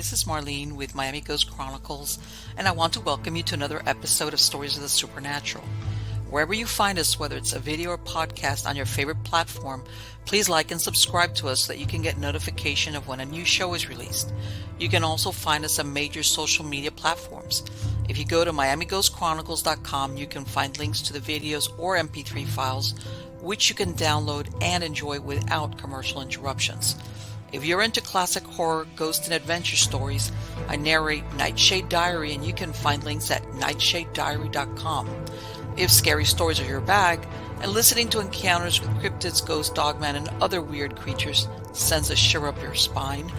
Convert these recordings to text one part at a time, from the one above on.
this is Marlene with Miami Ghost Chronicles, and I want to welcome you to another episode of Stories of the Supernatural. Wherever you find us, whether it's a video or podcast on your favorite platform, please like and subscribe to us so that you can get notification of when a new show is released. You can also find us on major social media platforms. If you go to miamighostchronicles.com, you can find links to the videos or MP3 files, which you can download and enjoy without commercial interruptions. If you're into classic horror, ghost, and adventure stories, I narrate Nightshade Diary, and you can find links at nightshadediary.com. If scary stories are your bag, and listening to encounters with cryptids, ghosts, dogmen, and other weird creatures sends a shiver up your spine,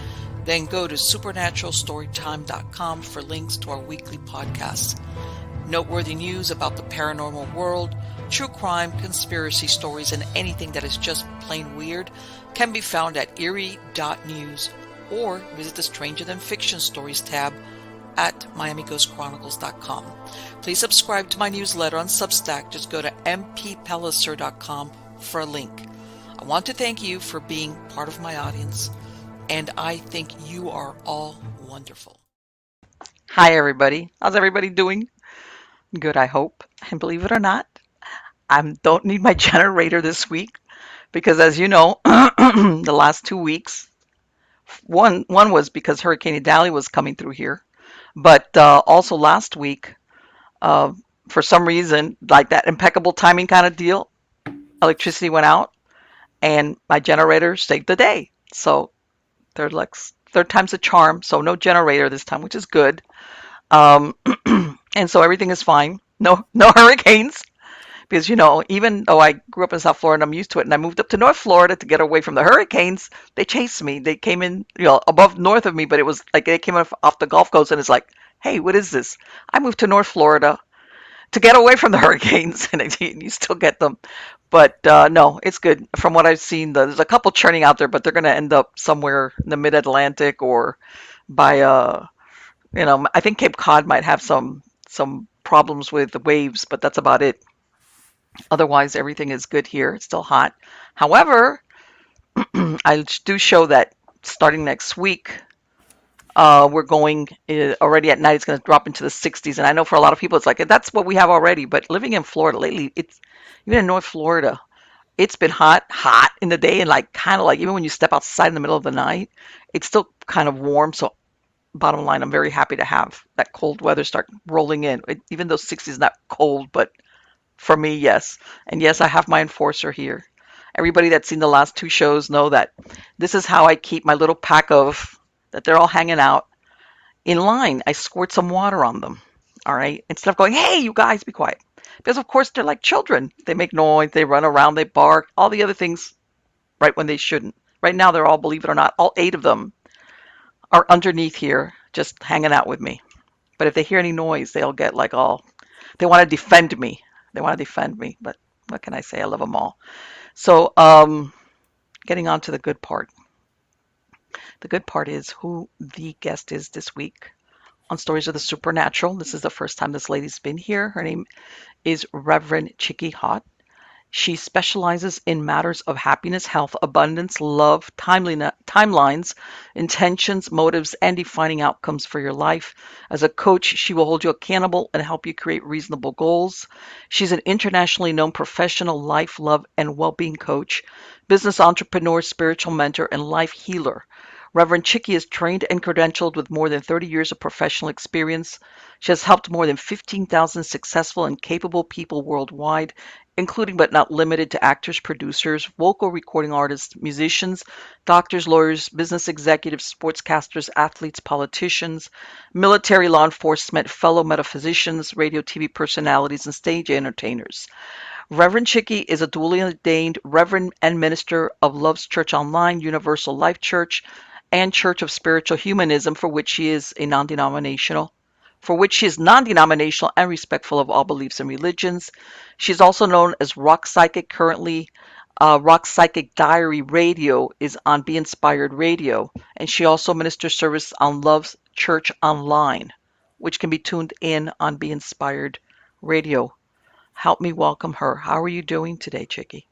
then go to supernaturalstorytime.com for links to our weekly podcasts. Noteworthy news about the paranormal world, true crime, conspiracy stories, and anything that is just plain weird can be found at eerie.news or visit the Stranger Than Fiction Stories tab at miamighostchronicles.com. Please subscribe to my newsletter on Substack. Just go to mppellicer.com for a link. I want to thank you for being part of my audience, and I think you are all wonderful. Hi, everybody. How's everybody doing? Good, I hope. And believe it or not, I don't need my generator this week because, as you know, the last 2 weeks, one was because Hurricane Idalia was coming through here, but also last week, uh, for some reason, like that impeccable timing kind of deal, electricity went out and my generator saved the day. So third time's a charm. So no generator this time, which is good. Um, and so everything is fine. No hurricanes. Because, even though I grew up in South Florida and I'm used to it, and I moved up to North Florida to get away from the hurricanes, they chased me. They came in, above north of me, but it was like they came off the Gulf Coast, and it's like, hey, what is this? I moved to North Florida to get away from the hurricanes, and you still get them. But no, it's good. From what I've seen, there's a couple churning out there, but they're going to end up somewhere in the mid-Atlantic or by, I think Cape Cod might have some problems with the waves, but that's about it. Otherwise, everything is good here. It's still hot. However, I do show that starting next week, we're going already at night. It's going to drop into the 60s, and I know for a lot of people, it's like that's what we have already. But living in Florida lately, it's even in North Florida, it's been hot in the day, and like kind of like even when you step outside in the middle of the night, it's still kind of warm. So, bottom line, I'm very happy to have that cold weather start rolling in. Even though 60 is not cold, but for me, yes. And yes, I have my enforcer here. Everybody that's seen the last 2 shows know that this is how I keep my little pack of, that they're all hanging out in line. I squirt some water on them. All right. Instead of going, hey, you guys, be quiet. Because, of course, they're like children. They make noise, they run around, they bark, all the other things right when they shouldn't. Right now, they're all, believe it or not, all 8 of them are underneath here just hanging out with me. But if they hear any noise, they'll get like they want to defend me. But what can I say? I love them all. So, getting on to the good part. The good part is who the guest is this week on Stories of the Supernatural. This is the first time this lady's been here. Her name is Reverend Chickie Haute. She specializes in matters of happiness, health, abundance, love, timelines, intentions, motives, and defining outcomes for your life. As a coach, she will hold you accountable and help you create reasonable goals. She's an internationally known professional life, love, and well-being coach, business entrepreneur, spiritual mentor, and life healer. Reverend Chickie is trained and credentialed with more than 30 years of professional experience. She has helped more than 15,000 successful and capable people worldwide, including but not limited to actors, producers, vocal recording artists, musicians, doctors, lawyers, business executives, sportscasters, athletes, politicians, military, law enforcement, fellow metaphysicians, radio, TV personalities, and stage entertainers. Reverend Chickie is a duly ordained Reverend and Minister of Love's Church Online, Universal Life Church, and Church of Spiritual Humanism, for which she is non-denominational and respectful of all beliefs and religions. She's also known as Rock Psychic. Currently, Rock Psychic Diary Radio is on Be Inspired Radio, and she also ministers service on Love's Church Online, which can be tuned in on Be Inspired Radio. Help me welcome her. How are you doing today, Chickie?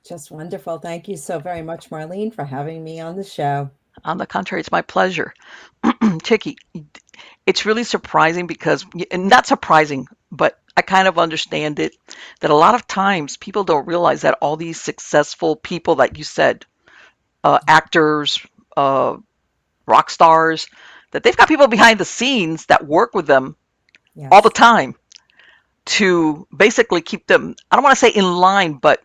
Just wonderful. Thank you so very much, Marlene, for having me on the show. On the contrary, it's my pleasure. Chickie, it's really surprising because, and not surprising, but I kind of understand it, that a lot of times people don't realize that all these successful people, like you said, actors, uh, rock stars, that they've got people behind the scenes that work with them all the Yes. time to basically keep them, I don't want to say in line, but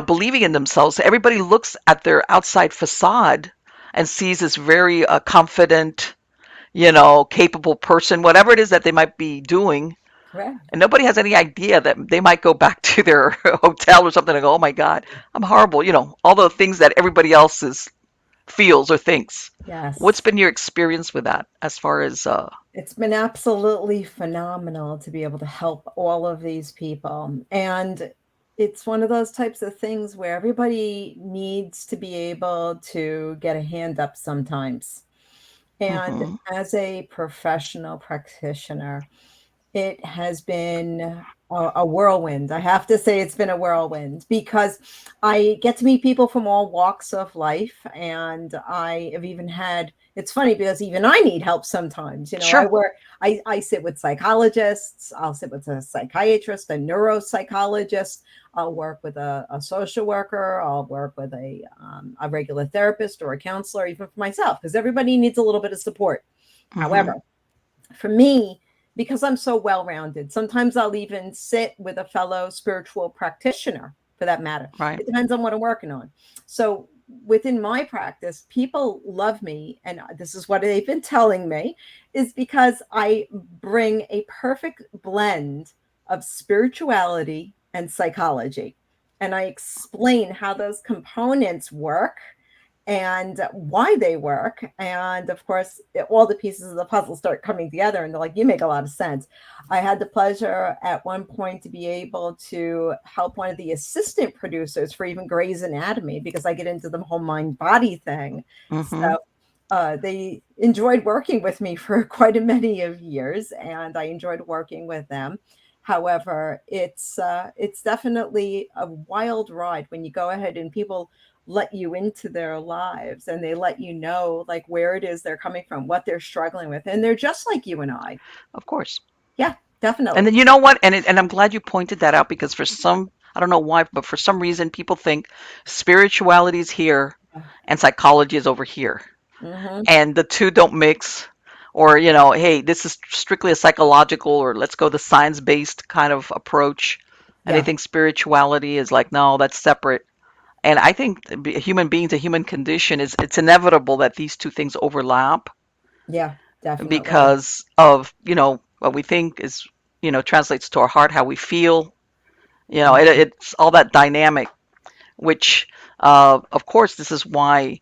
believing in themselves. Everybody looks at their outside facade and sees this very confident, capable person, whatever it is that they might be doing. Correct. And nobody has any idea that they might go back to their hotel or something and go, oh my God, I'm horrible. All the things that everybody else feels or thinks. What's Yes. been your experience with that as far as, It's been absolutely phenomenal to be able to help all of these people. And it's one of those types of things where everybody needs to be able to get a hand up sometimes. And hmm as a professional practitioner, it has been a whirlwind. I have to say it's been a whirlwind because I get to meet people from all walks of life. And I have even had, it's funny because even I need help sometimes. sure. I sit with psychologists, I'll sit with a psychiatrist, a neuropsychologist, I'll work with a social worker, I'll work with a regular therapist or a counselor, even for myself, because everybody needs a little bit of support. hmm However, for me, because I'm so well rounded, sometimes I'll even sit with a fellow spiritual practitioner for that matter. Right. It depends on what I'm working on. So within my practice, people love me, and this is what they've been telling me, is because I bring a perfect blend of spirituality and psychology. And I explain how those components work and why they work. And of course, all the pieces of the puzzle start coming together, and they're like, you make a lot of sense. I had the pleasure at one point to be able to help one of the assistant producers for even Grey's Anatomy because I get into the whole mind body thing. hmm So they enjoyed working with me for quite a many of years, and I enjoyed working with them. However, it's definitely a wild ride when you go ahead and people let you into their lives and they let you know like where it is they're coming from, what they're struggling with, and they're just like you and I. Of course. Yeah, And definitely. then you know what? And I'm glad you pointed that out because for some, I don't know why, but for some reason people think spirituality is here and psychology is over here. Mm-hmm. And the two don't mix. Or, hey, this is strictly a psychological or let's go the science-based kind of approach. And they Yeah, think spirituality is like, no, that's separate. And I think human beings, a human condition is it's inevitable that these two things overlap yeah, definitely. because of, what we think is, translates to our heart, how we feel. Mhm. It's all that dynamic, which, of course, this is why,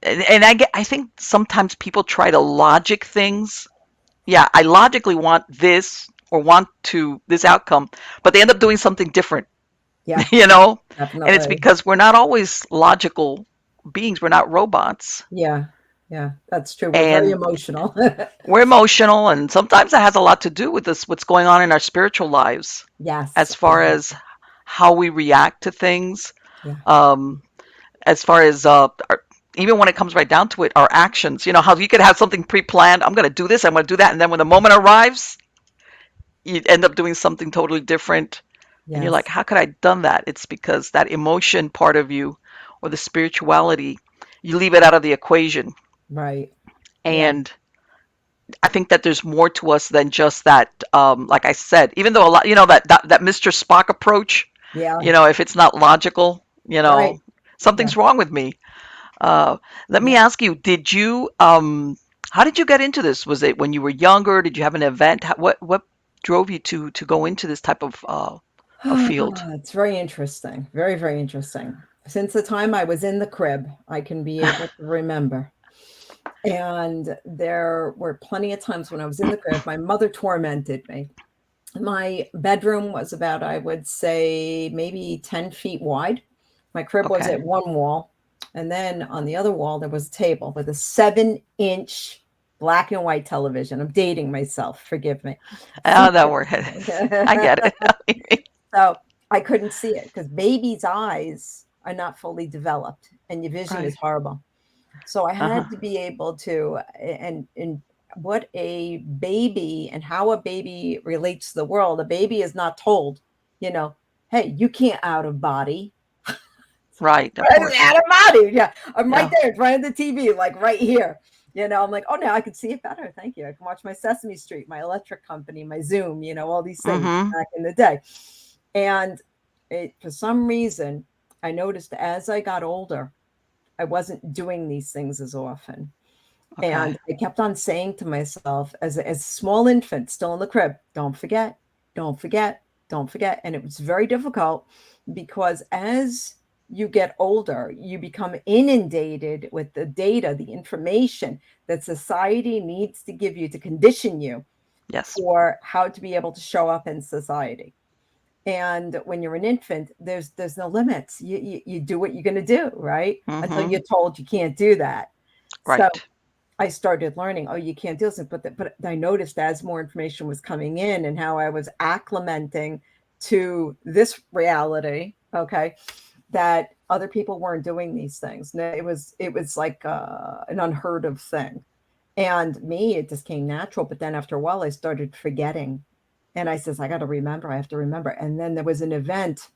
and I think sometimes people try to logic things. Yeah, I logically want this or want to this outcome, but they end up doing something different, Yeah, you know? And it's definitely. because we're not always logical beings. We're not robots. Yeah, yeah, that's true. We're very And emotional. we're emotional, and sometimes that has a lot to do with this, what's going on in our spiritual lives, Yes, as far as exactly. how we react to things, Yeah, um, as far as even when it comes right down to it, our actions. How you could have something pre-planned. I'm going to do this. I'm going to do that, and then when the moment arrives, you end up doing something totally different, and you're like, yes, how could I have done that? It's because that emotion part of you, or the spirituality, you leave it out of the equation, right. Yeah, and I think that there's more to us than just that. Like I said, even though a lot, that Mr. Spock approach, yeah, if it's not logical, right. Yeah, something's wrong with me. Uh, Let me yeah. ask you, how did you get into this? Was it when you were younger? Did you have an event? What drove you to go into this type of a field? It's very interesting. Very, very interesting. Since the time I was in the crib, I can be able to remember. And there were plenty of times when I was in the crib, my mother tormented me. My bedroom was about, I would say, maybe 10 feet wide. My crib was Okay. at one wall. And then on the other wall, there was a table with a 7-inch black and white television. I'm dating myself, forgive me. Oh, that word. I get it. So I couldn't see it because baby's eyes are not fully developed and your vision is Right. horrible. So I Uh-huh. had to be able to, and what a baby and how a baby relates to the world. A baby is not told, you know, hey, you can't out of body. Right, of Right course. out of body. Yeah. I'm right Yeah. there in front of the TV, like right here. I'm like, oh, now I can see it better. Thank you. I can watch my Sesame Street, my electric company, my Zoom, all these things Mm-hmm. back in the day. And for some reason, I noticed as I got older, I wasn't doing these things as often. Okay. And I kept on saying to myself, as a small infant, still in the crib, don't forget, don't forget, don't forget. And it was very difficult because as you get older, you become inundated with the data, the information that society needs to give you to condition you Yes. for how to be able to show up in society. And when you're an infant, there's no limits. You do what you're going to do, right? Until Mm-hmm. you're told you can't do that. So Right. I started learning, oh, you can't do this. But I noticed as more information was coming in and how I was acclimating to this reality, okay, that other people weren't doing these things. No, it was like an unheard of thing. And me, it just came natural. But then after a while, I started forgetting. And I says, I got to remember, I have to remember. And then there was an event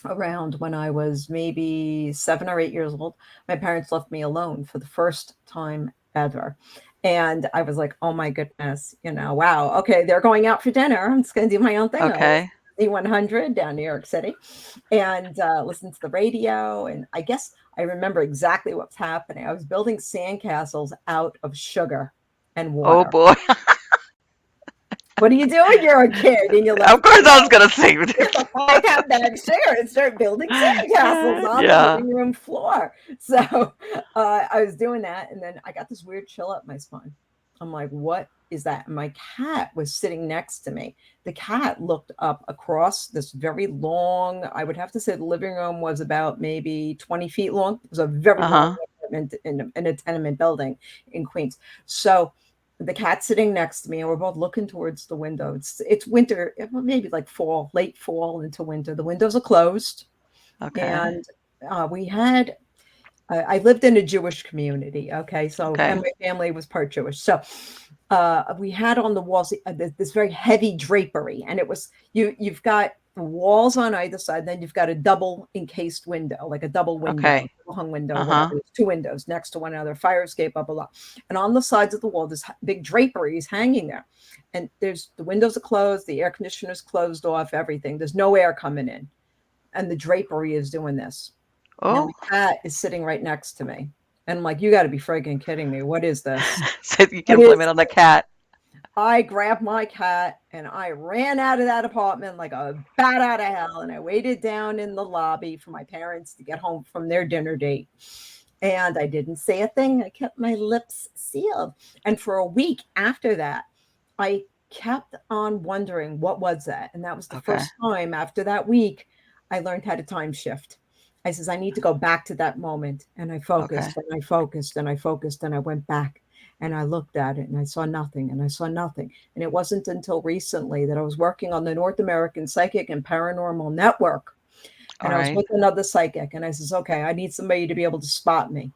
around when I was maybe 7 or 8 years old. My parents left me alone for the first time ever. And I was like, oh my goodness, wow. Okay, they're going out for dinner. I'm just going to do my own thing. I was Okay. Z100 down New York City and listen to the radio. And I guess I remember exactly what was happening. I was building sandcastles out of sugar and Oh water. boy. What do you do when you're a kid and you Of left course I was gonna say get the 5 pound bag of sugar and start building sandcastles on the yeah. living room floor. So I was doing that, and then I got this weird chill up my spine. I'm like, what is that? And my cat was sitting next to me. The cat looked up across this very long, I would have to say the living room was about maybe 20 feet long. It was a very long Uh-huh. apartment in a tenement building in Queens. So the cat sitting next to me, and we're both looking towards the window. It's winter, maybe like fall, late fall into winter. The windows are closed, Okay. and we had. I lived in a Jewish community. Okay, so Okay. and my family was part Jewish. So we had on the walls this very heavy drapery, and it was you've got walls on either side, then you've got a double encased window, like a double window, Okay. hung window, whatever. Uh-huh. There's two windows next to one another, fire escape up a lot. And on the sides of the wall, this big drapery is hanging there. And there's the windows are closed, the air conditioner's closed off, everything. There's no air coming in. And the drapery is doing this. And Oh. my cat is sitting right next to me. And I'm like, you got to be friggin' kidding me. What is this? So you What can blame it is on the cat. I grabbed my cat and I ran out of that apartment like a bat out of hell. And I waited down in the lobby for my parents to get home from their dinner date. And I didn't say a thing. I kept my lips sealed. And for a week after that, I kept on wondering what was that. And that was the Okay. first time after that week I learned how to time shift. I says, I need to go back to that moment. And I Okay. focused and I focused and I focused and I went back and I looked at it and I saw nothing and I saw nothing. And it wasn't until recently that I was working on the North American Psychic and Paranormal Network. All And I was right. with another psychic and I says, okay, I need somebody to be able to spot me.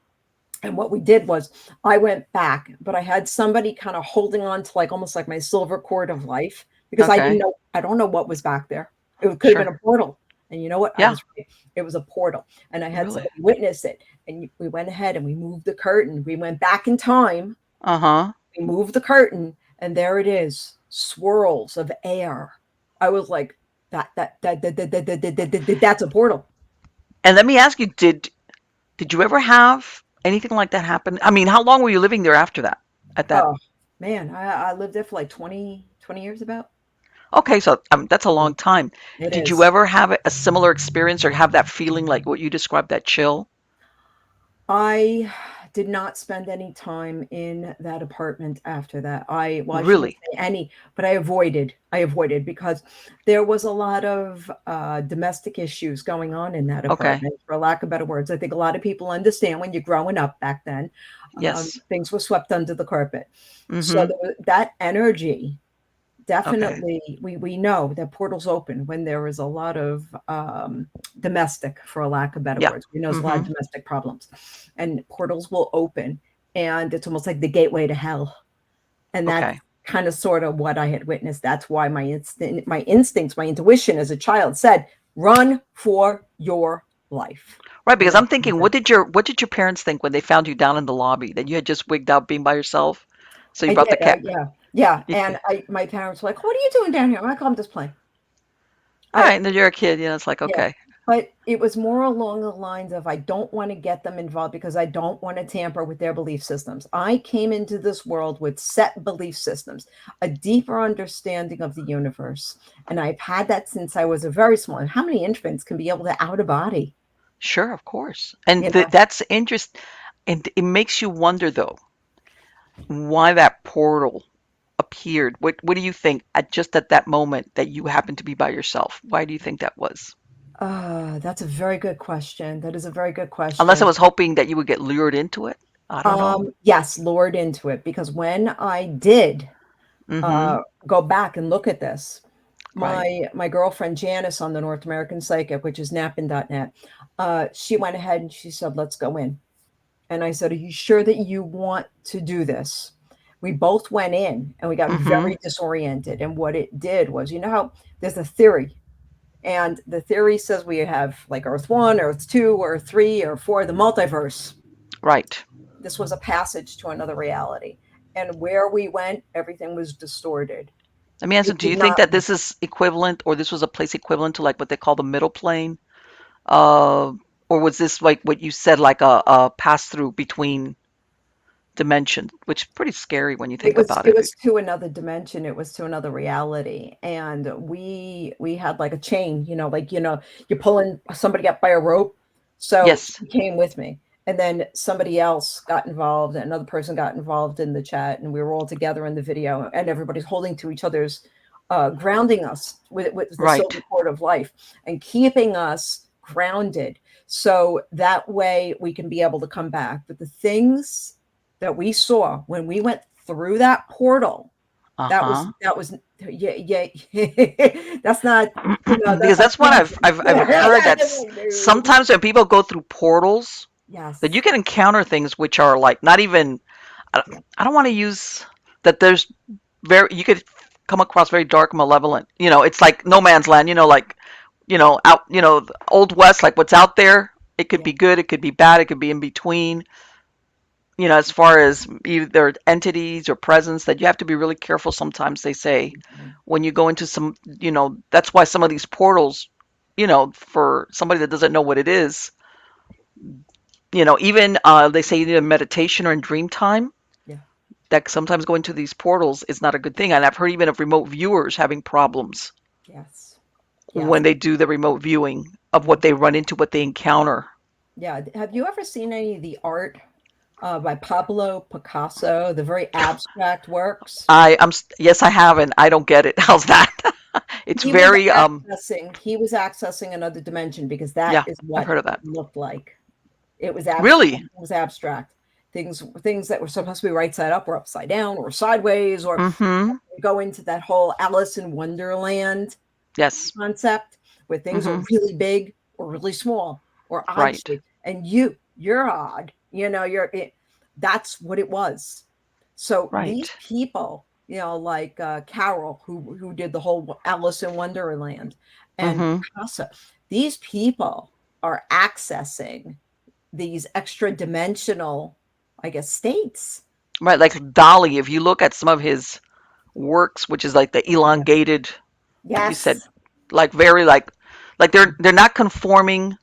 And what we did was I went back, but I had somebody kind of holding on to like almost like my silver cord of life because Okay. I don't know what was back there. It could have been Sure. a portal. And you know what? I Yeah. was right. It was a portal. And I had Really. somebody witness it. And we went ahead and we moved the curtain. We went back in time. Uh-huh. We moved the curtain, and there it is, swirls of air. I was like, that's a portal. And let me ask you, did you ever have anything like that happen? I mean, how long were you living there after that? At that. Oh man, I lived there for like 20 years about. Okay, so that's a long time. It Did you is. ever have a similar experience or have that feeling like what you described, that chill? I did not spend any time in that apartment after that. I shouldn't Really? say any, but I avoided because there was a lot of domestic issues going on in that Okay. apartment, for lack of better words. I think a lot of people understand when you're growing up back then, Yes. things were swept under the carpet. So Mm-hmm. that energy Okay. definitely we know that portals open when there is a lot of domestic, for a lack of better Yeah. words. We know there's a lot of Mm-hmm. domestic problems, and portals will open, and it's almost like the gateway to hell. And that's Okay. kind of sort of what I had witnessed. That's why my instincts, my intuition as a child said, "Run for your life." Right, And because that's I'm what I thinking, did. what did your parents think when they found you down in the lobby that you had just wigged out being by yourself? So you I brought the did. cat. Yeah, yeah. You, And my parents were like, "What are you doing down here?" I'm like, "I'm just playing." all I right, and then you're a kid. It's like Yeah, okay. but it was more along the lines of I don't want to get them involved because I don't want to tamper with their belief systems. I came into this world with set belief systems, a deeper understanding of the universe, and I've had that since I was a very small. How many infants can be able to out of body? Sure, of course. And You know, that's interest. And it makes you wonder though why that portal appeared. What do you think at just at that moment that you happened to be by yourself? Why do you think that was? that's a very good question. That is a very good Unless I question. was hoping that you would get lured into it. I don't know. Yes, lured into it because when I did Mm-hmm. uh, go back and look at this, Right. my girlfriend Janice on the North American Psychic, which is nappin.net, she went ahead and she said, "Let's go in." And I said, "Are you sure that you want to do this?" We both went in and we got Mm-hmm. very disoriented. And what it did was, you know how there's a theory, and the theory says we have like Earth 1, Earth 2, Earth 3, or 4, the multiverse. Right. This was a passage to another reality. And where we went, everything was distorted. Let me ask you, It do did you think not. that this is equivalent or this was a place equivalent to like what they call the middle plane? Uh, or was this like what you said, like a pass through between dimensions, which is pretty scary when you It think was about it it. was to another dimension, it was to another reality, and we had, like, a chain, like, you're pulling somebody up by a rope, so Yes. she came with me, and then somebody else got involved, another person got involved in the chat, and we were all together in the video, and everybody's holding to each other's, grounding us with the silver Right. cord of life and keeping us grounded, so that way we can be able to come back, but the things that we saw when we went through that portal, that was Uh-huh. that was yeah, yeah. That's not, Because that's not that's what camping. I've heard that No. sometimes when people go through portals, that you Yes. can encounter things which are like not even Yeah. I don't want to use that there's very you could come across very dark malevolent. It's like no man's land, like out, the old west, like what's out there. It could Yeah. be good, it could be bad, it could be in between. As far as either entities or presence, that you have to be really careful sometimes, they say, when you go into some, that's why some of these portals, for somebody that doesn't know what it is, even they say either in meditation or in dream time, Yeah. that sometimes going to these portals is not a good thing. And I've heard even of remote viewers having problems Yes. when Yes. they do the remote viewing of what they run into, what they encounter. Yeah. Have you ever seen any of the art by Pablo Picasso, the very abstract works? Yes, I have, and I don't get it. How's that? It's He was very, accessing another dimension because that yeah, is I've what heard of that. it looked like. It was abstract. Really? It was abstract. Things that were supposed to be right side up or upside down or sideways, or Mm-hmm. go into that whole Alice in Wonderland Yes. concept where things are Mm-hmm. really big or really small or odd Right. shaped, and you're odd. That's what it was. So these Right. people, like Carol, who did the whole Alice in Wonderland, and Mm-hmm. Picasso, these people are accessing these extra dimensional, I guess, states. Right. Like Dali, if you look at some of his works, which is like the Yes. elongated, like you said, Yes. like very like they're not conforming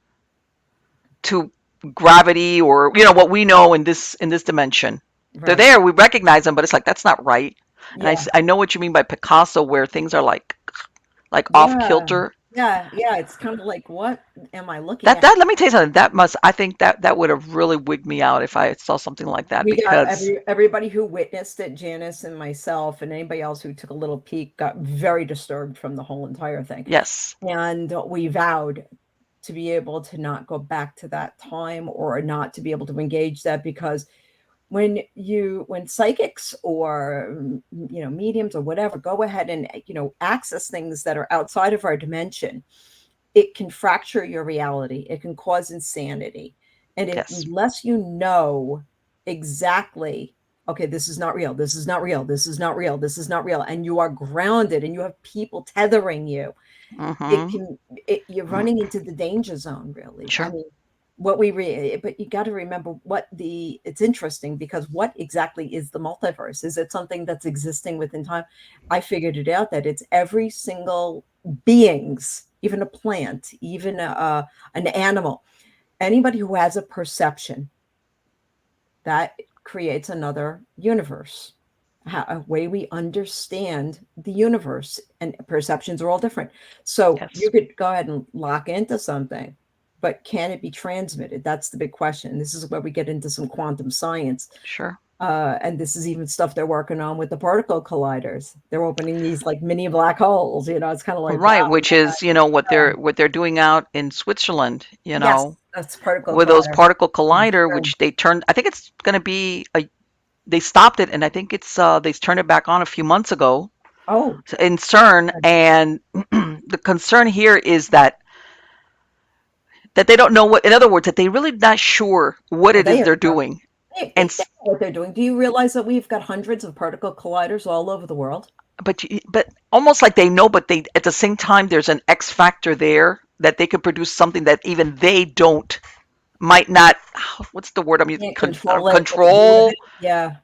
to gravity or what we know in this dimension. They're Right. there, we recognize them, but it's like that's not right. And Yeah. I know what you mean by Picasso, where things are like off Yeah. kilter. Yeah. Yeah. It's kind of like, what am I looking That at? that let me tell you something. I think that would have really wigged me out if I saw something like that We got because everybody who witnessed it, Janice and myself, and anybody else who took a little peek, got very disturbed from the whole entire thing. yes, And we vowed to be able to not go back to that time or not to be able to engage that because when psychics or mediums or whatever go ahead and access things that are outside of our dimension, it can fracture your reality. It can cause insanity. And if Yes. unless you know exactly, okay, this is not real, this is not real, this is not real, this is not real, and you are grounded and you have people tethering you, it Mm-hmm. can you're running into the danger zone, really. I Sure. mean, but you got to remember it's interesting because what exactly is the multiverse? Is it something that's existing within time? I figured it out that it's every single beings, even a plant, even an animal, anybody who has a perception that creates another universe, a way we understand the universe, and perceptions are all different. So Yes. you could go ahead and lock into something, but can it be transmitted? That's the big question. This is where we get into some quantum science. Sure. And this is even stuff they're working on with the particle colliders. They're opening these like mini black holes. It's kind of like, wow. Right, which is, what they're doing out in Switzerland, Yes, that's particle with those collider. particle collider, Sure. which they turned, I think it's going to be they stopped it, and I think it's they turned it back on a few months ago Oh, in CERN. And the concern here is that they don't know what, in other words, that they really not sure what oh, it they is are they're sure. doing. And They know what they're doing. Do you realize that we've got hundreds of particle colliders all over the world? but almost like they know, but they at the same time there's an X factor there that they could produce something that even they don't might not, what's the word I'm using, Can't control it or do with control, it. Yeah.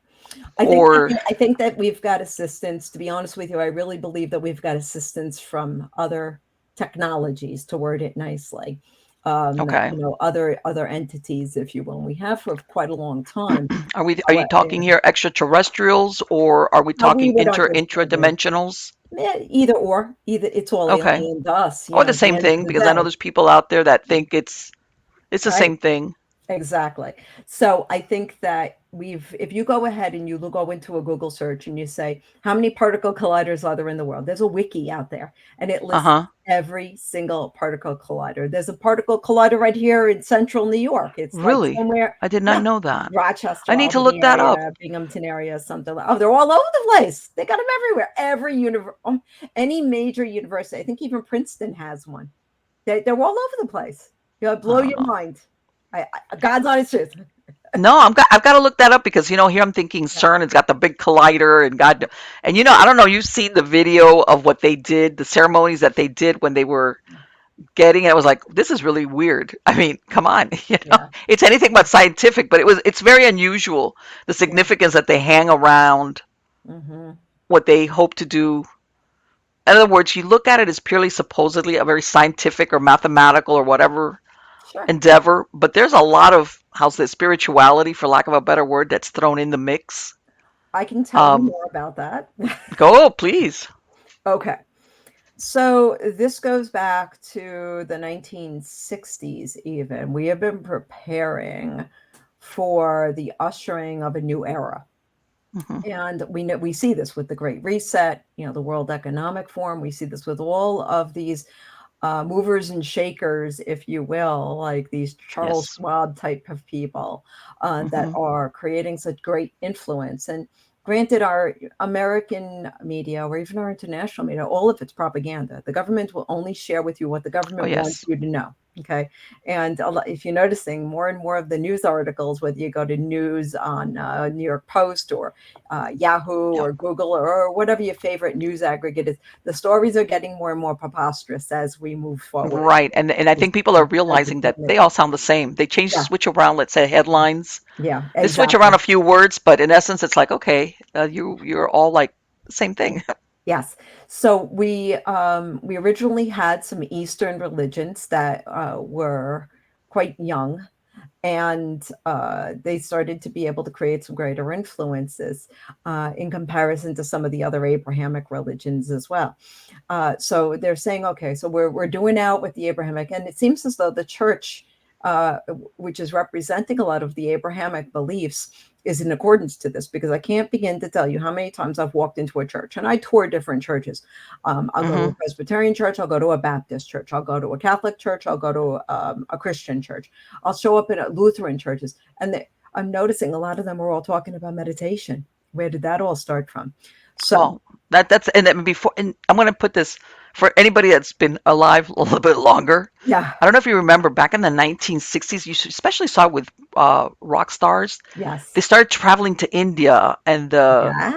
or I think that we've got assistance. To be honest with you, I really believe that we've got assistance from other technologies, to word it nicely. okay. Other entities, if you will. And we have for quite a long time. Are you talking here extraterrestrials, or are we How we talking would understand it. intradimensionals? Either or, either it's all Okay. alien to us, Or the at the same end of thing, the because I know day. there's people out there that think it's the Right. same thing. Exactly. So I think that if you go ahead and you go into a Google search and you say, how many particle colliders are there in the world? There's a wiki out there and it lists Uh-huh. every single particle collider. There's a particle collider right here in central New York. It's like Really? somewhere, I did not yeah, know that. I Rochester, need to Albany look that up. area, Binghamton area, something like. Oh, they're all over the place. They got them everywhere. Any major university. I think even Princeton has one. They're all over the place. You'll I blow don't your know. mind. God's honest truth. No, I've got to look that up, because here I'm thinking Yeah. CERN has got the big collider, and God, and I don't know, you've seen the video of what they did, the ceremonies that they did when they were getting it. I was like, this is really weird. I mean, come on, Yeah. it's anything but scientific, but it's very unusual, the Yeah. significance that they hang around Hmm. what they hope to do. In other words, you look at it as purely supposedly a very scientific or mathematical or whatever Sure. endeavor, but there's a lot of, how's the spirituality, for lack of a better word, that's thrown in the mix. I can tell you Um, more about that. go, please. Okay. So this goes back to the 1960s, even. We have been preparing for the ushering of a new era. Hmm. And we see this with the Great Reset, the World Economic Forum. We see this with all of these movers and shakers, if you will, like these Charles Yes. Schwab type of people that Hmm. are creating such great influence. And granted, our American media or even our international media, all of it's propaganda. The government will only share with you what the Oh, government wants yes. you to know. Okay. And if you're noticing, more and more of the news articles, whether you go to news on New York Post or Yahoo Yep. or Google or whatever your favorite news aggregate is, the stories are getting more and more preposterous as we move forward. Right. And I think people are realizing that they all sound the same. They change, Yeah, switch around, let's say, headlines. yeah, They switch around exactly. a few words, but in essence, it's like, okay, you're all like the same thing. Yes. So we originally had some Eastern religions that were quite young, and they started to be able to create some greater influences in comparison to some of the other Abrahamic religions as well. So they're saying, okay, so we're doing out with the Abrahamic, and it seems as though the church, which is representing a lot of the Abrahamic beliefs, is in accordance to this, because I can't begin to tell you how many times I've walked into a church and I tour different churches. I'll go to a Hmm. Presbyterian church, I'll go to a Baptist church, I'll go to a Catholic church, I'll go to a Christian church, I'll show up in Lutheran churches, and I'm noticing a lot of them are all talking about meditation. Where did that all start from? So, Well, that's and then before, and I'm going to put this for anybody that's been alive a little bit longer. yeah, I don't know if you remember back in the 1960s, you especially saw it with rock stars. They yes, started traveling to India, and yes,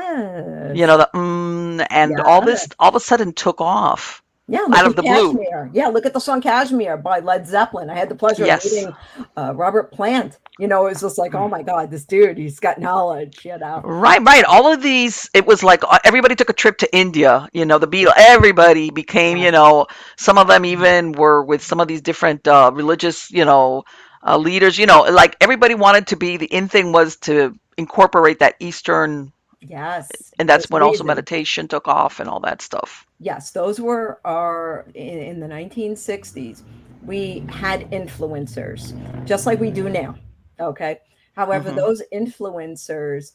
and all yeah. this all of a sudden took off Yeah, out look of at the blue. Kashmir. Yeah, look at the song Kashmir by Led Zeppelin. I had the pleasure of Yes. meeting Robert Plant. It was just like, oh my God, this dude, he's got knowledge. Right, right. All of these, it was like everybody took a trip to India. The Beatles, everybody became, Yeah. some of them even were with some of these different religious, leaders. Like everybody wanted to be, the in thing was to incorporate that Eastern, Yes, and there's that's a when also reason. meditation took off and all that stuff. Yes, those were our in the 1960s. We had influencers, just like we do now. Okay. However, Hmm. those influencers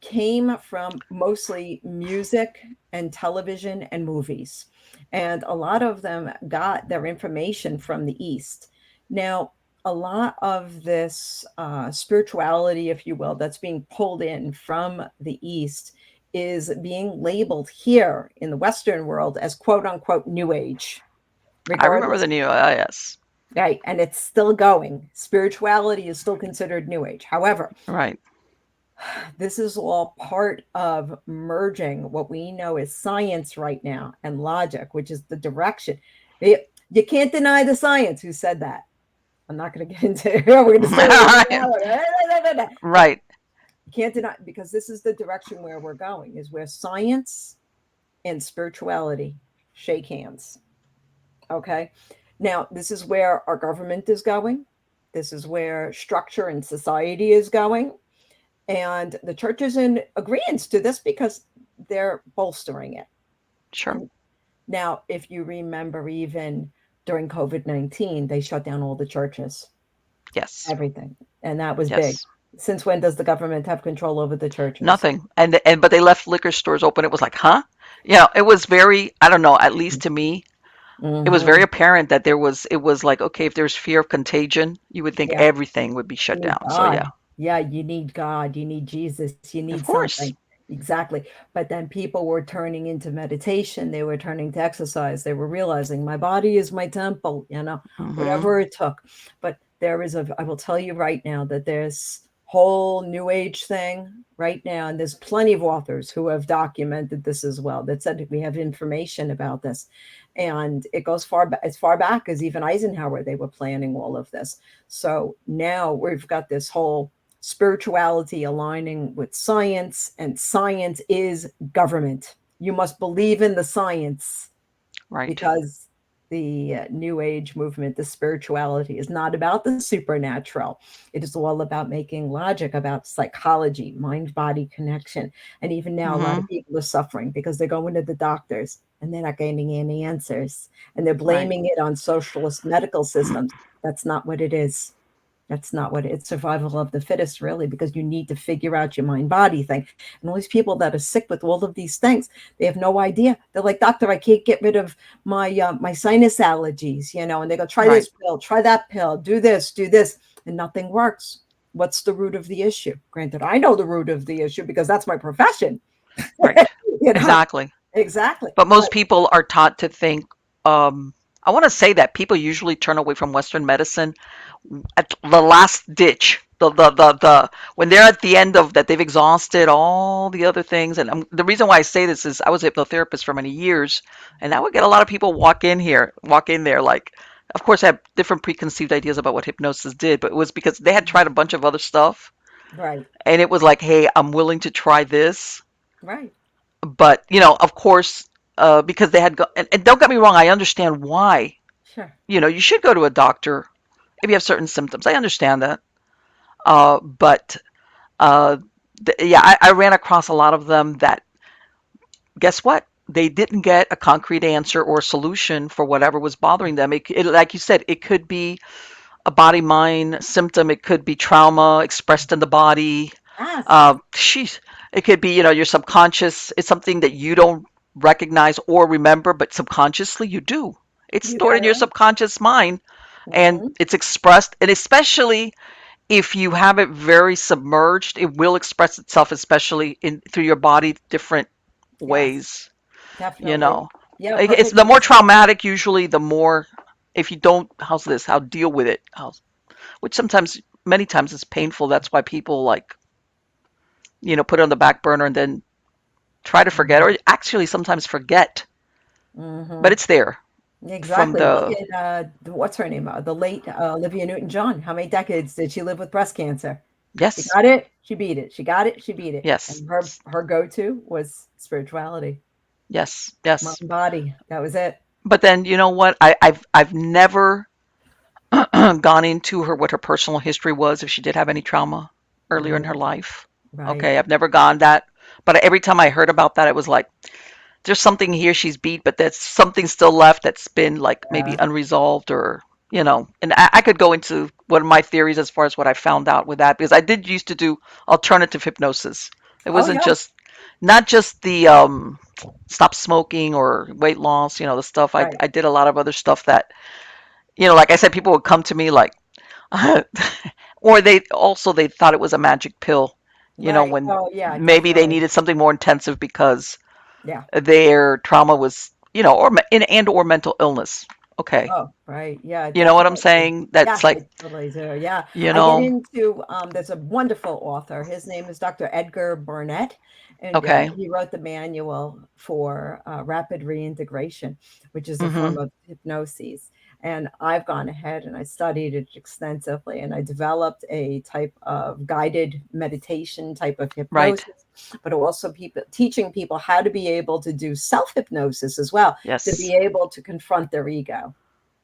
came from mostly music and television and movies. And a lot of them got their information from the East. Now, a lot of this spirituality, if you will, that's being pulled in from the East is being labeled here in the Western world as quote unquote New Age, I remember regardless. the new, yes, Right. And it's still going. Spirituality is still considered New Age. However, right, this is all part of merging what we know as science right now and logic, which is the direction. You can't deny the science. Who said that? I'm not going to get into it. We're going to stay but right, you can't deny, because this is the direction where we're going, is where science and spirituality shake hands. Okay. Now, this is where our government is going. This is where structure and society is going. And the church is in agreement to this because they're bolstering it. sure, And now, if you remember, even during COVID-19, they shut down all the churches, yes, everything. And that was big. yes. Since when does the government have control over the churches? Nothing. And but they left liquor stores open. It was like, huh? It was very, I don't know, at least to me, it was very Mm-hmm. apparent that it was like, okay, if there's fear of contagion, you would think Yeah. everything would be You shut need down. So yeah, God. Yeah, you need God. You need Jesus. You need of course. something. Exactly. But then people were turning into meditation. They were turning to exercise. They were realizing my body is my temple, Hmm. whatever it took. But I will tell you right now that there's whole new age thing right now. And there's plenty of authors who have documented this as well, that said we have information about this. And it goes as far back as even Eisenhower, they were planning all of this. So now we've got this whole spirituality aligning with science, and science is government. You must believe in the science, Right, because the new age movement, the spirituality, is not about the supernatural. It is all about making logic, about psychology, mind body connection. And even now, a lot hmm, of people are suffering because they're going to the doctors and they're not getting any answers. And they're right, blaming it on socialist medical systems. That's not what it is. That's not what it's survival of the fittest, really, because you need to figure out your mind body thing. And all these people that are sick with all of these things, they have no idea. They're like, doctor, I can't get rid of my sinus allergies, and they go, try right, this pill, try that pill, do this, and nothing works. What's the root of the issue? Granted, I know the root of the issue because that's my profession. right. you know, Exactly. exactly. But But most people are taught to think, I want to say that people usually turn away from Western medicine at the last ditch, the when they're at the end of that, they've exhausted all the other things. And the reason why I say this is I was a hypnotherapist for many years, and I would get a lot of people walk in there like, of course, I have different preconceived ideas about what hypnosis did, but it was because they had tried a bunch of other stuff, right, and it was like, hey, I'm willing to try this, right, but of course, because they had and don't get me wrong, I understand why. sure, You should go to a doctor if you have certain symptoms. I understand that. But uh, yeah, I ran across a lot of them that, guess what? They didn't get a concrete answer or solution for whatever was bothering them. Like you said, it could be a body mind symptom. It could be trauma expressed in the body. yes, Sheesh. It could be, your subconscious. It's something that you don't recognize or remember, but subconsciously you do. It's you got stored it in your right. subconscious mind and Mhm. it's expressed, and especially if you have it very submerged, it will express itself, especially in through your body, different Yes, ways. You definitely. know, Yeah, it's perfect the more example. traumatic usually, the more if you don't, how's this? How deal with it? How, which sometimes, many times, is painful. That's why people like put it on the back burner and then try to forget, or actually sometimes forget, but Mm-hmm. it's there from Exactly. Look the at what's her name? The late Olivia Newton-John. How many decades did she live with breast cancer? She yes, got it. She beat it. She got it. She beat it. yes, And her go-to was spirituality, yes, mind, yes. body. That was it. But then you know what? I've never gone into her what her personal history was, if she did have any trauma earlier in her Mm, life. right. Okay, I've never gone that, but every time I heard about that, it was like there's something here she's beat, but there's something still left that's been like maybe Yeah. unresolved, or and I could go into one of my theories as far as what I found out with that, because I did used to do alternative hypnosis. It Oh wasn't yeah. just not just the stop smoking or weight loss, the stuff. I Right. I did a lot of other stuff that, like I said, people would come to me like or they thought it was a magic pill, Right. when Oh yeah, maybe they definitely. needed something more intensive because Yeah. their trauma was, or mental illness. Okay. Oh, right. Yeah, You know what I'm definitely. saying? That's Yes, I like, totally do. Yeah. you I get know, into there's a wonderful author. His name is Dr. Edgar Burnett, and okay. he wrote the manual for rapid reintegration, which is a form Mhm. of hypnosis. And I've gone ahead and I studied it extensively, and I developed a type of guided meditation type of Right. hypnosis, but also people teaching people how to be able to do self-hypnosis as well, to Yes. be able to confront their ego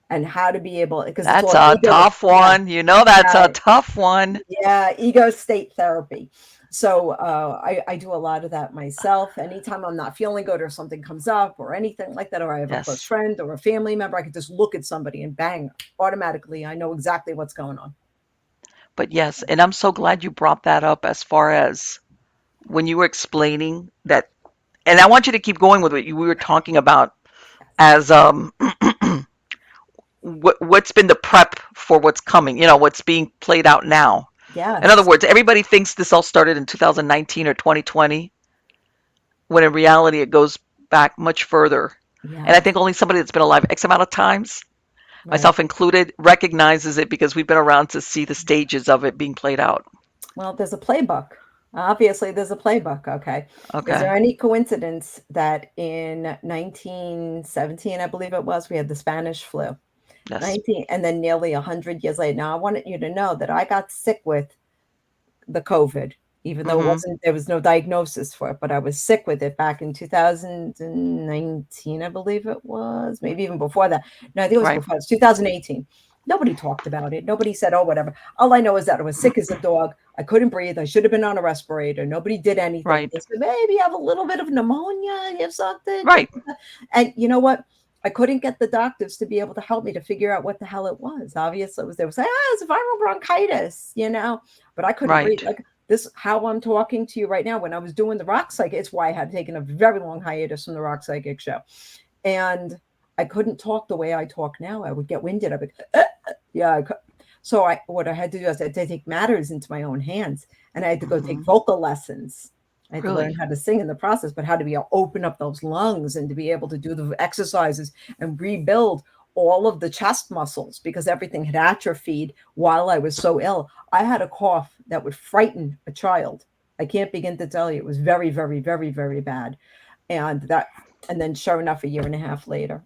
and how to be able, because it's That's all a ego. tough Yeah, one. That's yeah, a tough one. yeah, ego state therapy. So I do a lot of that myself. Anytime I'm not feeling good or something comes up or anything like that, or I have a close Yes. friend or a family member, I can just look at somebody and bang, automatically I know exactly what's going on. But yes, and I'm so glad you brought that up as far as when you were explaining that, and I want you to keep going with what we were talking about Yes, as what's been the prep for what's coming, what's being played out now. In other yes, words, everybody thinks this all started in 2019 or 2020, when in reality it goes back much further. And I yes, think only somebody that's been alive X amount of times, right. myself included, recognizes it, because we've been around to see the stages of it being played out. Well, there's a playbook. Obviously, there's a playbook. Okay. Is Okay. there any coincidence that in 1917, I believe it was, we had the Spanish flu? Yes. 19, and then nearly 100 years later. Now, I wanted you to know that I got sick with the COVID, even though Mm-hmm. there was no diagnosis for it, but I was sick with it back in 2019, I believe it was, maybe even before that. No, I think it was Right. before, it's 2018. Nobody talked about it. Nobody said, oh, whatever. All I know is that I was sick as a dog. I couldn't breathe. I should have been on a respirator. Nobody did anything. Right. They said, maybe you have a little bit of pneumonia. You have something. Right. And you know what? I couldn't get the doctors to be able to help me to figure out what the hell it was. Obviously, it was they would say, it's viral bronchitis, but I couldn't breathe. Right. Like this, how I'm talking to you right now. When I was doing the Rock Psychic, it's why I had taken a very long hiatus from the Rock Psychic show, and I couldn't talk the way I talk now. I would get winded. I would, yeah. So what I had to do is I had to take matters into my own hands, and I had to go take Mm-hmm. vocal lessons. I had to learn Really. how to sing in the process, but how to be able to open up those lungs and to be able to do the exercises and rebuild all of the chest muscles because everything had atrophied while I was so ill. I had a cough that would frighten a child. I can't begin to tell you. It was very, very, very, very bad. And and then sure enough, a year and a half later,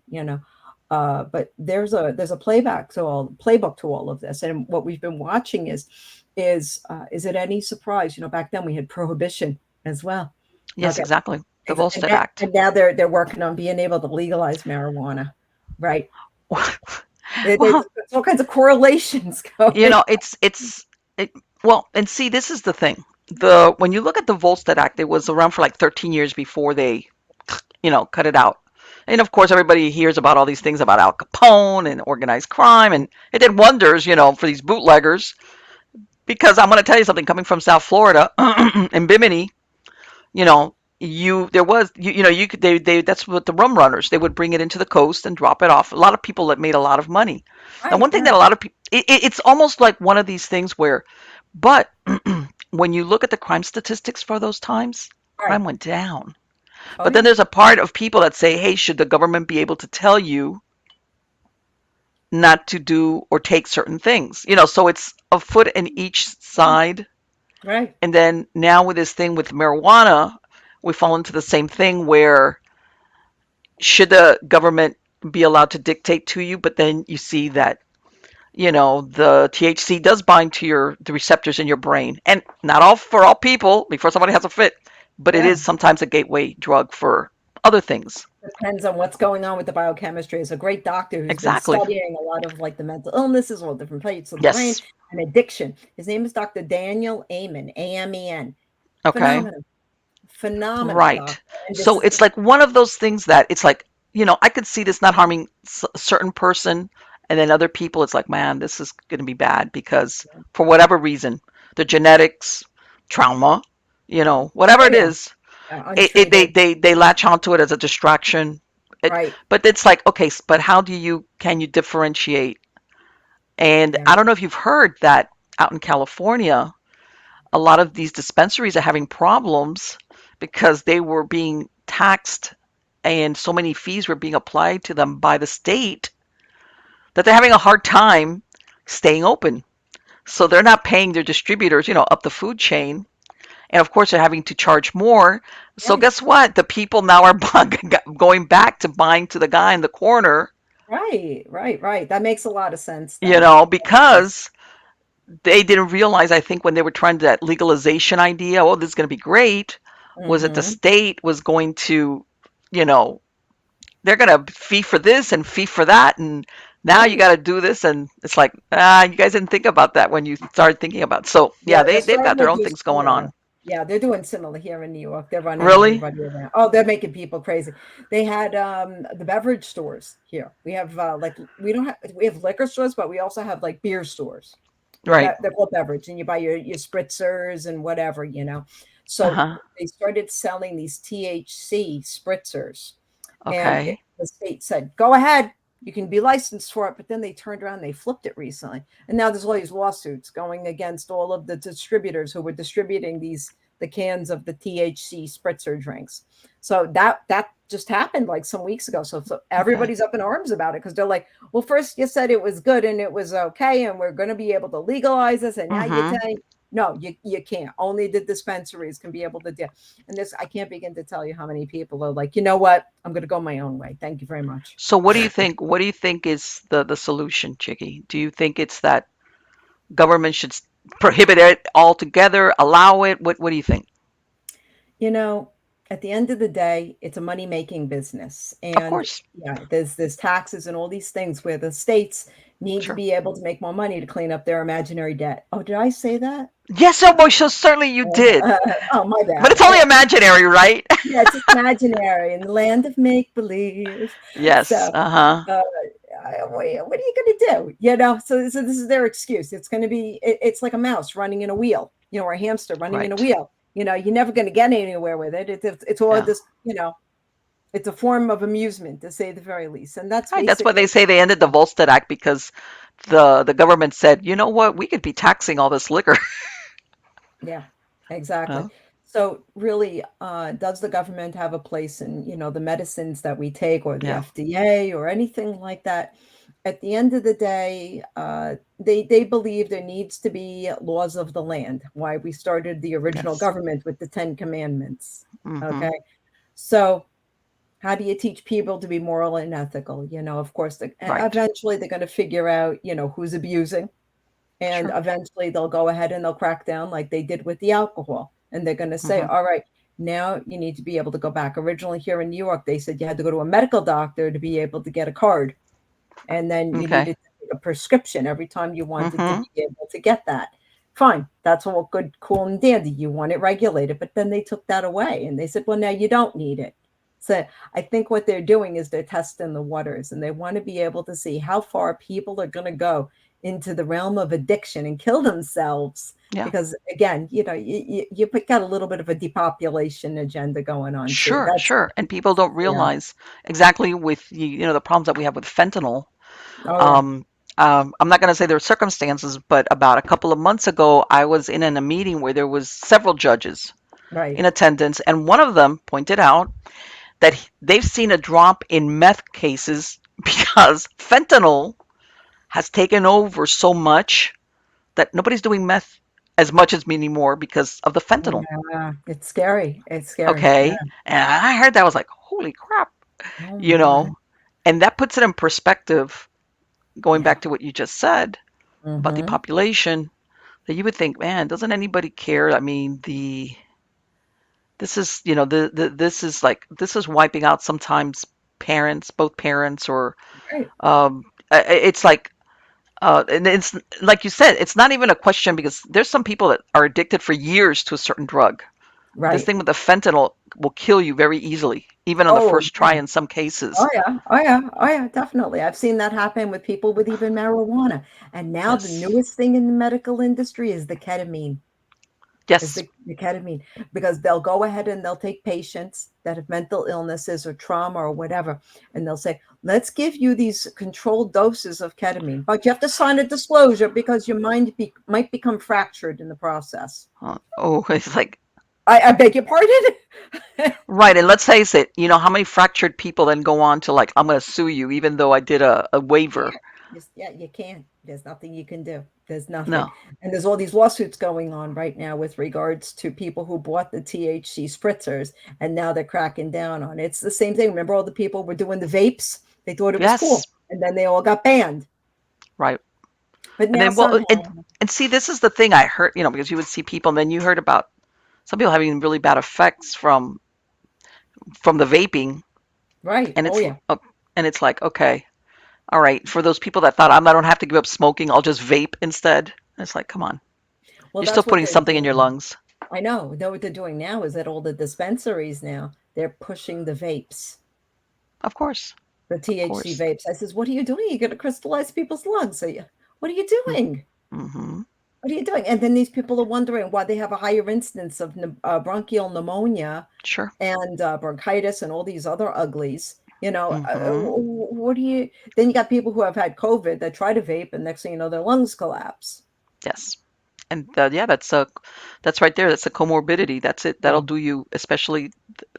but there's a playbook to all of this. And what we've been watching is it any surprise? Back then we had prohibition as well. Yes, Okay. exactly. The And Volstead now, Act. and now they're working on being able to legalize marijuana, right? There's Well, all kinds of correlations going. it's well, and see, this is the thing. The When you look at the Volstead Act, it was around for like 13 years before they, cut it out. And of course, everybody hears about all these things about Al Capone and organized crime, and it did wonders, for these bootleggers. Because I'm going to tell you something, coming from South Florida and Bimini, you know, there was you could they that's what the rum runners, they would bring it into the coast and drop it off. A lot of people that made a lot of money. Now, Right, one thing yeah. that a lot of people, it's almost like one of these things where But when you look at the crime statistics for those times, Right. crime went down. Oh But then yeah. there's a part of people that say, hey, should the government be able to tell you not to do or take certain things? So it's a foot in each side. Right. And then now with this thing with marijuana, we fall into the same thing where should the government be allowed to dictate to you? But then you see that the THC does bind to the receptors in your brain, and not all for all people before somebody has a fit, but it Yeah. is sometimes a gateway drug for other things. Depends on what's going on with the biochemistry. It's a great doctor who's been Exactly. studying a lot of like the mental illnesses, all different places of the brain Yes. and addiction. His name is Dr. Daniel Amen, Amen. Okay. Phenomenal, phenomenal Right. doctor. And this So is it's like one of those things that it's like, I could see this not harming a certain person, and then other people, it's like, man, this is going to be bad because for whatever reason, the genetics, trauma, whatever oh it yeah, is, they, untreated. they, they latch onto it as a distraction. Right. But it's like, okay, but how can you differentiate? And Yeah. I don't know if you've heard that out in California, a lot of these dispensaries are having problems because they were being taxed and so many fees were being applied to them by the state that they're having a hard time staying open. So they're not paying their distributors, up the food chain. And of course, they're having to charge more. So Right. guess what? The people now are going back to buying to the guy in the corner, Right. Right. Right. That makes a lot of sense then. because they didn't realize, I think, when they were trying that legalization idea, oh, this is going to be great, was that the Mm-hmm. state was going to, you know, they're going to fee for this and fee for that. And now you Right. got to do this. And it's like, you guys didn't think about that when you started thinking about it. So, Yeah, yeah, they're they've got starting to their own do things going similar. on. Yeah, they're doing similar here in New York. They're running Really? everybody around. Oh, they're making people crazy. They had the beverage stores here. We have like we have liquor stores, but we also have like beer stores. Right. They're called beverage, and you buy your spritzers and whatever. Uh So huh. they started selling these THC spritzers, and Okay. the state said, "Go ahead, you can be licensed for it." But then they turned around, and they flipped it recently, and now there's all these lawsuits going against all of the distributors who were distributing the cans of the THC spritzer drinks. So that just happened like some weeks ago. So Okay. everybody's up in arms about it because they're like, well, first you said it was good and it was okay, and we're going to be able to legalize this, and now you're Mm-hmm. telling no, you can't. Only the dispensaries can be able to do. And this, I can't begin to tell you how many people are like, you know what? I'm going to go my own way. Thank you very much. So what do you think? What do you think is the solution, Chicky? Do you think it's that government should prohibit it altogether, allow it? What do you think? You know, at the end of the day, it's a money making business. Of And course. yeah, there's taxes and all these things where the states need to Sure. be able to make more money to clean up their imaginary debt. Oh, did I say that? Yes, oh boy, so certainly you did. Oh, my But bad. it's only imaginary, right? Yeah, it's just imaginary in the land of make believe. Yes. So, Uh-huh. uh, what are you going to do? So this is their excuse. It's going to be, it's like a mouse running in a wheel, or a hamster running in a Right. wheel. You're never going to get anywhere with it. It's all Yeah. this, it's a form of amusement to say the very least. And that's Right. That's why basically, they say they ended the Volstead Act because the government said, you know what, we could be taxing all this liquor. yeah, exactly. Oh, So really, does the government have a place in, the medicines that we take or the yeah. FDA or anything like that? At the end of the day, they believe there needs to be laws of the land. Why we started the original Yes. government with the Ten Commandments. Mm-hmm. Okay, so how do you teach people to be moral and ethical? Of course, Right. eventually they're going to figure out, who's abusing, and Sure. eventually they'll go ahead and they'll crack down like they did with the alcohol. And they're going to say, Mm-hmm. all right, now you need to be able to go back. Originally here in New York, they said you had to go to a medical doctor to be able to get a card. And then you Okay. needed to take a prescription every time you wanted to Mm-hmm. be able to get that. Fine. That's all good, cool, and dandy. You want it regulated. But then they took that away and they said, well, now you don't need it. So I think what they're doing is they're testing the waters, and they want to be able to see how far people are going to go into the realm of addiction and kill themselves. Yeah. Because again, you got a little bit of a depopulation agenda going on too. Sure, That's sure. And people don't yeah. realize exactly with the problems that we have with fentanyl. Oh yeah. Um, I'm not going to say there were circumstances, but about a couple of months ago, I was in a meeting where there was several judges Right. in attendance, and one of them pointed out that they've seen a drop in meth cases because fentanyl has taken over so much that nobody's doing meth as much as me anymore because of the fentanyl. Yeah, it's scary. It's scary. Yeah. Okay. And I heard that, I was like, holy crap, Oh you my. know? And that puts it in perspective, going Yeah. back to what you just said about the Mm-hmm. population, that you would think, man, doesn't anybody care? I mean, this is, this is like, this is wiping out sometimes parents, both parents, or Right. it's like, and it's like you said, it's not even a question because there's some people that are addicted for years to a certain drug. This Right. thing with the fentanyl will kill you very easily, even on the Oh first try yeah. in some Oh cases. yeah. Oh yeah. Oh yeah. Definitely. I've seen that happen with people with even marijuana. And now the Yes. newest thing in the medical industry is the ketamine. Is Yes. the ketamine, because they'll go ahead and they'll take patients that have mental illnesses or trauma or whatever, and they'll say, let's give you these controlled doses of ketamine, but you have to sign a disclosure because your mind might become fractured in the process. Oh, it's like, I beg your pardon. right. And let's face it, how many fractured people then go on to like, I'm going to sue you, even though I did a waiver. Can't. Just, yeah, you can't. There's nothing you can do. There's nothing. No. And there's all these lawsuits going on right now with regards to people who bought the THC spritzers, and now they're cracking down on it. It's the same thing. Remember, all the people were doing the vapes? They thought it was Yes. cool. And then they all got banned. Right. But And now then, well, somehow, and see, this is the thing I heard, because you would see people, and then you heard about some people having really bad effects from the vaping, right. and Oh, it's yeah. and it's like, okay, all right, for those people that thought I don't have to give up smoking, I'll just vape instead. It's like, come on, Well, you're still that's what putting they're something in your doing. lungs. I know what they're doing now is that all the dispensaries now, they're pushing the vapes, Of course, the of THC course. vapes. I says, what are you doing? You're going to crystallize people's lungs. So what are you doing? Mm-hmm. What are you doing? And then these people are wondering why they have a higher instance of bronchial pneumonia Sure. and bronchitis and all these other uglies. Mm-hmm. What do you? Then you got people who have had COVID that try to vape, and next thing you know, their lungs collapse. Yes. And yeah, that's right there. That's a comorbidity. That's it. That'll Yeah, do you, especially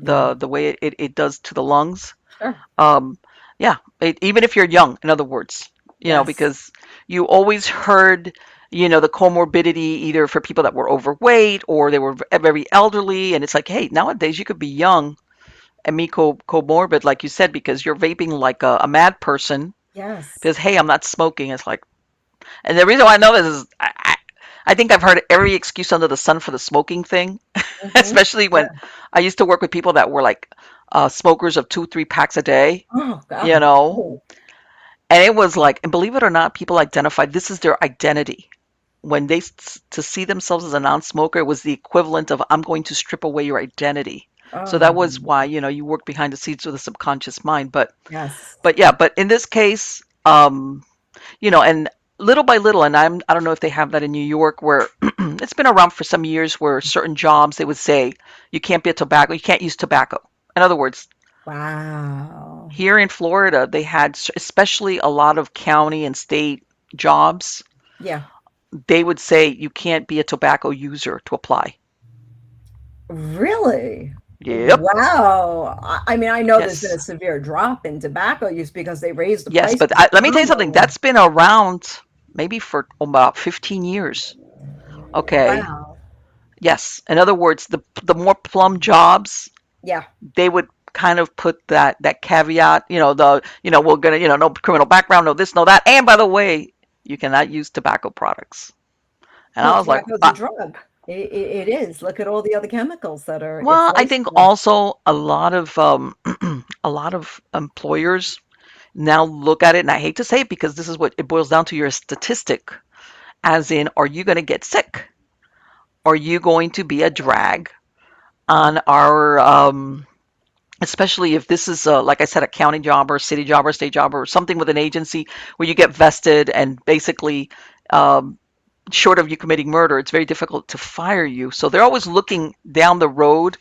yeah, the way it does to the lungs. sure. Um, yeah, even if you're young, in other words, Yes, because you always heard, the comorbidity either for people that were overweight or they were very elderly, and it's like, hey, nowadays you could be young and be comorbid, like you said, because you're vaping like a mad person. yes. Because hey, I'm not smoking. It's like, and the reason why I know this is I think I've heard every excuse under the sun for the smoking thing, Hmm. especially when Yeah. I used to work with people that were like smokers of 2, 3 packs a day, Oh you God. know, Oh, and it was like, and believe it or not, people identified this is their identity. When to see themselves as a non-smoker, it was the equivalent of I'm going to strip away your identity. So that oh, was why, you work behind the scenes with a subconscious mind. yes. But yeah, but in this case, and little by little, and I don't know if they have that in New York where it's been around for some years where certain jobs they would say you can't use tobacco. In other words, Wow. here in Florida, they had especially a lot of county and state jobs. Yeah. They would say you can't be a tobacco user to apply. Really? Yep. Wow. I mean, I know there's been Yes. a severe drop in tobacco use because they raised the Yes, price but of the let me tell you something. combo. That's been around maybe for about 15 years. Okay. Wow. Yes. In other words, the more plum jobs, Yeah. they would kind of put that caveat, we're gonna, no criminal background, no this, no that, and by the way, you cannot use tobacco products. And Well, I was like, tobacco is a drug. It is. Look at all the other chemicals that are it's well, I laced think with. also a lot of a lot of employers now look at it, and I hate to say it because this is what it boils down to, your statistic, as in, are you going to get sick? Are you going to be a drag on our especially if this is like I said, a county job or a city job or a state job or something with an agency where you get vested and basically um, short of you committing murder, it's very difficult to fire you. So they're always looking down the road.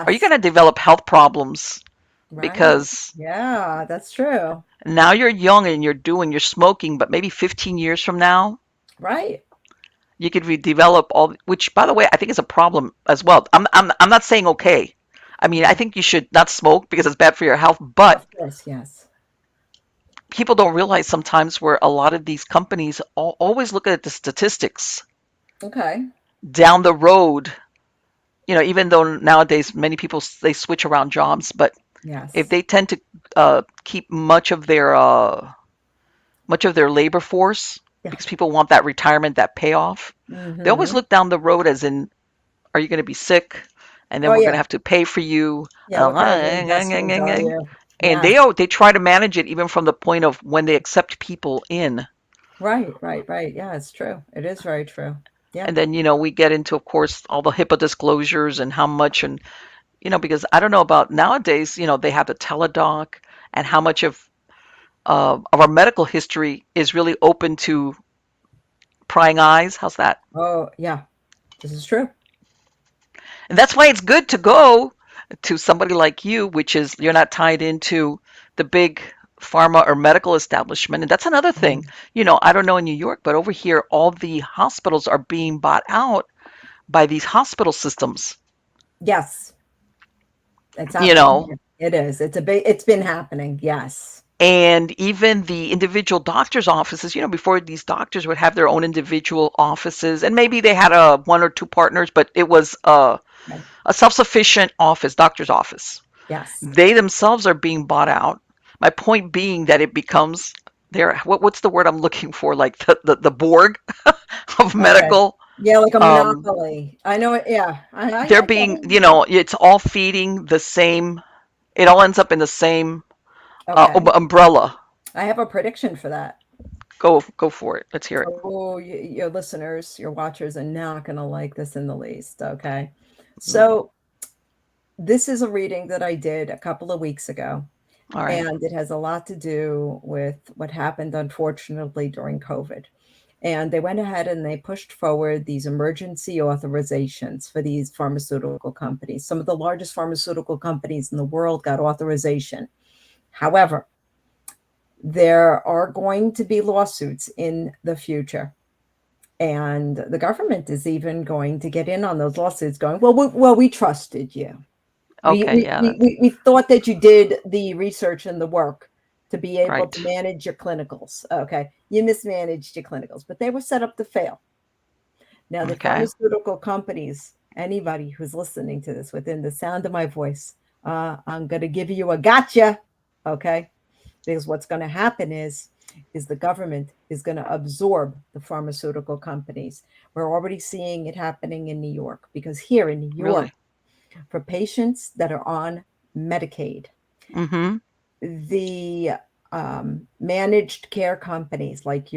Are you Yes. going to develop health problems Right. because Yeah, that's true. now you're young and you're smoking, but maybe 15 years from now, Right. you could develop all, which by the way, I think is a problem as well. I'm not saying okay. I mean, I Yeah. think you should not smoke because it's bad for your health, but Of course, yes. people don't realize sometimes where a lot of these companies always look at the statistics Okay. down the road. Even though nowadays many people they switch around jobs, but if Yes. they tend to keep much of their labor force Yeah. because people want that retirement, that payoff, they always Mm-hmm. look down the road as in, are you going to be sick? And then Oh we're going to yeah. have to pay for you. Yeah. What kind of investment are you? And Yes. they try to manage it even from the point of when they accept people in. Right. Right. Right. Yeah, it's true. It is very true. Yeah. And then, we get into, of course, all the HIPAA disclosures and how much, and, because I don't know about nowadays, they have the teledoc and how much of our medical history is really open to prying eyes. How's that? Oh yeah. This is true. And that's why it's good to go to somebody like you, which is you're not tied into the big pharma or medical establishment. And that's another thing. Mhm. I don't know in New York, but over here, all the hospitals are being bought out by these hospital systems. Yes. It's You happening know, here. It is. It's been happening. Yes. and even the individual doctors' offices, before these doctors would have their own individual offices, and maybe they had one or two partners, but it was Right. a self-sufficient office, doctor's office. Yes. They themselves are being bought out. My point being that it becomes what's the word I'm looking for? Like the Borg of Okay. medical. Yeah, like a Um, monopoly. I know it. Yeah. they're I get being, it. it's all feeding the same. It all ends up in the same Okay. umbrella. I have a prediction for that. Go for it. Let's hear it. Oh, your listeners, your watchers are not going to like this in the least. Okay. Mm, So, this is a reading that I did a couple of weeks ago, all right. and it has a lot to do with what happened, unfortunately, during COVID. And they went ahead and they pushed forward these emergency authorizations for these pharmaceutical companies. Some of the largest pharmaceutical companies in the world got authorization. However, there are going to be lawsuits in the future. And the government is even going to get in on those lawsuits, going, well, we trusted you. We, Okay. we, Yeah. we, we we thought that you did the research and the work to be able to Right. manage your clinicals. Okay. You mismanaged your clinicals, but they were set up to fail. Now, the Okay. pharmaceutical companies, anybody who's listening to this within the sound of my voice, I'm going to give you a gotcha. Okay. Because what's going to happen is the government is going to absorb the pharmaceutical companies. We're already seeing it happening in New York, because here in New York, Really. for patients that are on Medicaid, Mm-hmm. the managed care companies like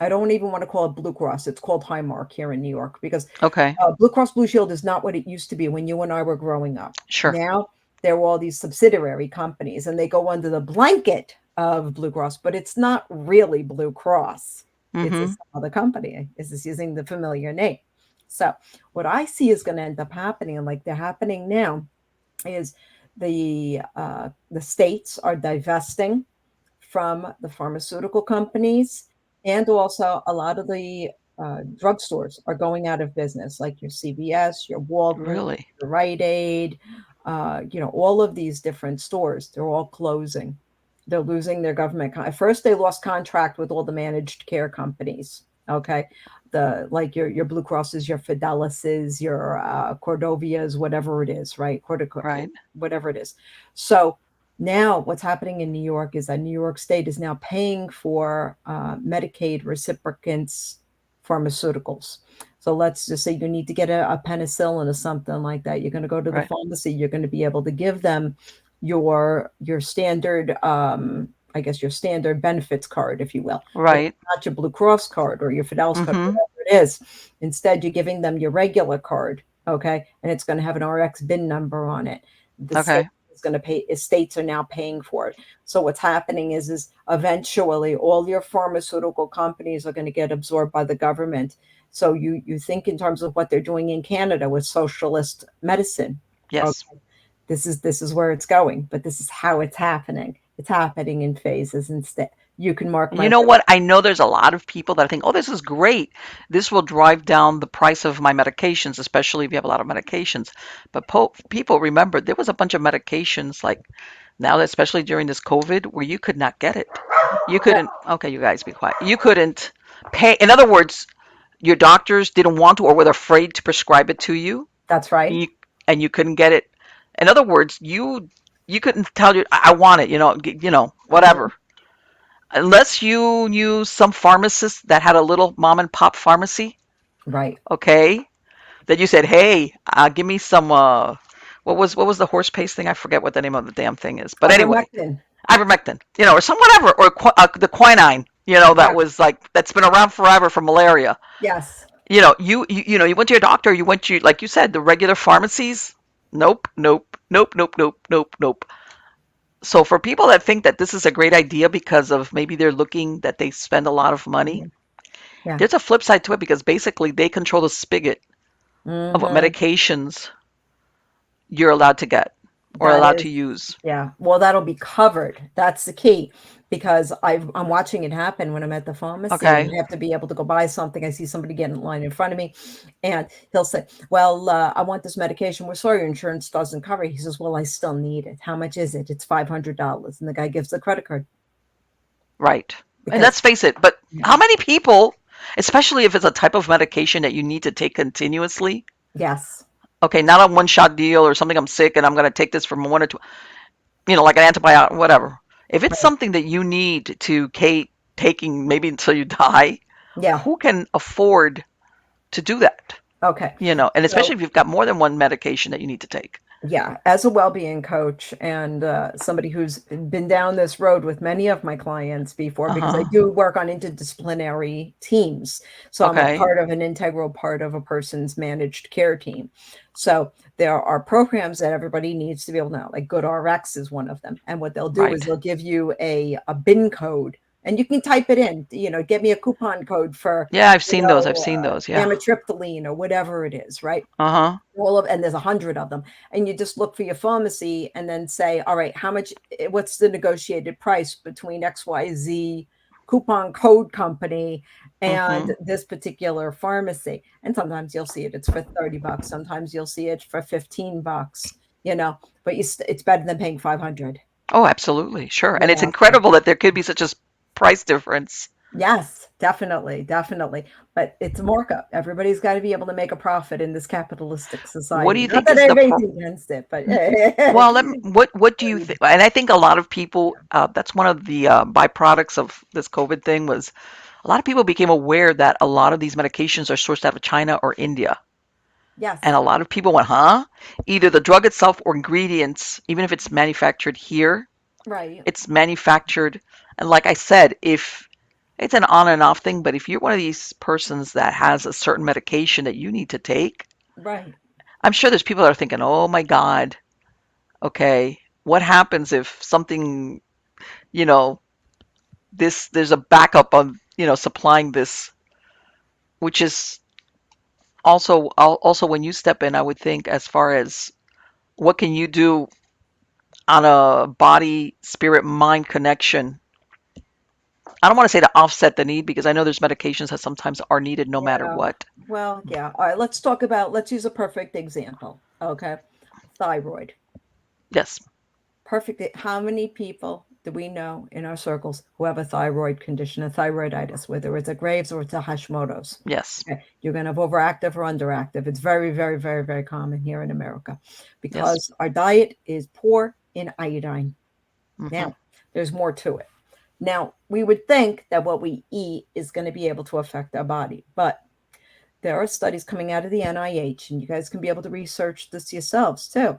I don't even want to call it Blue Cross. It's called Highmark here in New York, because Okay. Blue Cross Blue Shield is not what it used to be when you and I were growing up. Sure. Now there are all these subsidiary companies and they go under the blanket of Blue Cross, but it's not really Blue Cross. It's Mm-hmm. some other company. It's just using the familiar name. So what I see is going to end up happening, and like they're happening now, is the states are divesting from the pharmaceutical companies, and also a lot of the drugstores are going out of business, like your CVS, your Walgreens, Really. your Rite Aid, all of these different stores. They're all closing. They're losing their government. At first, they lost contract with all the managed care companies. Okay, the like your Blue Crosses, your Fidelises, your Cordovias, whatever it is, right? Right. Whatever it is. So now what's happening in New York is that New York State is now paying for Medicaid recipients pharmaceuticals. So let's just say you need to get a penicillin or something like that. You're going to go to the Right. pharmacy. You're going to be able to give them your standard, I guess your standard benefits card, if you will, but Right. not your Blue Cross card or your Fidelis card, Mm-hmm. whatever it is. Instead, you're giving them your regular card, okay, and it's going to have an RX bin number on it. The state Okay. is going to pay. States are now paying for it. So what's happening is eventually all your pharmaceutical companies are going to get absorbed by the government. So you think in terms of what they're doing in Canada with socialist medicine. Yes. Okay. This is where it's going, but this is how it's happening. It's happening in phases instead. You can mark And my you know word. what? I know there's a lot of people that think, oh, this is great. This will drive down the price of my medications, especially if you have a lot of medications. But people remember there was a bunch of medications like now, especially during this COVID, where you could not get it. You Yeah, couldn't, okay, you guys be quiet. You couldn't pay. In other words, your doctors didn't want to or were afraid to prescribe it to you, that's right. and you couldn't get it. In other words, you couldn't tell you, I want it, Mhm. whatever. Unless you knew some pharmacist that had a little mom and pop pharmacy, Right. okay, that you said, hey, give me some what was the horse paste thing? I forget what the name of the damn thing is. But anyway, Ivermectin. ivermectin, or some whatever, or the quinine, that Yeah. was like that's been around forever for malaria. Yes. You went to your doctor, you went to, like you said, the regular pharmacies. Nope, nope, nope, nope, nope, nope, nope. So for people that think that this is a great idea because of maybe they're looking that they spend a lot of money, Mhm. Yeah. there's a flip side to it because basically they control the spigot of what Hmm. medications you're allowed to get or That allowed to is, use. yeah. Well, that'll be covered. That's the key because I'm watching it happen when I'm at the pharmacy and Okay. I have to be able to go buy something. I see somebody getting in line in front of me, and he'll say, "Well, I want this medication. We're sorry, your insurance doesn't cover it." He says, "Well, I still need it. How much is it?" It's $500, and the guy gives the credit card Right. And because let's face it, but yeah, how many people, especially if it's a type of medication that you need to take continuously, yes, okay, not a one shot deal or something, I'm sick and I'm going to take this for 1 or 2, like an antibiotic, whatever. If it's right, something that you need to taking maybe until you die, yeah, who can afford to do that? okay. And So especially if you've got more than one medication that you need to take. yeah, as a well-being coach and somebody who's been down this road with many of my clients before, because I Uh-huh. do work on interdisciplinary teams. So I'm a Okay. part of an integral part of a person's managed care team. So there are programs that everybody needs to be able to know, like Good RX is one of them. And what they'll do is Right. they'll give you a bin code and you can type it in, get me a coupon code for, Yeah, I've seen those. I've seen those. Yeah. amitriptyline or whatever it is, right? Uh-huh. And there's 100 of them, and you just look for your pharmacy and then say, all right, how much, what's the negotiated price between XYZ coupon code company and Mm-hmm. this particular pharmacy? And sometimes you'll see it's for $30, sometimes you'll see it for $15, but it's better than paying 500. Oh, absolutely. Sure. you And it's know incredible that there could be such a price difference. Yes, definitely, definitely. But it's a markup. Everybody's got to be able to make a profit in this capitalistic What do society. you Not think that is the anybody's against it, but well, what do you think? And I think a lot of people, that's one of the byproducts of this COVID thing was a lot of people became aware that a lot of these medications are sourced out of China or India. And yes, a lot of people went, huh? Either the drug itself or ingredients, even if it's manufactured here, right, it's manufactured. And like I said, if it's an on and off thing, but if you're one of these persons that has a certain medication that you need to take, right, I'm sure there's people that are thinking, oh my God, okay, what happens if something, you know, there's a backup on, supplying this, which is also when you step in, I would think as far as what can you do on a body, spirit, mind connection. I don't want to say to offset the need because I know there's medications that sometimes are needed no matter yeah. what. Well, yeah. All right, let's use a perfect example. Okay. Thyroid. Yes, Perfect. How many people do we know in our circles who have a thyroid condition, a thyroiditis, whether it's a Graves or it's a Hashimoto's? yes, Okay. You're going to have overactive or underactive. It's very, very, very, very common here in America yes. because our diet is poor in iodine. Hmm. Now, there's more to it. Now, we would think that what we eat is going to be able to affect our body, but there are studies coming out of the NIH, and you guys can be able to research this yourselves too,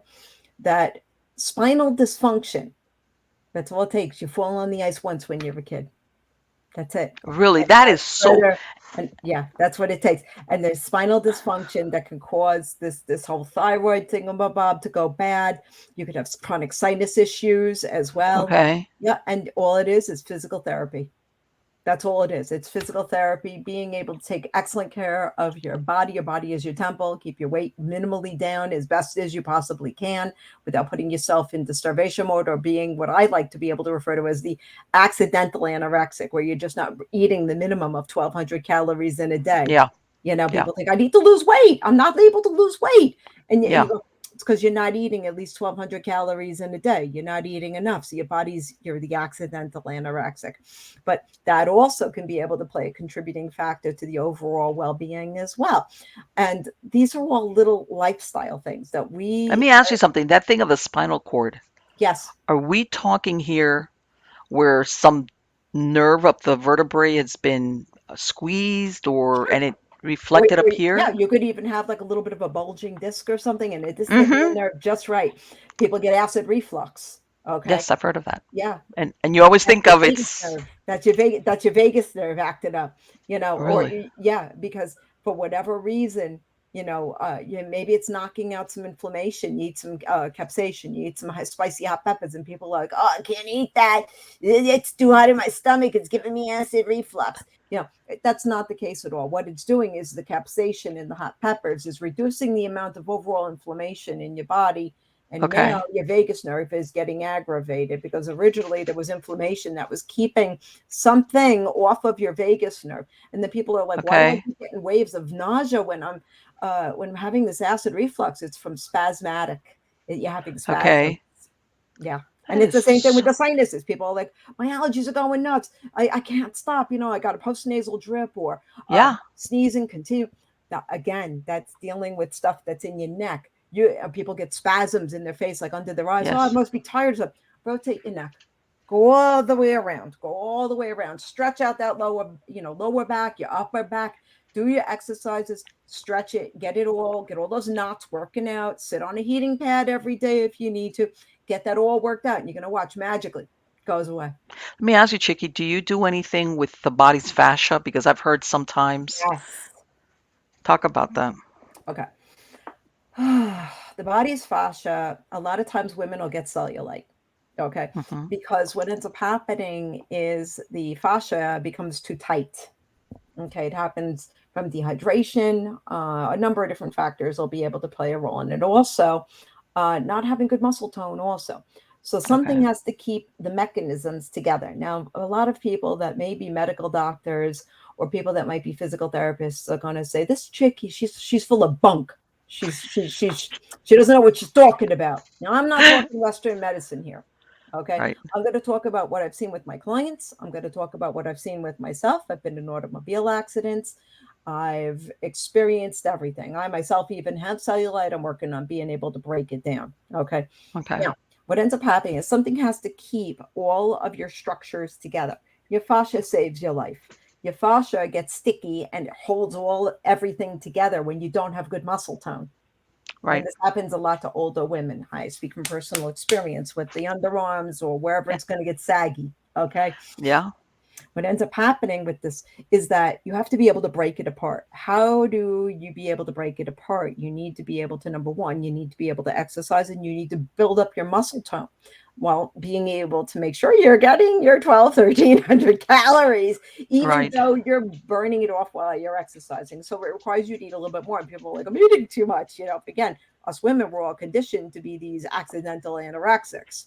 that spinal dysfunction, that's all it takes. You fall on the ice once when you're a kid. That's it. Really, And that is so. further, and yeah, that's what it takes. And there's spinal dysfunction that can cause this whole thyroid thingamabob to go bad. You could have chronic sinus issues as well. Okay. Yeah, and all it is physical therapy. That's all it is. It's physical therapy, being able to take excellent care of your body. Your body is your temple. Keep your weight minimally down as best as you possibly can without putting yourself into starvation mode or being what I like to be able to refer to as the accidental anorexic, where you're just not eating the minimum of 1,200 calories in a day. Yeah. Yeah. People think I need to lose weight. I'm not able to lose weight. And you Yeah. go, it's because you're not eating at least 1,200 calories in a day. You're not eating enough. So you're the accidental anorexic. But that also can be able to play a contributing factor to the overall well-being as well. And these are all little lifestyle things that Let we, me ask you something. That thing of the spinal cord, yes. are we talking here where some nerve up the vertebrae has been squeezed or and it reflected up Yeah, here? you could even have like a little bit of a bulging disc or something, and it just hitting the Mm-hmm. nerve just right. People get acid reflux. Okay. Yes, I've heard of that. Yeah. And you always That's think your of vagus it's nerve. That's your vagus nerve acting up, or really yeah, because for whatever reason, maybe it's knocking out some inflammation. You eat some capsaicin, you eat some spicy hot peppers, and people are like, oh, I can't eat that. It's too hot in my stomach. It's giving me acid reflux. That's not the case at all. What it's doing is the capsaicin in the hot peppers is reducing the amount of overall inflammation in your body, and now okay. your vagus nerve is getting aggravated because originally there was inflammation that was keeping something off of your vagus nerve. And then people are like, why do I Okay. keep getting waves of nausea when I'm having this acid reflux? It's from spasmatic. You're having spasms. Okay. Yeah. And That it's is the same thing with so, the sinuses. People are like, my allergies are going nuts. I can't stop. I got a postnasal drip or yeah. sneezing, continue. Now, again, that's dealing with stuff that's in your neck. People get spasms in their face, like under their eyes. Oh, I Yes. must be tired. So rotate your neck. Go all the way around. Go all the way around. Stretch out that lower back, your upper back. Do your exercises, stretch it, get all those knots working out. Sit on a heating pad every day if you need to. Get that all worked out, and you're gonna watch magically it goes away. Let me ask you, Chicky, do you do anything with the body's fascia? Because I've heard sometimes. Yes. Talk about that. Okay. The body's fascia, a lot of times women will get cellulite. Okay. Hmm. Because what ends up happening is the fascia becomes too tight. Okay. It happens from dehydration. A number of different factors will be able to play a role in it. Also, not having good muscle tone, also. So something Okay. has to keep the mechanisms together. Now, a lot of people that may be medical doctors or people that might be physical therapists are going to say, "This chick, she's full of bunk. She doesn't know what she's talking about." Now, I'm not talking Western medicine here. Okay. Right. I'm going to talk about what I've seen with my clients. I'm going to talk about what I've seen with myself. I've been in automobile accidents. I've experienced everything. I myself even have cellulite. I'm working on being able to break it down. Okay. Okay. Now, what ends up happening is something has to keep all of your structures together. Your fascia saves your life. Your fascia gets sticky and it holds everything together when you don't have good muscle tone. And Right. this happens a lot to older women. I speak from personal experience with the underarms or wherever Yeah. it's going to get saggy. Okay. Yeah. What ends up happening with this is that you have to be able to break it apart. How do you be able to break it apart? You need to be able to, number one, you need to be able to exercise and you need to build up your muscle tone while being able to make sure you're getting your 1,300 calories, even Right. though you're burning it off while you're exercising. So it requires you to eat a little bit more. And people are like, I'm eating too much. Again, us women, we're all conditioned to be these accidental anorexics.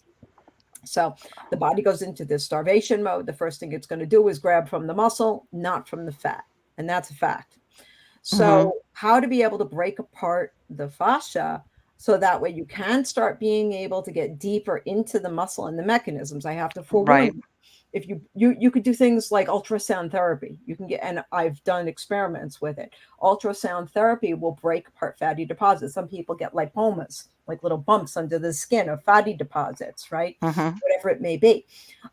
So the body goes into this starvation mode. The first thing it's going to do is grab from the muscle, not from the fat. And that's a fact. Hmm. So, how to be able to break apart the fascia so that way you can start being able to get deeper into the muscle and the mechanisms. I have to forewarn Right. you. If you could do things like ultrasound therapy, you can get, and I've done experiments with it. Ultrasound therapy will break apart fatty deposits. Some people get lipomas, like little bumps under the skin of fatty deposits, right? Hmm. Whatever it may be.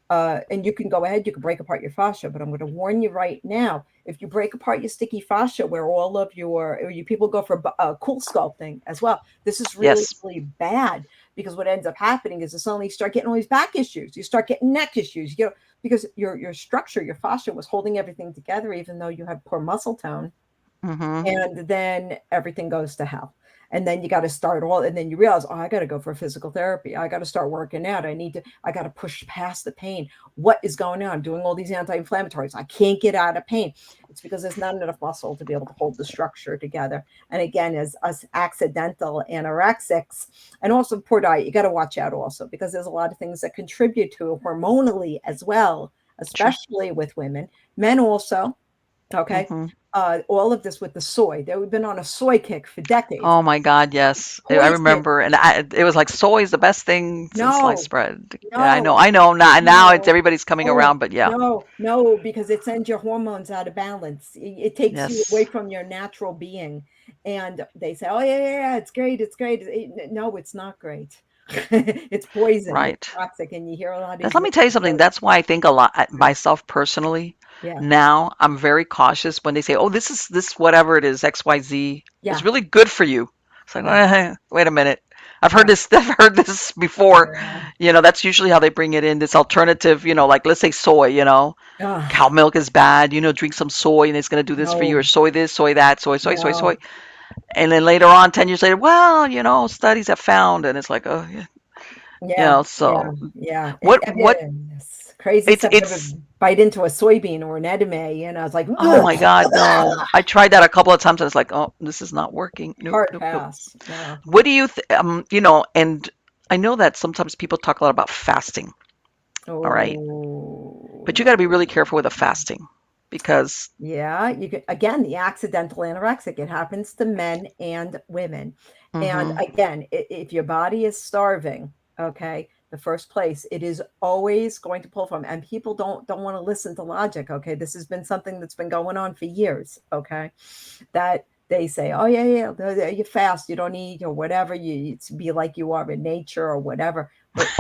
And you can go ahead, you can break apart your fascia, but I'm going to warn you right now. If you break apart your sticky fascia, where all of you people go for cool sculpting as well, this is really, Yes. really bad because what ends up happening is suddenly you start getting all these back issues, you start getting neck issues, because your structure, your fascia was holding everything together, even though you have poor muscle tone, Hmm. and then everything goes to hell. And then you got to start all, and then you realize, oh, I got to go for physical therapy. I got to start working out. I got to push past the pain. What is going on? I'm doing all these anti-inflammatories. I can't get out of pain. It's because there's not enough muscle to be able to hold the structure together. And again, as us accidental anorexics, and also poor diet, you got to watch out also, because there's a lot of things that contribute to it hormonally as well, Sure. especially with women. Men also, okay. Hmm. All of this with the soy. They've been on a soy kick for decades. Oh my God, yes. I Poison. remember, and it was like soy is the best thing since sliced No, bread. Yeah, I know, no, I know. Now it's no. everybody's coming Oh, around, but yeah, no, no, because it sends your hormones out of balance. It takes you away yes, from your natural being. And they say, oh, yeah, yeah, yeah, it's great. It's great. No, it's not great. It's poison. It's right. toxic. And you hear a lot of Let these me tell you something. women. That's why I think a lot myself personally. Yeah, Now I'm very cautious when they say, "Oh, this whatever it is XYZ is yeah, really good for you." It's like, yeah, wait a minute. I've heard yeah, this. I've heard this before. yeah. That's usually how they bring it in. This alternative. Like let's say soy. Cow Oh, milk is bad. Drink some soy and it's going to do this for you, or no, soy this, soy that, soy, soy, soy, soy. no. And then later on, 10 years later, well, studies have found, and it's like, oh, yeah, Yeah, yeah, so yeah. what, It's crazy stuff. You ever it's, bite into a soybean or an edamame, it's like, oh my God, no. I tried that a couple of times. I was like, oh, this is not working. Nope, hard nope, nope. pass. No. What do you, and I know that sometimes people talk a lot about fasting, all right? Oh, But you got to be really no. careful with the fasting because, Yeah, you could, again, the accidental anorexic, it happens to men and women. And hmm again, if your body is starving, okay, the first place, it is always going to pull from, and people don't want to listen to logic, okay? This has been something that's been going on for years, okay? That they say, oh yeah, yeah, you fast, you don't eat or whatever, you be like you are in nature or whatever. But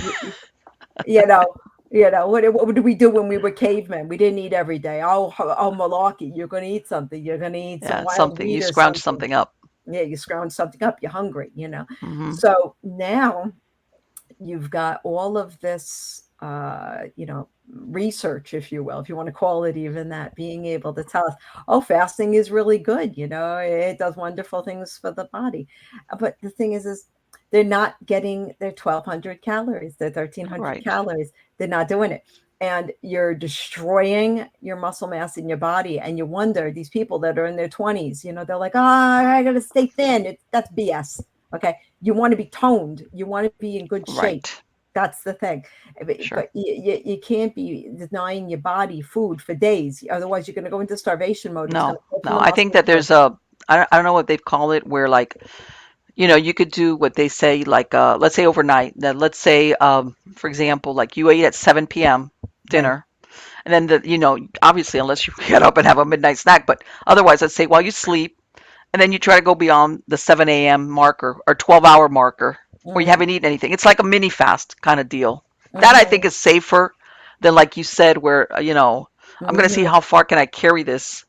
you know, what did we do when we were cavemen? We didn't eat every day. Oh, malarkey, you're going to eat something. You're going to eat some yeah, it's wild something. meat You or scrounge something. something up. Yeah, you scrounge something up. You're hungry. Hmm So now you've got all of this, research, if you will, if you want to call it even that, being able to tell us, oh, fasting is really good. It does wonderful things for the body. But the thing is they're not getting their 1,200 calories, their 1,300 Right, calories. They're not doing it. And you're destroying your muscle mass in your body. And you wonder, these people that are in their 20s, they're like, oh, I got to stay thin. That's BS. Okay. You want to be toned. You want to be in good shape. right, That's the thing. sure. But you can't be denying your body food for days. Otherwise, you're going to go into starvation mode. It's going No, to go from no. the I think muscle that tone. there's I don't know what they've called it, where like, you could do what they say, like, let's say overnight. That let's say, for example, like you eat at 7 p.m. Right. dinner, and then obviously, unless you get up and have a midnight snack, but otherwise, let's say while you sleep, and then you try to go beyond the 7 a.m. marker or 12-hour marker, where you Mm-hmm. haven't eaten anything. It's like a mini fast kind of deal. That I think Mm-hmm. is safer than, like you said, where I'm gonna see Mm-hmm. how far can I carry this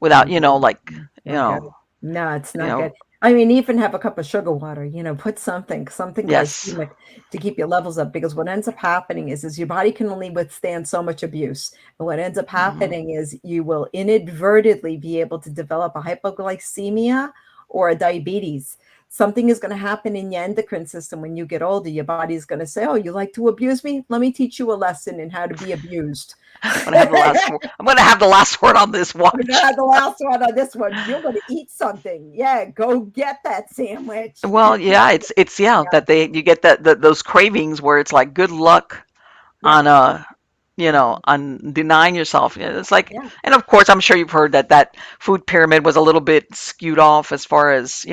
without, Mhm. like, you Not good. know, No, it's you not good. know, I mean, even have a cup of sugar water, put something yes, glycemic to keep your levels up, because what ends up happening is your body can only withstand so much abuse. And what ends up hmm happening is you will inadvertently be able to develop a hypoglycemia or a diabetes. Something is going to happen in your endocrine system when you get older. Your body's going to say, oh, you like to abuse me? Let me teach you a lesson in how to be abused. I'm gonna have the last word. I'm gonna have the last word on this. We're gonna Watch. have the last one on this one. You're gonna eat something. Yeah, go get that sandwich. Well, yeah, it's yeah Yeah, that you get those cravings where it's like good luck yeah, on on denying yourself. Yeah, it's like, yeah. and of course, I'm sure you've heard that food pyramid was a little bit skewed off as far as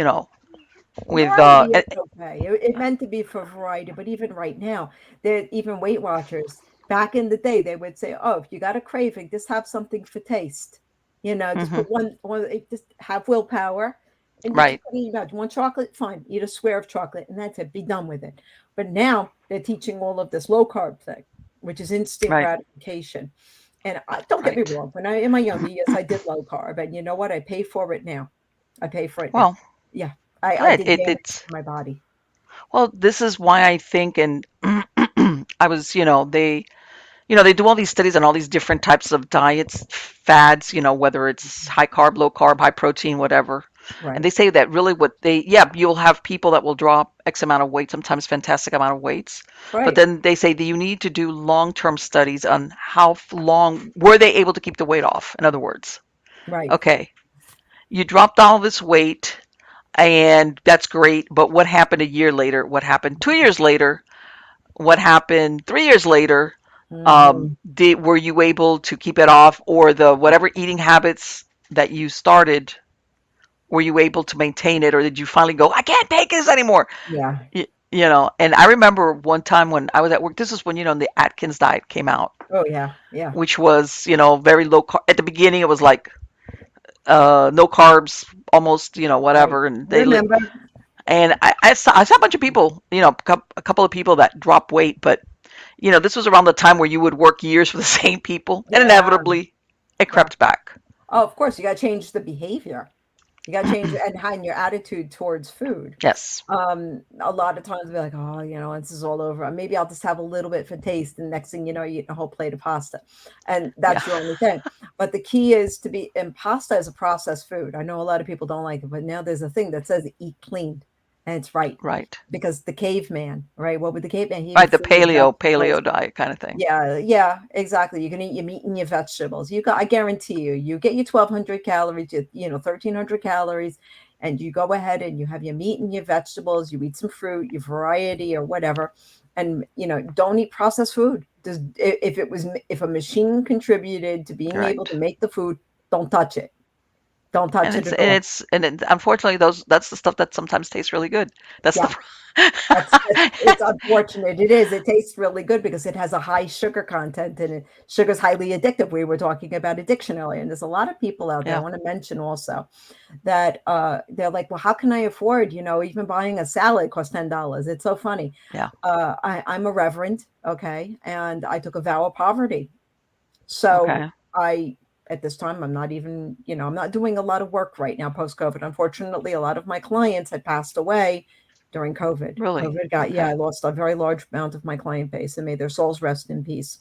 with Variety is okay. It meant to be for variety, but even right now, there even Weight Watchers. Back in the day, they would say, "Oh, if you got a craving, just have something for taste. Just hmm put one, just have willpower, and you right, keep eating about one chocolate. Fine, eat a square of chocolate, and that's it. Be done with it." But now they're teaching all of this low carb thing, which is instant right, gratification. And don't get me right. wrong, when I in my younger years, I did low carb, and you know what? I pay for it now. I pay for it now. Well, Yeah, I yeah, did damage it's to my body. well, this is why I think, and I was, they do all these studies on all these different types of diets, fads, whether it's high carb, low carb, high protein, whatever. And Right. they say that really what they, yeah, you'll have people that will drop X amount of weight, sometimes fantastic amount of weights. But Right. then they say that you need to do long-term studies on how long were they able to keep the weight off. In other words, Right. okay, you dropped all this weight and that's great, but what happened a year later? What happened 2 years later? What happened 3 years later? Hmm. Were you able to keep it off, or the whatever eating habits that you started, were you able to maintain it, or did you finally go, I can't take this anymore? Yeah. And I remember one time when I was at work, this is when, the Atkins diet came out, Oh, yeah. Yeah. which was, very low at the beginning. It was like no carbs, almost, Right. whatever. And Remember? and I saw a bunch of people, a couple of people that dropped weight, but this was around the time where you would work years for the same people, and Yeah. inevitably it Yeah. crept back. Oh, of course, you got to change the behavior. You got to change and your attitude towards food. Yes. A lot of times we're like, oh, this is all over. Maybe I'll just have a little bit for taste, and next thing you know, you're eating a whole plate of pasta, and Yeah. that's your only thing. But the key is to be, and pasta is a processed food. I know a lot of people don't like it, but now there's a thing that says eat clean, and it's right Right. because the caveman, right? What would the caveman? He Right. ate The fruit and paleo vegetables. diet kind of thing. Yeah, yeah, exactly. You can eat your meat and your vegetables. I guarantee you, you get your 1,200 calories, 1,300 calories, and you go ahead and you have your meat and your vegetables, you eat some fruit, your variety or whatever, and don't eat processed food. If a machine contributed to being able Right. to make the food, don't touch it. Don't touch And it it's at and all. it's and it, unfortunately that's the stuff that sometimes tastes really good. That's the Yeah. It's unfortunate. It is. It tastes really good because it has a high sugar content and sugar's highly addictive. We were talking about addiction earlier, and there's a lot of people out there. I yeah. want to mention also that they're like, well, how can I afford, even buying a salad costs $10. It's so funny. Yeah. I'm a reverend, okay, and I took a vow of poverty. So Okay. I, at this time, I'm not even, I'm not doing a lot of work right now post COVID. Unfortunately, a lot of my clients had passed away during COVID. Really. Yeah, I Okay. lost a very large amount of my client base, and may their souls rest in peace.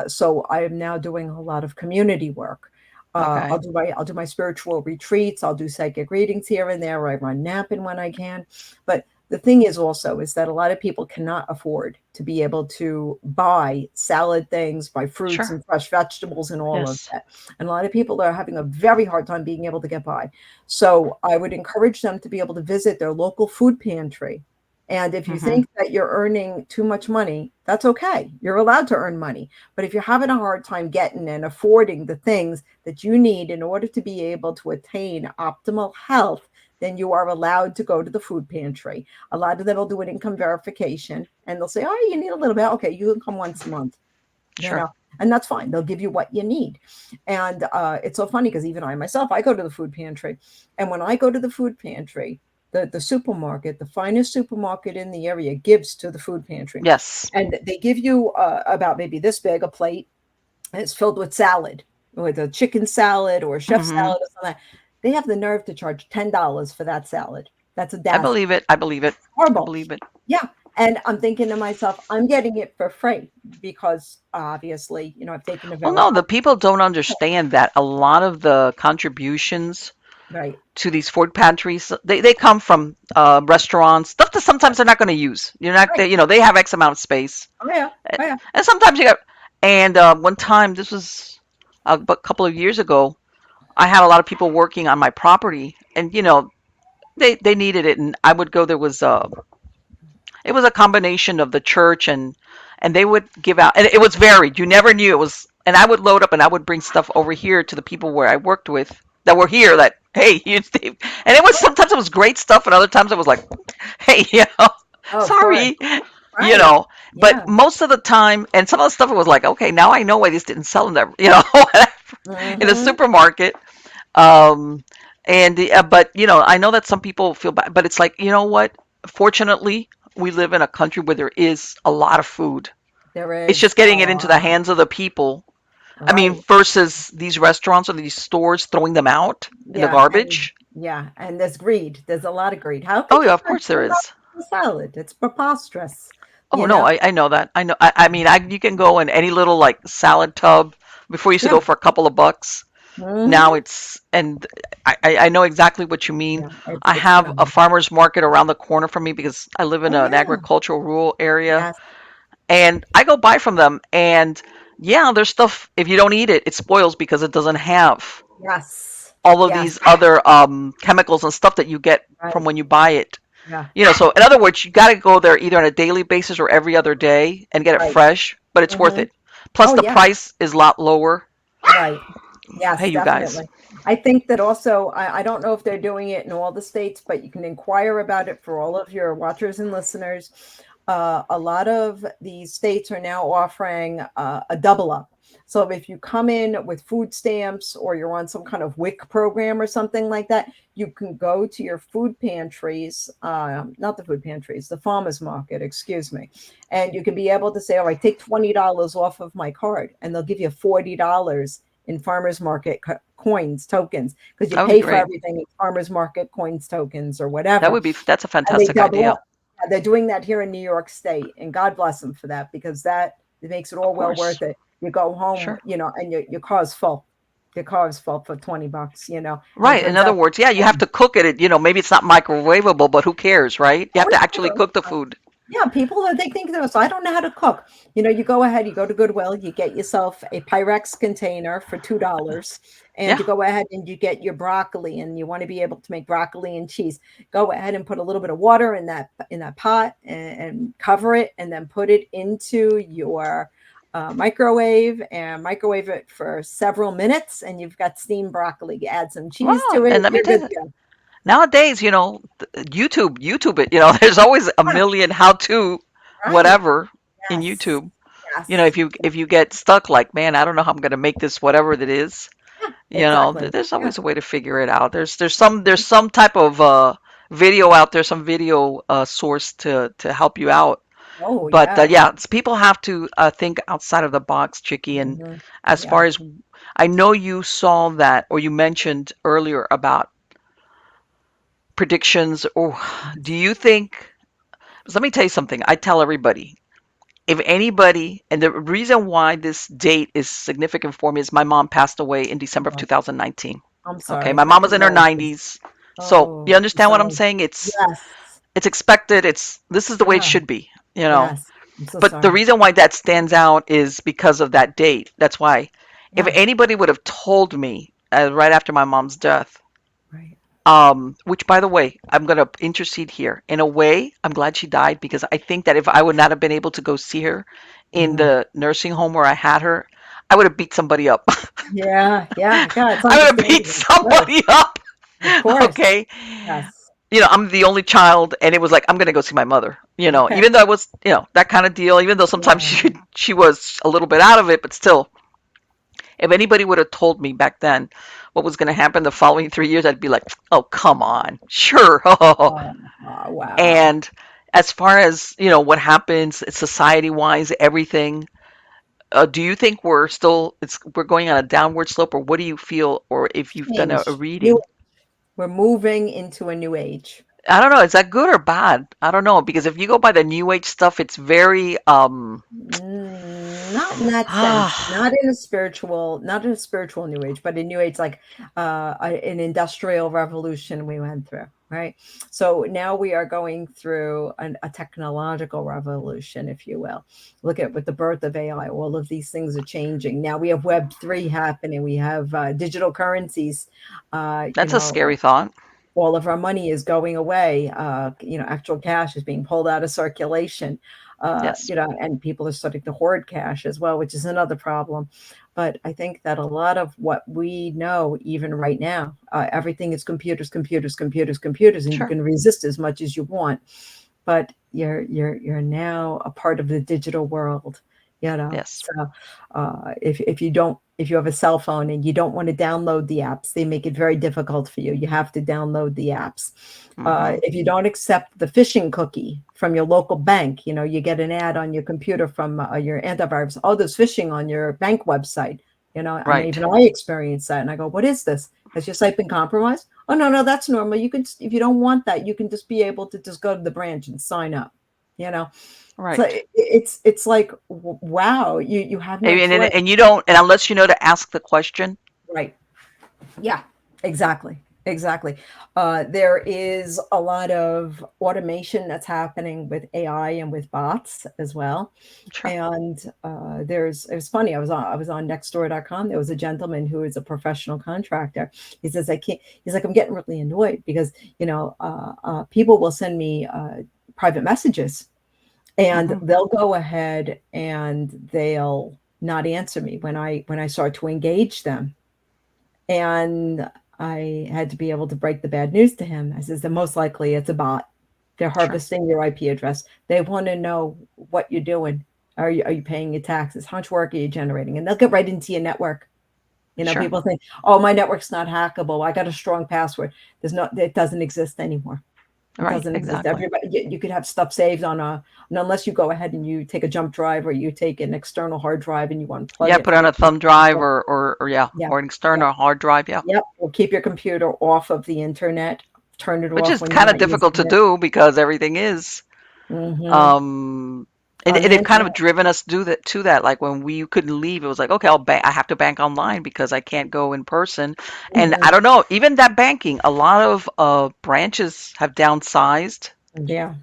So I am now doing a lot of community work. Okay. I'll do my spiritual retreats. I'll do psychic readings here and there. I run napping when I can, but the thing is also is that a lot of people cannot afford to be able to buy salad things, buy fruits Sure. and fresh vegetables and all of Yes. that. And a lot of people are having a very hard time being able to get by. So I would encourage them to be able to visit their local food pantry. And if you Mhm. think that you're earning too much money, that's okay. You're allowed to earn money. But if you're having a hard time getting and affording the things that you need in order to be able to attain optimal health, then you are allowed to go to the food pantry. A lot of them will do an income verification and they'll say, oh, you need a little bit. Okay, you can come once a month, you Sure. know, and that's fine. They'll give you what you need. And it's so funny because even I myself, I go to the food pantry. And when I go to the food pantry, the supermarket, the finest supermarket in the area, gives to the food pantry. Yes. And they give you about maybe this big a plate, and it's filled with salad, with a chicken salad or a chef Mhm. salad or something. They have the nerve to charge $10 for that salad. That's I audacity. believe it. I believe it. I Horrible. believe it. Yeah. And I'm thinking to myself, I'm getting it for free because obviously, I've taken a Well, vow. no, the people don't understand that a lot of the contributions Right. to these food pantries, they come from restaurants, stuff that sometimes they're not going to use. You're not, Right. they have X amount of space, Oh, yeah. Oh, yeah. and sometimes you got. And one time, this was a couple of years ago, I had a lot of people working on my property, and they needed it, and I would go. There was it was a combination of the church and they would give out, and it was varied. You never knew it was, and I would load up and I would bring stuff over here to the people where I worked with that were here that, hey, you Steve, and it was sometimes it was great stuff, and other times it was like, hey, Oh, of course. sorry, you Right. know. But Yeah. most of the time, and some of the stuff it was like, okay, now I know why this didn't sell in there, in the Hmm. supermarket. Um, but I know that some people feel bad, but it's like, you know what? Fortunately, we live in a country where there is a lot of food. There It's is. just getting it into the hands of the people. I mean, Right. versus these restaurants or these stores throwing them out in the Yeah. And garbage. yeah. And there's greed. There's a lot of greed. How Oh could yeah, you of charge course there $10 is. for a salad? It's preposterous. Oh You no, know? I know that. I know. I mean, you can go in any little like salad tub. Before you used to Yeah. go for a couple of bucks. Now Hmm. it's, and I know exactly what you mean. Yeah, I it's have a phenomenal. farmer's market around the corner from me because I live in Oh an yeah. agricultural rural area, Yes. and I go buy from them. And yeah, there's stuff, if you don't eat it, it spoils because it doesn't have Yes. all of Yes. these other chemicals and stuff that you get from Right. when you buy it. Yeah. So in other words, you got to go there either on a daily basis or every other day and get it Right. fresh, but it's worth Hmm. it. Plus, Oh the yeah. price is a lot lower. Right. Hey, Yes, you guys. definitely. I think that also, I don't know if they're doing it in all the states, but you can inquire about it for all of your watchers and listeners. A lot of these states are now offering a double up. So if you come in with food stamps or you're on some kind of WIC program or something like that, you can go to your food pantries, not the food pantries, the farmers market, excuse me. And you can be able to say, oh, I take $20 off of my card, and they'll give you $40 in farmers market coins, tokens, because you That would be pay for great. everything in farmers market coins, tokens, or That whatever. would be, that's a And they fantastic double idea. up. They're doing that here in New York State, and God bless them for that, because that it makes it Of all well course. worth it. You go home, Sure. and your car's full. Your car is full for $20, and it Right. In turns other out, words, yeah, you have to cook it. Maybe it's not microwavable, but who cares, right? You have oh to actually yeah, cook the food. yeah, people they think they're, so I don't know how to cook. You go ahead, you go to Goodwill, you get yourself a Pyrex container for $2, and Yeah. you go ahead and you get your broccoli, and you want to be able to make broccoli and cheese. Go ahead and put a little bit of water in that pot, and cover it, and then put it into your microwave, and microwave it for several minutes, and you've got steamed broccoli. You add some cheese Well, to it, and let me you're tell good you, to go. nowadays, YouTube it. There's always a million how-to Right? whatever in Yes. YouTube. Yes. If you get stuck, like, man, I don't know how I'm gonna make this whatever that is. Yeah. Exactly. There's Yeah. always a way to figure it out. There's some type of video out there, some video source to help you out. Oh, But yeah. yeah, people have to think outside of the box, Chicky. And Mhm. as Yeah. far as I know, you saw that, or you mentioned earlier about predictions. Or do you think? Let me tell you something. I tell everybody, if anybody, and the reason why this date is significant for me is my mom passed away in December of Oh, 2019. I'm Okay, sorry. my My mom was in her condolences. 90s. So you Oh, I'm understand what I'm sorry. saying? Yes. It's expected. This is the way it Yeah. should be. Yes. I'm so But the sorry. reason why that stands out is because of that date. That's why. If Yeah. anybody would have told me right after my mom's death, Right. which by the way, I'm gonna intercede here. In a way, I'm glad she died because I think that if I would not have been able to go see her in Mhm. the nursing home where I had her, I would have beat somebody up. Yeah. Yeah. Yeah. It's I would have beat understandable. Right. somebody up. Of course. Okay. Yes. I'm the only child, and it was like I'm gonna go see my mother. Okay. Even though I was, that kind of deal. Even though sometimes Yeah. she was a little bit out of it, but still, if anybody would have told me back then what was gonna happen the following 3 years, I'd be like, oh come on, sure. Oh, wow. And as far as what happens society wise, everything. Do you think we're going on a downward slope, or what do you feel, or if you've done a Change. New. reading? We're moving into a new age. I don't know. Is that good or bad? I don't know because if you go by the new age stuff, it's very Not in that sense, ah not in a spiritual new age, but in new age, like an industrial revolution we went through, right? So now we are going through a technological revolution, if you will. Look at with the birth of AI, all of these things are changing. Now we have Web3 happening. We have digital currencies. Uh, you that's a know, scary thought. all of our money is going away. Actual cash is being pulled out of circulation. Yes, And people are starting to hoard cash as well, which is another problem. But I think that a lot of what we know, even right now, everything is computers, computers, computers, computers, and you sure. can resist as much as you want. But you're now a part of the digital world. Yes. So if you have a cell phone and you don't want to download the apps, they make it very difficult for you. You have to download the apps. Hmm. If you don't accept the phishing cookie from your local bank, you get an ad on your computer from your antivirus. Oh, there's phishing on your bank website. And Right. even I experienced that, and I go, "What is this? Has your site been compromised?" Oh, no, no, that's normal. You can, if you don't want that, you can just be able to just go to the branch and sign up. You know, so Right. it's like, wow, you have no And choice. you don't, and unless you know to ask the question, Right. Yeah, exactly. Exactly. There is a lot of automation that's happening with AI and with bots as well. Sure. And it was funny. I was on nextdoor.com. There was a gentleman who is a professional contractor. He says, I can't, he's like, I'm getting really annoyed because, people will send me private messages and Hmm. they'll go ahead and they'll not answer me when I start to engage them. And I had to be able to break the bad news to him. I says, "The most likely it's a bot. They're Sure. harvesting your IP address. They want to know what you're doing. Are you paying your taxes? How much work are you generating?" And they'll get right into your network. Sure. People think, "Oh, my network's not hackable. I got a strong password." It doesn't exist anymore. It Right. doesn't exist. Exactly. Everybody, you could have stuff saved and unless you go ahead and you take a jump drive or you take an external hard drive and you unplug Yeah. it Put it from on your a thumb drive computer. or yeah, Yeah, or an yeah. external hard drive. Yeah. Yep, or keep your computer off of the internet, turn it Which off is when you're kind of not difficult using to it. do because everything is. Mhm. Um, On and the they've kind of internet. driven us do that to that. Like when we couldn't leave, it was like, okay, I have to bank online because I can't go in person. And I Mhm. don't know, even that banking, a lot of branches have downsized Yeah,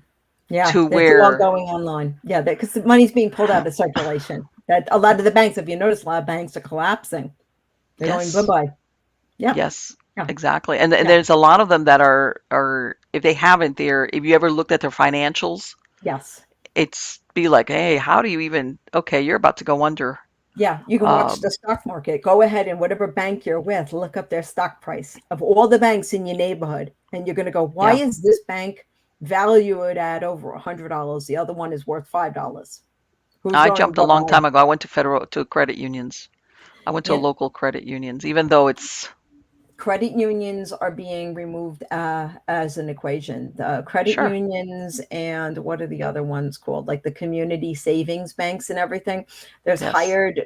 yeah, to it's all where, going online. Yeah, because the money's being pulled out of circulation. That a lot of the banks, if you notice, a lot of banks are collapsing. They're going yes, bye-bye. Yep. yes, Yeah, exactly. And yeah, there's a lot of them that are if they haven't, if you ever looked at their financials, yes. it's be like, hey, how do you even, okay, you're about to go under. Yeah, you can watch Um, the stock market. Go ahead and whatever bank you're with, look up their stock price of all the banks in your neighborhood, and you're going to go, why yeah. is this bank valued at over $100? The other one is worth $5. Who's I going jumped a bye long bye? time ago. I went to credit unions. I went to Yeah, local credit unions, even though it's credit unions are being removed as an equation. The credit sure, unions and what are the other ones called? Like the community savings banks and everything. yes,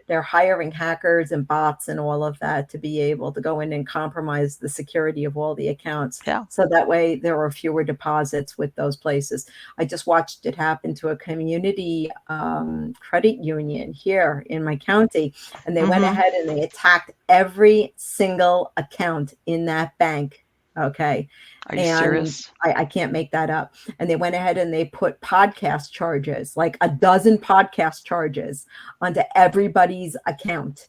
They're hiring hackers and bots and all of that to be able to go in and compromise the security of all the accounts. yeah, So that way there are fewer deposits with those places. I just watched it happen to a community credit union here in my county, and they went hmm. ahead and they attacked every single account in that bank. Okay. Are you And serious? I can't make that up. And they went ahead and they put podcast charges, like a dozen podcast charges, onto everybody's account.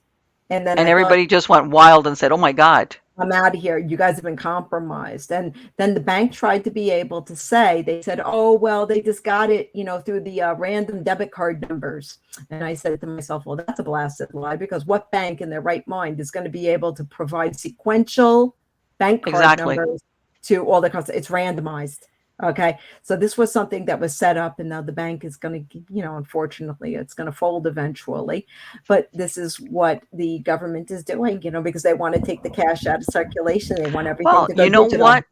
And then And I thought, everybody just went wild and said, "Oh my God." I'm out of here. You guys have been compromised. And then the bank tried to be able to say, they said, oh, well, they just got it, through the random debit card numbers. And I said to myself, well, that's a blasted lie because what bank in their right mind is going to be able to provide sequential bank card Exactly. numbers to all the customers? It's randomized. Okay. So this was something that was set up, and now the bank is going to, unfortunately, it's going to fold eventually. But this is what the government is doing, because they want to take the cash out of circulation. They want everything Well, to go you know digital. what?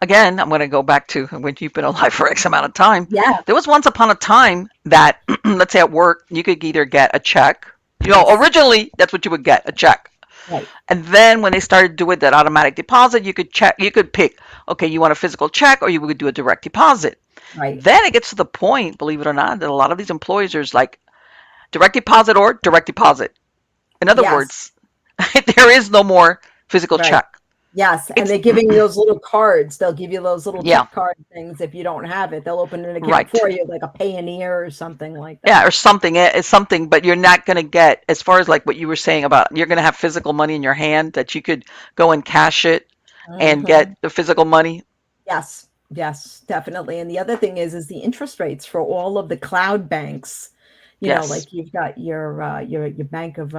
Again, I'm going to go back to when you've been alive for X amount of time. Yeah. There was once upon a time that, let's say at work, you could either get a check. Yes. Originally, that's what you would get, a check. Right. And then when they started doing that automatic deposit, you could pick, okay, you want a physical check or you would do a direct deposit. Right. Then it gets to the point, believe it or not, that a lot of these employers are like direct deposit or direct deposit. In other Yes. words, there is no more physical Right. check. Yes. And It's they're giving you those little cards. They'll give you those little yeah, chip card things. If you don't have it, they'll open an account right. for you, like a Payoneer or something like Yeah, or that. something. It's something, but you're not going to get, as far as like what you were saying about you're going to have physical money in your hand that you could go and cash it and get Hmm. the physical money. Yes. Yes, definitely. And the other thing is the interest rates for all of the cloud banks. Yes, Like you've got your bank of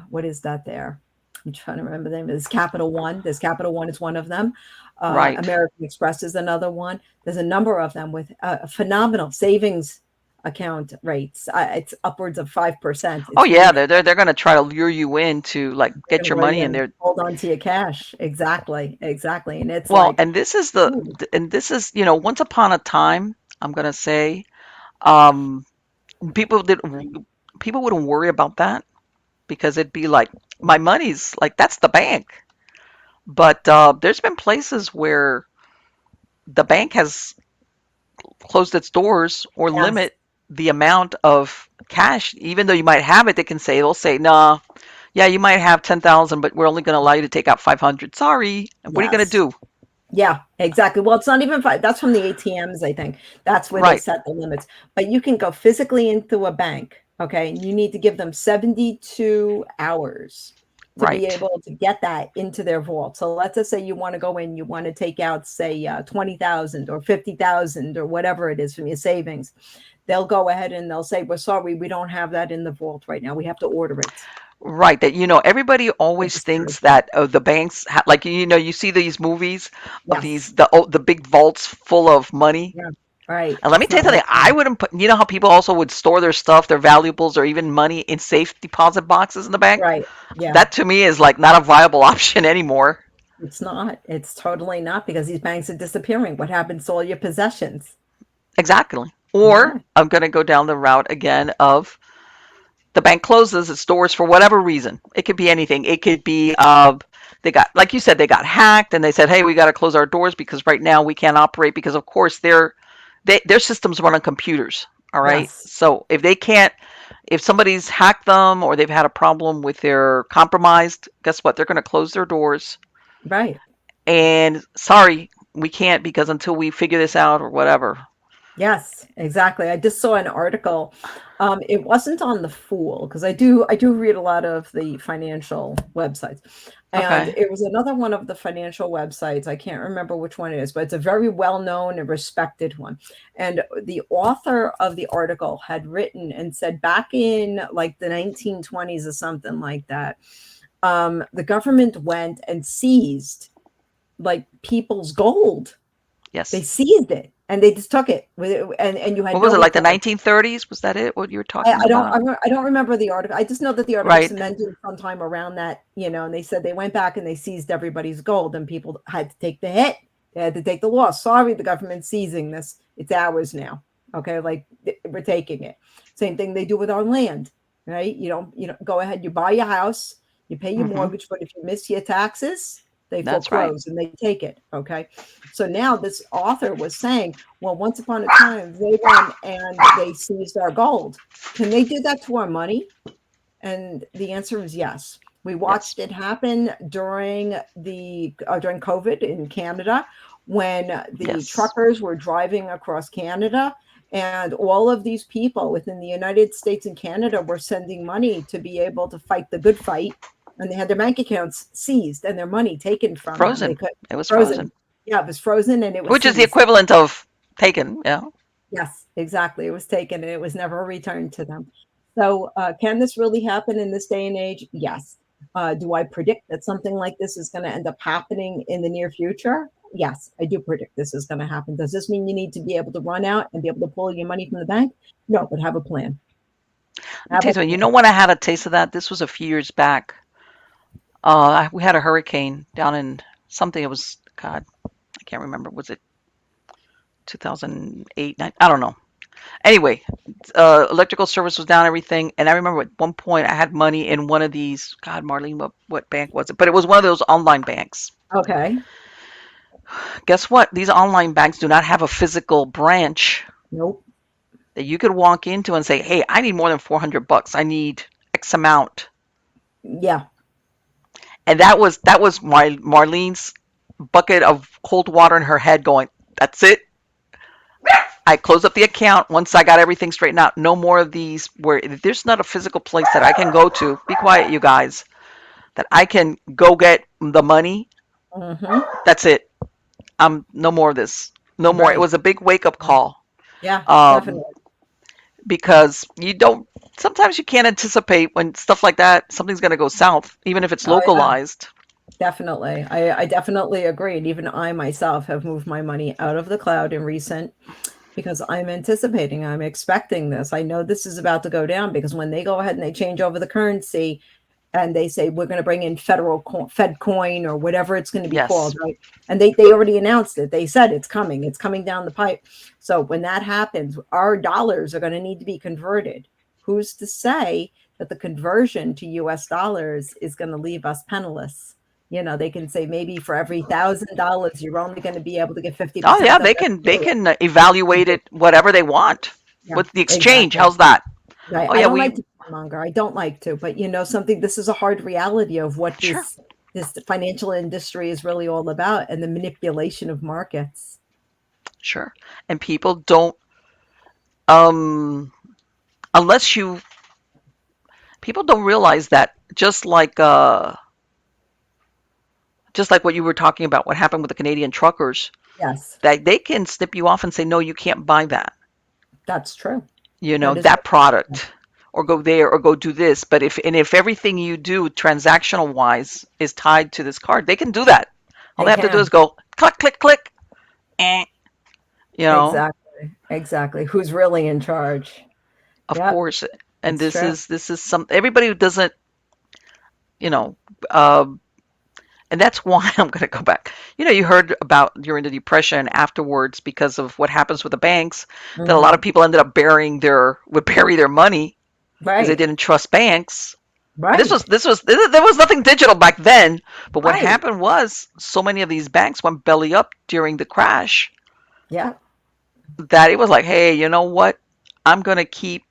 what is that there? I'm trying to remember the name. There's Capital One. There's Capital One is one of them. right. American Express is another one. There's a number of them with phenomenal savings account rates. It's upwards of 5%. Oh It's yeah, really they're going to try to lure you in to like they're get going to your lure you money in in, there. hold on to your cash. Exactly, exactly. And it's Well, like, ooh, and this is, once upon a time, I'm going to say, um, people did people wouldn't worry about that because it'd be like my money's like that's the bank. But there's been places where the bank has closed its doors or yes, limit the amount of cash, even though you might have it. They'll say, "Nah, Yeah, you might have 10,000, but we're only going to allow you to take out 500. Sorry. What are you going to Yes. do? Yeah, exactly. Well, it's not even five. That's from the ATMs, I think. That's where they Right. set the limits. But you can go physically into a bank, okay, and you need to give them 72 hours to be Right. able to get that into their vault. So let's just say you want to go in, you want to take out, say, 20,000 or 50,000 or whatever it is from your savings. They'll go ahead and they'll say, "We're sorry, we don't have that in the vault right now. We have to order it." Right. That, everybody always Register thinks it. that the banks, like, you see these movies of Yes. the big vaults full of money. Yeah. Right. And let me It's tell you not like something, I wouldn't put, how people also would store their stuff, their valuables, or even money in safe deposit boxes in the bank? right. Yeah. That to me is like not a viable option anymore. It's not. It's totally not because these banks are disappearing. What happens to all your possessions? Exactly. Or Yeah, I'm going to go down the route again of the bank closes its doors for whatever reason. It could be anything. It could be they got, like you said, they got hacked and they said, hey, we got to close our doors because right now we can't operate because of course their systems run on computers. All right. yes, So if somebody's hacked them or they've had a problem with their compromised, guess what? They're going to close their doors. right. And sorry, we can't because until we figure this out or whatever. Yes, exactly. I just saw an article. It wasn't on the Fool because I do read a lot of the financial websites, and Okay. it was another one of the financial websites. I can't remember which one it is, but it's a very well known and respected one. And the author of the article had written and said back in like the 1920s or something like that, the government went and seized like people's gold. They Yes. seized it and they just took it and you had What was no it, like the recourse. 1930s? Was that it? What you were I, talking I don't about? I don't remember the article. I just know that the article Right. cemented sometime around that, and they said they went back and they seized everybody's gold and people had to take the hit. They had to take the loss. Sorry, the government's seizing this. It's ours now. Okay, like we're taking it. Same thing they do with our land, right? You don't go ahead, you buy your house, you pay your Hmm. mortgage, but if you miss your taxes, they That's right. foreclose and they take it. Okay. So now this author was saying, well, once upon a time they went and they seized our gold. Can they do that to our money? And the answer is yes. We Yes. watched it happen during COVID in Canada when the Yes. truckers were driving across Canada, and all of these people within the United States and Canada were sending money to be able to fight the good fight, and they had their bank accounts seized and their money taken from them. They Frozen. could It was frozen. frozen. Yeah, it was frozen and it was Which is the seized. equivalent of taken. Yeah. Yes, exactly. It was taken and it was never returned to them. So, can this really happen in this day and age? Yes. Do I predict that something like this is going to end up happening in the near future? Yes, I do predict this is going to happen. Does this mean you need to be able to run out and be able to pull your money from the bank? No, but have a plan. Let me Have tell a you something. You plan. know when I had a taste of that? This was a few years back. We had a hurricane down in something. It was, God, I can't remember. Was it 2008? I don't know. Anyway, electrical service was down, everything. And I remember at one point I had money in one of these. God, Marlene, what bank was it? But it was one of those online banks. Okay. Guess what? These online banks do not have a physical branch Nope. that you could walk into and say, "Hey, I need more than 400 bucks. I need X amount." Yeah. And that was Marlene's bucket of cold water in her head going, "That's it." I closed up the account once I got everything straightened out. No more of these where there's not a physical place that I can go to. Be quiet, you guys. That I can go get the money. Hmm. That's it. No more of this. No more. It Right. was a big wake up Right. call. Yeah, Um, definitely. because you don't sometimes you can't anticipate when stuff like that something's going to go south even if it's Oh, yeah. localized. Definitely. I definitely agree. And even I myself have moved my money out of the cloud in recent because I'm anticipating, I'm expecting this. I know this is about to go down because when they go ahead and they change over the currency and they say we're going to bring in Fed coin or whatever it's going to be Yes. called, right? And they already announced it. They said it's coming. It's coming down the pipe. So when that happens, our dollars are going to need to be converted. Who's to say that the conversion to US dollars is going to leave us penniless? They can say maybe for every $1,000, you're only going to be able to get Oh yeah, 50% of they it. can evaluate it whatever they want Yeah, with the exchange. exactly. How's that? Right. Oh I yeah, don't we like to. monger. I don't like to, but something, this is a hard reality of what Sure, this financial industry is really all about, and the manipulation of markets. sure. And people don't, um, unless you, people don't realize that just like what you were talking about, what happened with the Canadian truckers, Yes, that they can snip you off and say, no, you can't buy that, that's true. That is that product, or go there, or go do this. But if everything you do transactional wise is tied to this card, they can do that. All they they have to do is can. go click, click, click, eh, you know, Exactly. Exactly. Who's really in charge? of Yep, course. And it's true. this is some everybody who doesn't, you know, uh, and that's why I'm going to go back. You heard about during the depression afterwards because of what happens with the banks, that a lot of Hmm. people ended up would bury their money because they Right. didn't trust banks. And Right. there was nothing digital back then. But what Right. happened was so many of these banks went belly up during the crash Yeah. that it was like, hey, you know what? I'm going to keep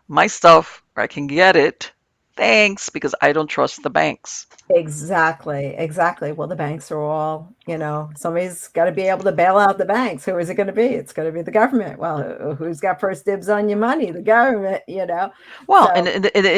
my stuff where I can get it. Thanks, because I don't trust the banks. Exactly. Exactly. Well, the banks are all, somebody's got to be able to bail out the banks. Who is it going to be? It's going to be the government. Well, who's got first dibs on your money? The government. Well, So, and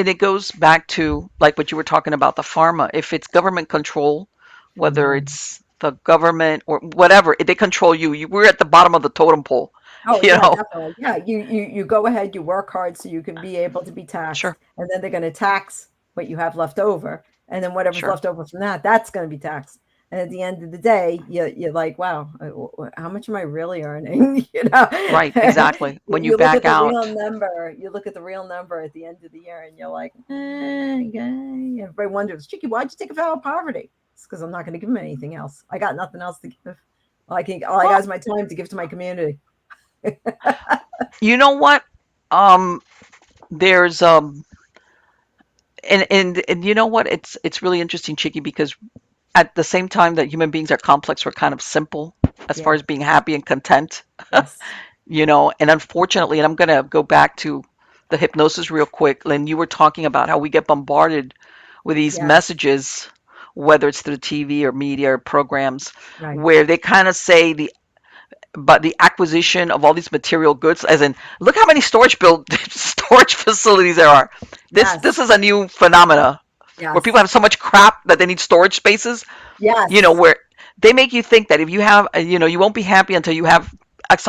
it goes back to like what you were talking about the pharma. If it's government control, whether mhm. it's the government or whatever, if they control you. We're at the bottom of the totem pole, Oh you yeah, know. definitely. Yeah, you go ahead, you work hard so you can be able to be taxed, Sure, and then they're going to tax what you have left over, and then whatever's sure. left over from that, that's going to be taxed. And at the end of the day, you're like, wow, how much am I really earning? Right, exactly. When you You look back at the real out, number. You look at the real number at the end of the year, and you're like, okay. Everybody wonders, Chickie, why'd you take a vow of poverty? It's because I'm not going to give them anything else. I got nothing else to give. All I got well, is my time to give to my community. you know what? Um, there's and you know what? It's really interesting, Chicky, because at the same time that human beings are complex, we're kind of simple as far Yeah. as being happy and content. Yes. And unfortunately, and I'm going to go back to the hypnosis real quick. Lynn, you were talking about how we get bombarded with these Yes. messages, whether it's through TV or media or programs, Right. where they kind of say the acquisition of all these material goods, as in, look how many storage facilities there are. This Yes. is a new phenomena where people Yes. have so much crap that they need storage spaces. Yes. Where they make you think that if you have, you won't be happy until you have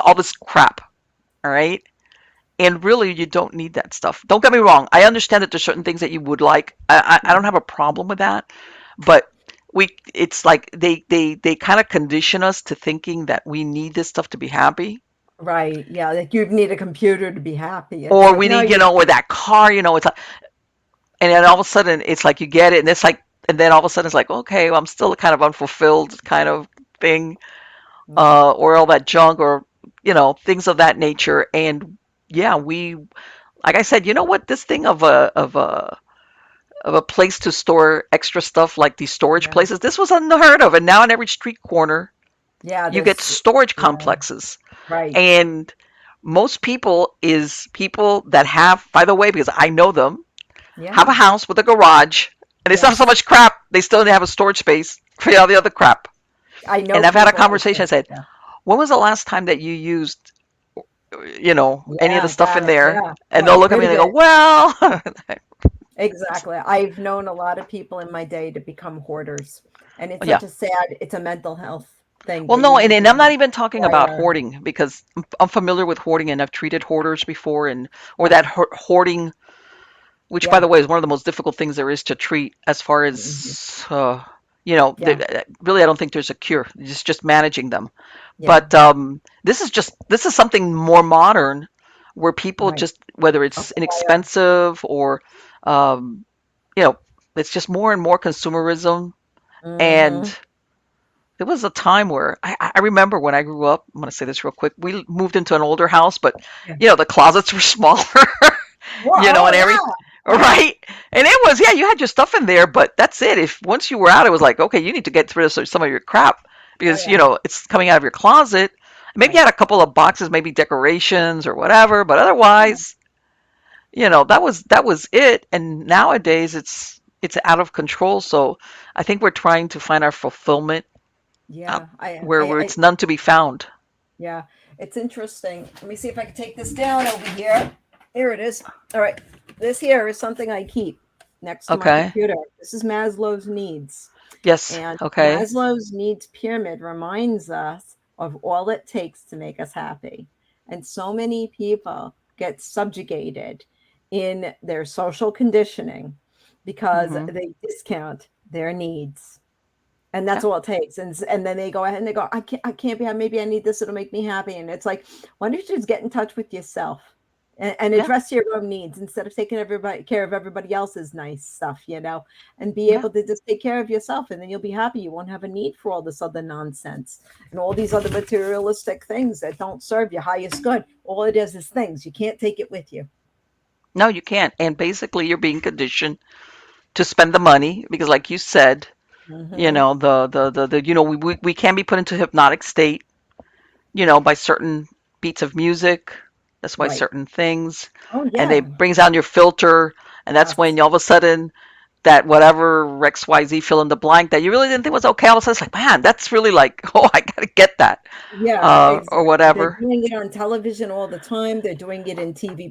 all this crap. All right. And really, you don't need that stuff. Don't get me wrong. I understand that there's certain things that you would like. I don't have a problem with that. But it's like they kind of condition us to thinking that we need this stuff to be happy. Right. Yeah. Like you need a computer to be happy. It's Or like, we no, need, you or that car, it's like, and then all of a sudden it's like you get it and it's like, and then all of a sudden it's like, okay, well, I'm still kind of unfulfilled kind of thing, don't. or all that junk or, things of that nature. And yeah, like I said, you know what, this thing of a place to store extra stuff like these storage Yeah. places, this was unheard of. And now in every street corner, Yeah. you get storage Yeah. complexes. Right. And most people that have, by the way, because I know them, have a Yeah. house with a garage and they still have so Yes. much crap, they still have a storage space for all the other crap. I know And I've had a people like conversation. I this. said, Yeah. when was the last time that you used, any of the Yeah. stuff in there? Yeah. And What they'll look at could me and have they go, been. well, Exactly. I've known a lot of people in my day to become hoarders. And it's yeah. such a sad, it's a mental health thing Well, that you no, and, need and to I'm not even talking about require. hoarding because I'm familiar with hoarding and I've treated hoarders before, and or Right. that hoarding, which by Yeah. the way is one of the most difficult things there is to treat as far Mhm. as Yeah. really I don't think there's a cure. It's just managing them. Yeah. But this is something more modern where people Right. just, whether it's Acquire. inexpensive or um, you know it's just more and more consumerism. And Hmm. there was a time where I remember when I grew up. I'm going to say this real quick. We moved into an older house, but Yeah. the closets were smaller, Well, oh and every yeah. Yeah. right. And it was, yeah, you had your stuff in there, but that's it. If once you were out, it was like, okay, you need to get rid of some of your crap Oh because yeah. it's coming out of your closet. Maybe you Right. had a couple of boxes, maybe decorations or whatever, but Yeah. otherwise, that was it. And nowadays it's out of control. So I think we're trying to find our fulfillment Yeah, where it's none to be found. yeah, it's interesting. Let me see if I can take this down over here. Here it is. All right. This here is something I keep next to my Okay. computer. This is Maslow's needs. Yes. And Okay. Maslow's needs pyramid reminds us of all it takes to make us happy. And so many people get subjugated in their social conditioning because Hmm. they discount their needs. And that's Yeah. all it takes. And then they go ahead and they go, I can't be, maybe I need this, it'll make me happy. And it's like, why don't you just get in touch with yourself and Yeah. address your own needs instead of taking everybody care of everybody else's nice stuff, and be Yeah. able to just take care of yourself, and then you'll be happy. You won't have a need for all this other nonsense and all these other materialistic things that don't serve your highest good. All it is things. You can't take it with you. No, you can't. And basically, you're being conditioned to spend the money because, like you said, Hmm. we can be put into hypnotic state, by certain beats of music. That's why Right. certain things, Oh and they yeah. brings down your filter, and that's Yes. when all of a sudden that whatever XYZ fill in the blank that you really didn't think was okay, all of a sudden it's like, man, that's really like, oh, I gotta get that, Yeah, or exactly. They're whatever. doing it on television all the time. They're doing it in TV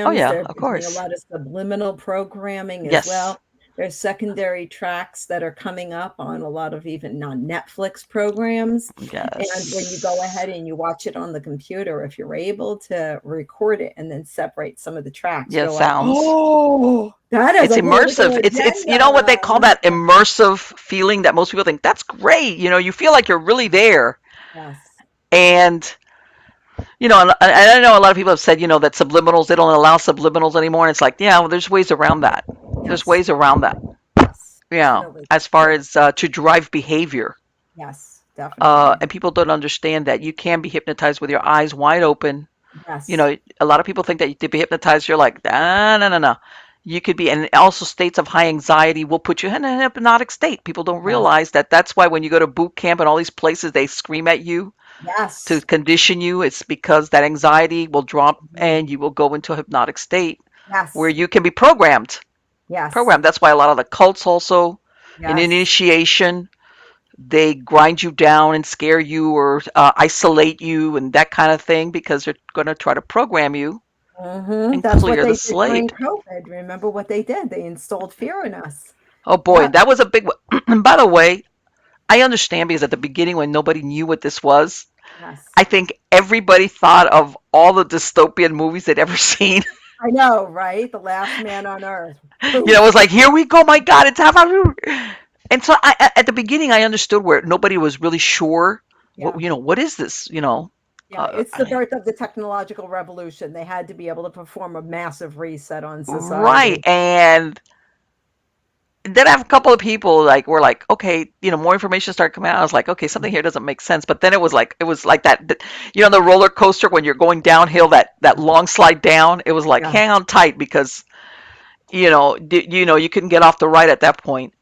Oh programs. yeah, They're of doing a course. lot of subliminal programming as Yes, well. There's secondary tracks that are coming up on a lot of even non Netflix programs. And when you go ahead yes, and you watch it on the computer, if you're able to record it and then separate some of the tracks, yeah, you're like, sounds. oh, that has It's a political immersive. It's you know what they call agenda. that immersive feeling that most people think that's great. You feel like you're really there. Yes, And and I know a lot of people have said, that subliminals, they don't allow subliminals anymore. And it's like, yeah, well, there's ways around that. There's yes, ways around that. yes, Yeah, definitely. as far as to drive behavior. Yes, definitely. And people don't understand that you can be hypnotized with your eyes wide open. Yes, A lot of people think that to be hypnotized, you're like, ah, no, no, no. You could be, and also states of high anxiety will put you in a hypnotic state. People don't yes, realize that that's why when you go to boot camp and all these places, they scream at you to yes, condition you. It's because that anxiety will drop mhm, and you will go into a hypnotic state where yes, you can be programmed. yes, Programmed. That's why a lot of the cults also, in yes. initiation, they grind you down and scare you or isolate you and that kind of thing because they're going to try to program you and That's what clear the they did during slate. COVID. Remember what they did? They installed fear in us. Oh boy, Yep. that was a big one. And by the way, I understand because at the beginning when nobody knew what this was, Yes. I think everybody thought of all the dystopian movies they'd ever seen. I know, right? The last man on earth. It was Poof. like, here we go, my God, it's half hour. And so at the beginning, I understood where nobody was really sure Yeah. what is this, Yeah. It's the birth of the technological revolution. They had to be able to perform a massive reset on right. society. And then I have a couple of people like were like, okay, more information started coming out. I was like, okay, something here doesn't make sense. But then it was like that, the roller coaster when you're going downhill, that long slide down. It was like Yeah. hang on tight because you couldn't get off the ride at that point.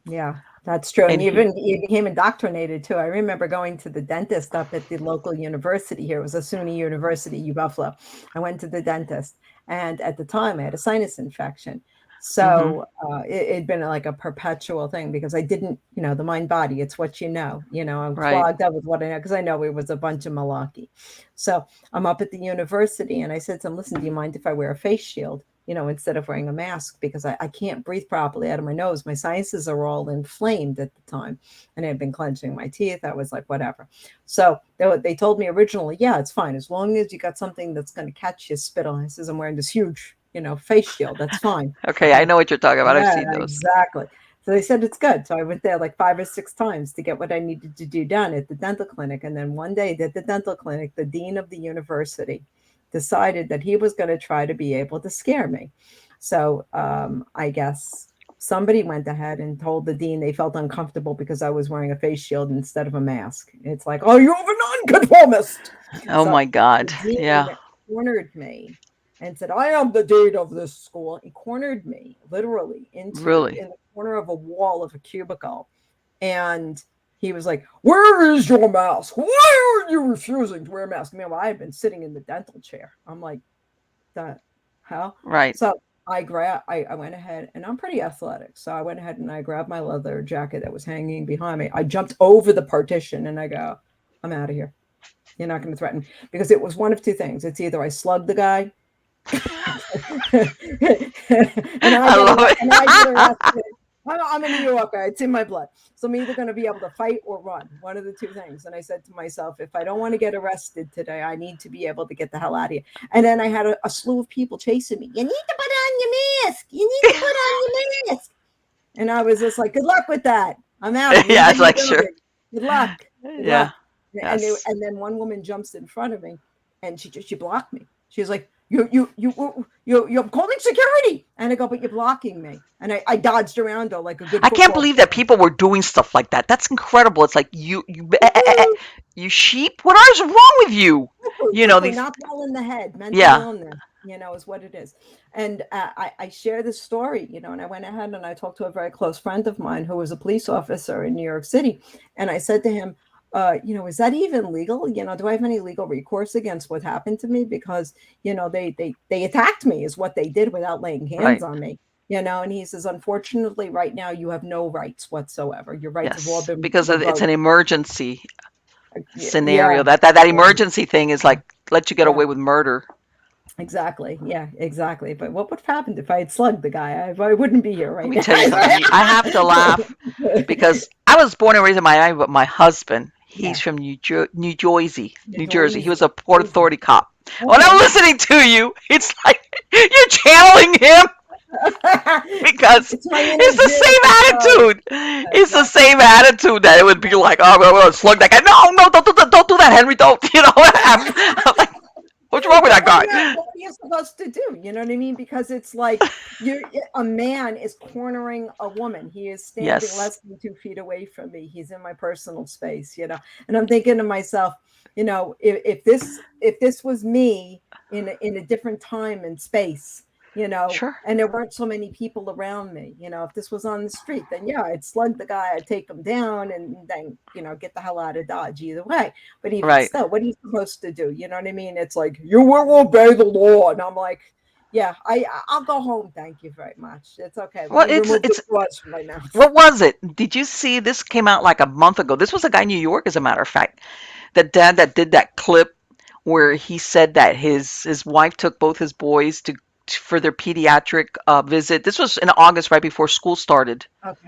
Yeah, that's true. And And he, you became indoctrinated too. I remember going to the dentist up at the local university here. It was a SUNY University, U Buffalo. I went to the dentist, and at the time I had a sinus infection. hmm So it'd been like a perpetual thing because I didn't, the mind body, it's what you know. I'm right. clogged up with what I know because I know it was a bunch of malarkey. So I'm up at the university and I said to him, listen, do you mind if I wear a face shield? Instead of wearing a mask because I can't breathe properly out of my nose. My sinuses are all inflamed at the time. And I had been clenching my teeth. I was like, whatever. So they told me originally, yeah, it's fine. As long as you got something that's going to catch your spittle. I says, I'm wearing this huge, face shield. That's fine. Okay, I know what you're talking about. I've Yeah, seen those. exactly. So they said it's good. So I went there like 5 or 6 times to get what I needed to do done at the dental clinic. And then one day at the dental clinic, the dean of the university decided that he was going to try to be able to scare me. So I guess somebody went ahead and told the dean they felt uncomfortable because I was wearing a face shield instead of a mask. It's like, oh, you're a nonconformist. Oh So my the God. dean Yeah, cornered me and said, I am the dean of this school. He cornered me literally really. in the corner of a wall of a cubicle. And he was like, where is your mask? Why are you refusing to wear a mask? Meanwhile, I had been sitting in the dental chair. I'm like, that. hell. Right. So I went ahead, and I'm pretty athletic. So I went ahead and I grabbed my leather jacket that was hanging behind me. I jumped over the partition and I go, I'm out of here. You're not going to threaten me. Because it was one of two things. It's either I slug the guy and I love I get it. arrested. I'm a New Yorker. It's in my blood. So I'm either going to be able to fight or run, one of the two things. And I said to myself, if I don't want to get arrested today, I need to be able to get the hell out of here. And then I had a slew of people chasing me. You need to put on your mask. You need to put on your mask. And I was just like, good luck with that. I'm out. I'm Yeah, it's leaving the like sure. building. Good luck. Good Yeah. luck. Yes. And then one woman jumps in front of me, and she blocked me. She was like, you're calling security. And I go, but you're blocking me. And I dodged around her like a good I can't football believe that player. people were doing stuff like that. That's incredible. It's like Woo-hoo, you sheep. What is wrong with you? woo-hoo, You know woo-hoo, these. not well in the head, mental Yeah. illness, is what it is. And I share this story, and I went ahead and I talked to a very close friend of mine who was a police officer in New York City. And I said to him, is that even legal? Do I have any legal recourse against what happened to me? Because, they attacked me is what they did without laying hands Right. on me. And he says, unfortunately, right now you have no rights whatsoever. Your rights have all Yes. been Because it's revoked. an emergency Yeah, scenario. That emergency thing is like let you get yeah, away with murder. exactly. Yeah, exactly. But what would have happened if I had slugged the guy? I wouldn't be here Let right me tell you something. I have to laugh now. because I was born and raised in Miami, but my husband, he's Yeah, from New Jersey, New New Jersey. He was Jersey. a Port Jersey. Authority cop. When I'm Okay. listening to you, it's like you're channeling him because It's my inner it's the Jew. same attitude. It's the That's same attitude that it would be yeah. like, oh, I'm gonna slug that guy. No, no, don't do that. Don't do that, Henry. Don't. I'm like, what's wrong with But that guy? what are you supposed to do? You know what I mean? Because it's like a man is cornering a woman. He is standing Yes. less than 2 feet away from me. He's in my personal space. And I'm thinking to myself, if this was me in a different time and space, Sure. and there weren't so many people around me, if this was on the street, then yeah, I'd slug the guy, I'd take him down, and then get the hell out of Dodge either way. But even Right. still, what are you supposed to do? You know what I mean? It's like you will obey the law, and I'm like, yeah, I'll go home. Thank you very much. It's okay. Let Well, me it's remove the it's claws from my mouth. what was it? Did you see this came out like a month ago? This was a guy in New York, as a matter of fact. The dad that did that clip where he said that his wife took both his boys for their pediatric visit. This was in August, right before school started, Okay.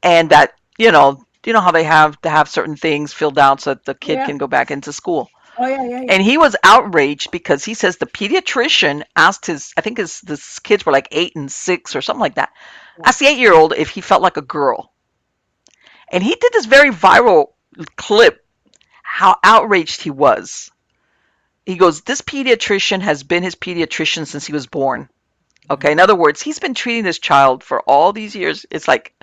and that you know how they have to have certain things filled out so that the Oh kid yeah. can go back into school. Oh yeah. Yeah. And Yeah. he was outraged because he says the pediatrician asked I think his kids were like 8 and 6 or something like that. Yeah. Asked the 8-year old if he felt like a girl, and he did this very viral clip. How outraged he was. He goes, "This pediatrician has been his pediatrician since he was born." Okay, in other words, he's been treating this child for all these years. It's like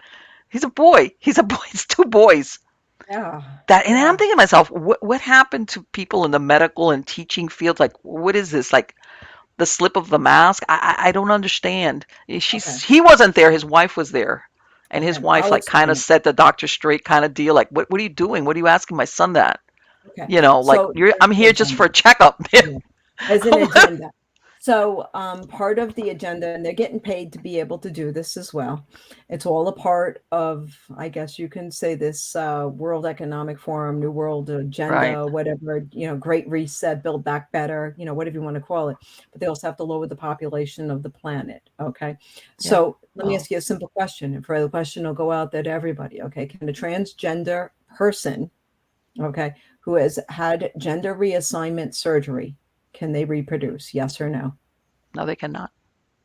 he's a boy. He's a boy. It's two boys. Yeah. That, and I'm Yeah. thinking to myself, what happened to people in the medical and teaching fields? Like, what is this? Like the slip of the mask? I don't understand. Okay. He wasn't there. His wife was there, and his Okay. wife I'll like kind of explain it. set the doctor straight, kind of deal. Like, what are you doing? What are you asking my son that? Okay. Like So I'm there's here an just agenda. for a checkup. Yeah. There's an agenda. So part of the agenda, and they're getting paid to be able to do this as well. It's all a part of, I guess you can say this World Economic Forum, New World Right. Agenda, whatever, Great Reset, Build Back Better, whatever you want to call it. But they also have to lower the population of the planet. Okay. Yeah. So let me Well, ask you a simple question. And for the question will go out there to everybody. Okay. Can a transgender person, okay, who has had gender reassignment surgery, can they reproduce? Yes or no? no, they cannot.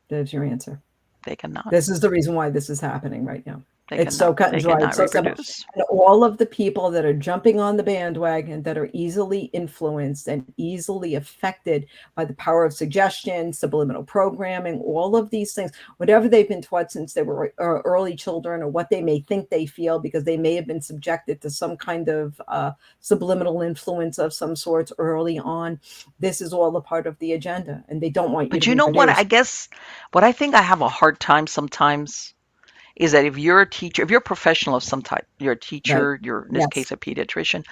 There's your answer. They cannot. This is the reason why this is happening right now. They It's so cannot. cut and They dry. It's cannot so simple. reproduce. And all of the people that are jumping on the bandwagon that are easily influenced and easily affected by the power of suggestion, subliminal programming, all of these things, whatever they've been taught since they were early children, or what they may think they feel because they may have been subjected to some kind of subliminal influence of some sorts early on. This is all a part of the agenda, and they don't want you But to you know what? I reproduce. guess what I think I have a hard time sometimes is that if you're a teacher, if you're a professional of some type, you're a Right. teacher, you're in this Yes. case a pediatrician,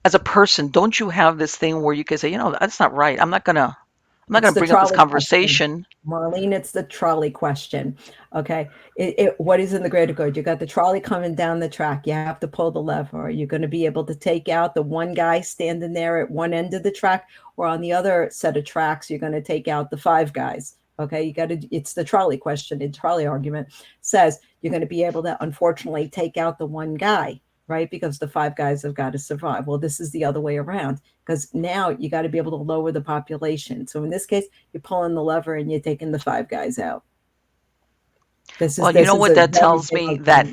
as a person, don't you have this thing where you can say, that's not right. I'm not It's going to the bring up this trolley question. conversation. Marlene, it's the trolley question. Okay. What is in the greater good? You got the trolley coming down the track. You have to pull the lever. Are you going to be able to take out the one guy standing there at one end of the track, or on the other set of tracks, you're going to take out the five guys? Okay. It's the trolley question. The trolley argument says you're going to be able to, unfortunately, take out the one guy, right? Because the five guys have got to survive. Well, this is the other way around, because now you got to be able to lower the population. So in this case, you're pulling the lever and you're taking the five guys out. Well, you This know is what a that very tells big me? That,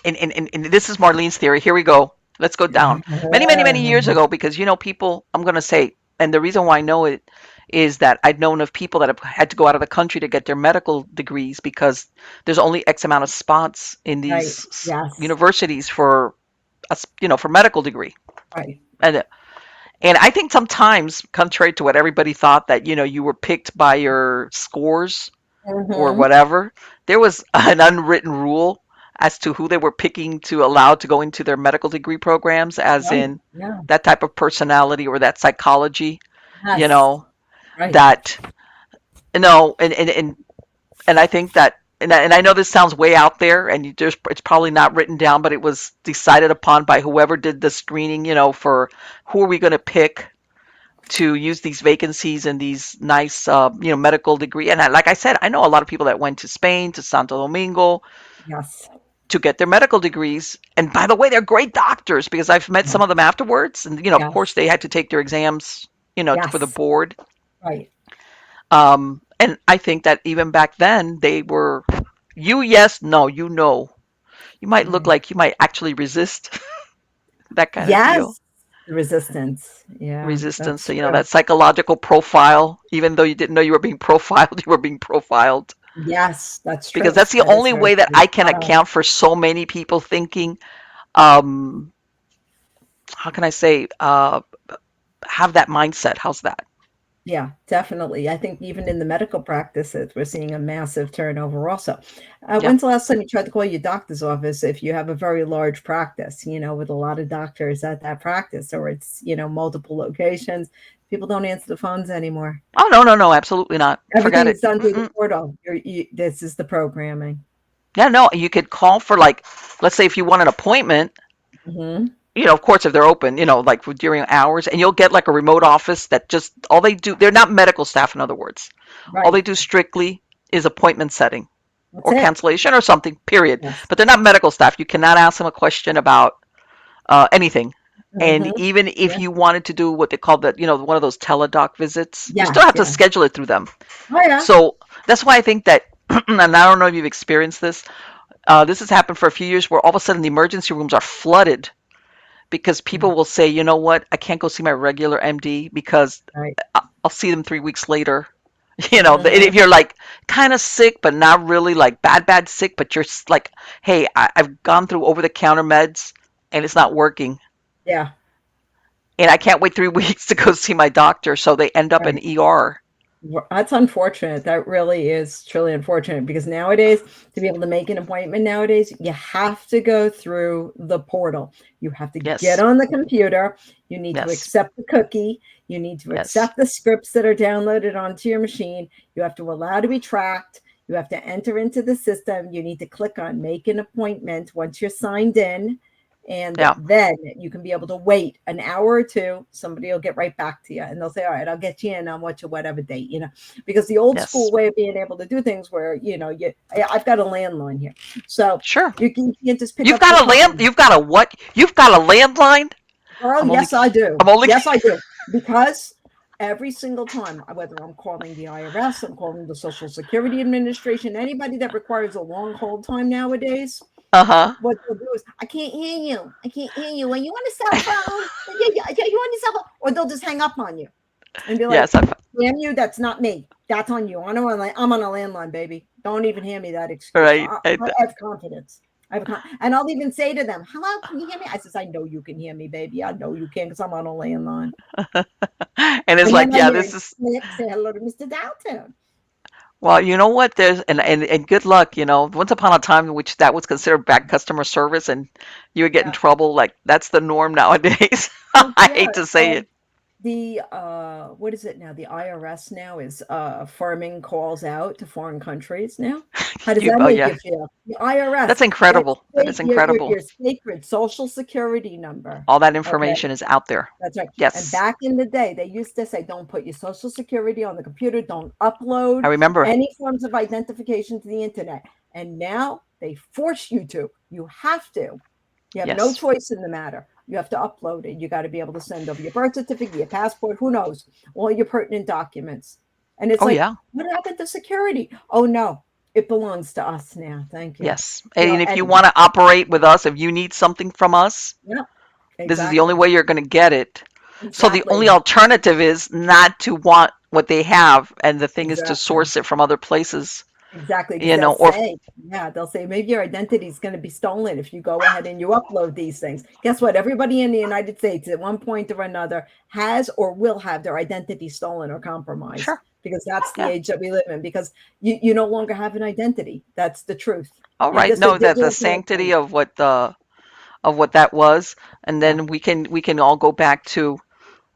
argument. and this is Marlene's theory. Here we go. Let's go down. Many, many, many years ago, because, people, I'm going to say, and the reason why I know it is that I've known of people that have had to go out of the country to get their medical degrees because there's only X amount of spots in Right. these Yes. universities for us, for medical degree. Right. And and I think sometimes, contrary to what everybody thought, that you were picked by your scores or Mm-hmm. whatever, there was an unwritten rule as to who they were picking to allow to go into their medical degree programs, as Right. in Yeah. that type of personality or that psychology, you Yes. know, Right. that no, and I think that. And I know this sounds way out there, and it's probably not written down, but it was decided upon by whoever did the screening, for who are we going to pick to use these vacancies and these nice, medical degree. And like I said, I know a lot of people that went to Spain, to Santo Domingo, Yes. to get their medical degrees. And by the way, they're great doctors because I've met some Yes. of them afterwards. And, of course, Yes. they had to take their exams, for the Yes. board. Right. And I think that even back then, they were, you yes, no, you no. You might look Right. like you might actually resist that kind of deal. Yes. The resistance. Yeah, Resistance. that's So, true. that psychological profile, even though you didn't know you were being profiled, you were being profiled. Yes, that's Because true. that's the That is only very way that true. I can account for so many people thinking, um, how can I say, have that mindset. How's that? Yeah, definitely. I think even in the medical practices, we're seeing a massive turnover also. Yeah. When's the last time you tried to call your doctor's office if you have a very large practice, with a lot of doctors at that practice, or it's, multiple locations? People don't answer the phones anymore. Oh, no, no, no, absolutely not. Forget it. Everything's done through the Mm-mm. portal. This is the programming. Yeah, no, you could call for, like, let's say if you want an appointment, Hmm. of course, if they're open, like during hours, and you'll get like a remote office that just all they do, they're not medical staff, in other words. All they Right. do strictly is appointment setting That's or it. cancellation or something, period. Yes. But they're not medical staff. You cannot ask them a question about anything. And Hmm. even if Yeah. you wanted to do what they call the, one of those teledoc visits, you still Yes. have to Yeah. schedule it through them. Oh yeah. So that's why I think that, and I don't know if you've experienced this. This has happened for a few years where all of a sudden the emergency rooms are flooded because Yeah. people will say, you know what, I can't go see my regular MD because Right. I'll see them 3 weeks later. Hmm. If you're like kind of sick, but not really like bad, bad sick, but you're like, hey, I've gone through over the counter meds and it's not working. Yeah. And I can't wait 3 weeks to go see my doctor. So they end up in Right. ER. That's unfortunate. That really is truly unfortunate, because nowadays, to be able to make an appointment nowadays, you have to go through the portal. You have to get Yes. on the computer. You need to Yes. accept the cookie. You need to Yes. accept the scripts that are downloaded onto your machine. You have to allow to be tracked. You have to enter into the system. You need to click on make an appointment once you're signed in. And Yeah. then you can be able to wait an hour or two. Somebody will get right back to you and they'll say, all right, I'll get you in on whatever date, because the old school Yes. way of being able to do things where, I've got a landline here. So Sure. you can't just pick You've up the got a phone. you've got a what? You've got a landline? Girl, I'm only, yes, I do. I'm only, Yes, I do. Because every single time, whether I'm calling the IRS, I'm calling the Social Security Administration, anybody that requires a long hold time nowadays, uh-huh. what they'll do is, I can't hear you. I can't hear you. Are you on a cell phone? Yeah, you on a cell phone? Or they'll just hang up on you and be like, Yes. I've, damn you, that's not me. That's on you. I'm on a landline, baby. Don't even hear me that excuse. right. I have confidence. And I'll even say to them, hello, can you hear me? I says, I know you can hear me, baby. I know you can, because I'm on a landline. And it's And then like, I yeah, hear this it is, click, say hello to Mr. Dalton. well, you know what? There's, and good luck, once upon a time in which that was considered bad customer service and you would get in Yeah. trouble, like that's the norm nowadays. Oh, I yeah. hate to say And it. the what is it now? The IRS now is affirming calls out to foreign countries now. How does that Oh make yeah, you feel? The IRS, that's that's incredible. That fake, is incredible. your sacred social security number. All that Okay. information is out there. That's right. And Yes, back in the day, they used to say, don't put your social security on the computer, don't I upload remember. any forms of identification to the internet. And now they force you to. You have to. You have no Yes. choice in the matter. You have to upload it. You got to be able to send over your birth certificate, your passport, who knows, all your pertinent documents. And it's Oh like, yeah. what happened to security? Oh no, it belongs to us now. Thank you. Yes. You know, And if you and want to operate with us, if you need something from us, yeah, this is the only exactly. way you're going to get it. So the only Exactly. alternative is not to want what they have, and the thing is to Exactly. source it from other places, Exactly, because they'll or say, yeah, they'll say maybe your identity is going to be stolen if you go ahead and you upload these things. Guess what? Everybody in the United States at one point or another has or will have their identity stolen or compromised sure, because that's the yeah. age that we live in. Because you no longer have an identity. That's the truth. All You're right. just a No, that the digital sanctity person. of what that was, and Yeah, then we can all go back to,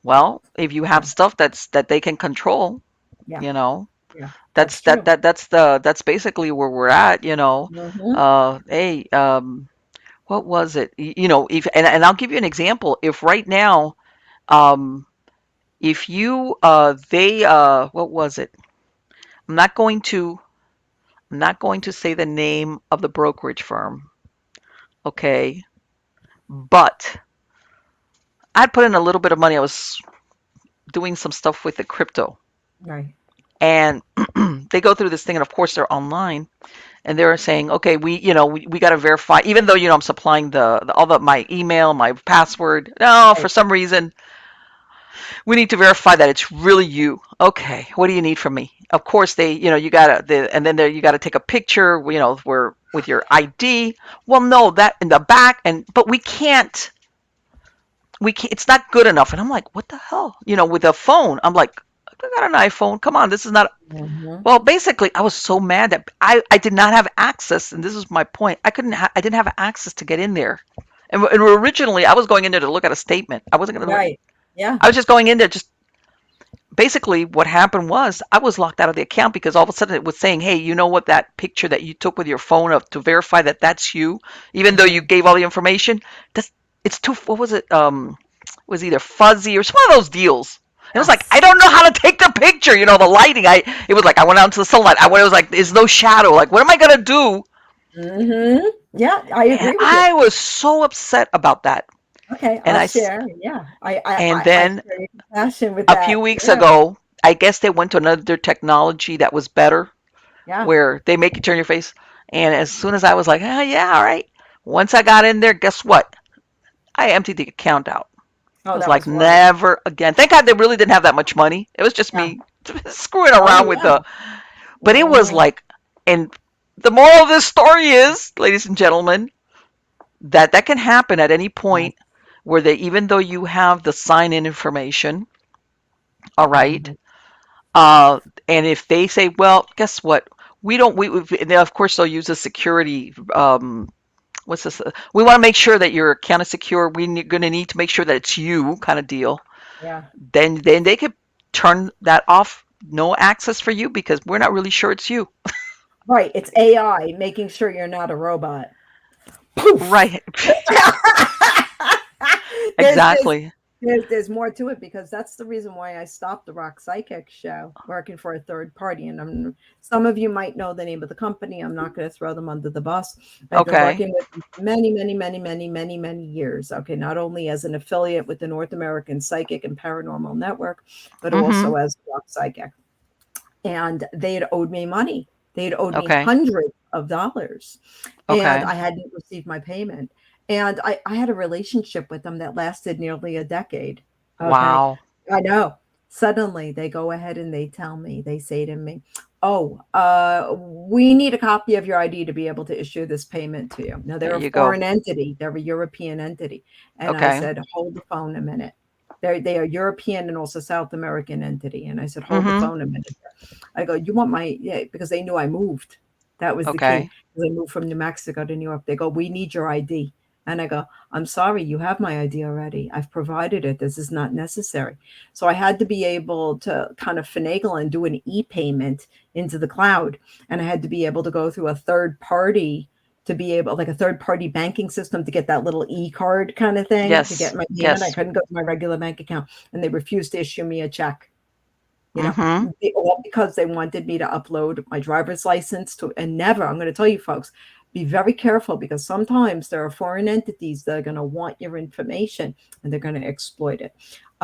well, if you have yeah, stuff that they can control, yeah, you know, yeah. that's That's true. that's basically where we're at. Hmm. Hey, what was it? If and I'll give you an example. If right now, um, if you they what was it? I'm not going to I'm not going to say the name of the brokerage firm, okay? But I'd put in a little bit of money. I was doing some stuff with the crypto, Right. and they go through this thing, and of course they're online, and they're saying, okay, we got to verify, even though I'm supplying the all the my email, my password. No, for Right. some reason we need to verify that it's really you. Okay, what do you need from me? Of course, you gotta, and then there you gotta take a picture, where with your ID. Well, no, that in the back, but we can't. It's not good enough. And I'm like, what the hell? With a phone, I'm like, I got an iPhone. Come on, this is not. Hmm. Well, basically, I was so mad that I did not have access, and this is my point. I didn't have access to get in there. And originally, I was going in there to look at a statement. I wasn't going to look. Right. Yeah. I was just going in there just basically what happened was I was locked out of the account because all of a sudden it was saying, "Hey, you know what? That picture that you took with your phone of to verify that that's you, even though you Hmm. gave all the information, that's it's too. What was it? It was either fuzzy or some of those deals." It was like I Yes. don't know how to take the picture. The lighting. It was like I went out into the sunlight. It was like there's no shadow. Like what am I gonna do? Hmm. Yeah, I And agree with you. I was so upset about that. Okay, And I'll I share. Yeah, and I then share your compassion with a few that. weeks Yeah, ago, I guess they went to another technology that was better yeah. where they make you turn your face. And as soon as I was like, yeah, all right. Once I got in there, guess what? I emptied the account out. I Oh, was that like, was wise. never again. Thank God they really didn't have that much money. It was just Yeah. me screwing Oh, around with yeah. but it was Hmm. like, and the moral of this story is, ladies and gentlemen, that can happen at any Yes. point where even though you have the sign in information, all right, Hmm. Uh, and if they say, well, guess what? We don't, and of course they'll use a security, what's this? We want to make sure that your account is secure. We're going to need to make sure that it's you kind of deal. Yeah. Then they could turn that off. No access for you because we're not really sure it's you. Right. It's AI making sure you're not a robot. Poof. Right. there's there's Exactly. there's more to it because that's the reason why I stopped the Rock Psychic show, working for a third party. And some of you might know the name of the company. I'm not going to throw them under the bus. I've been Okay. working with them for many, many, many, many, many, many years. Okay, not only as an affiliate with the North American Psychic and Paranormal Network, but Mm-hmm. also as Rock Psychic. And they had owed me money. They had owed me Okay. hundreds of dollars, and Okay. I hadn't received my payment. And I had a relationship with them that lasted nearly a decade. Okay. Wow. I know. Suddenly they go ahead and they tell me, they say to me, oh, we need a copy of your ID to be able to issue this payment to you. Now, There they're a you go. foreign entity, they're a European entity. And I Okay. said, hold the phone a minute. They are European and also South American entity. And I said, hold the Mm-hmm. phone a minute. I go, you want my, yeah, because they knew I moved. That was the key. Okay. Because I moved from New Mexico to New York. They go, we need your ID. And I go, I'm sorry, you have my ID already. I've provided it. This is not necessary. So I had to be able to kind of finagle and do an e-payment into the cloud. And I had to be able to go through a third party to be able, like a third party banking system, to get that little e-card kind of thing to get Yes. my payment. I Yes. couldn't go to my regular bank account, and they refused to issue me a check. You know, Mm-hmm. all because they wanted me to upload my driver's license to, and never, I'm going to tell you folks, be very careful, because sometimes there are foreign entities that are going to want your information and they're going to exploit it.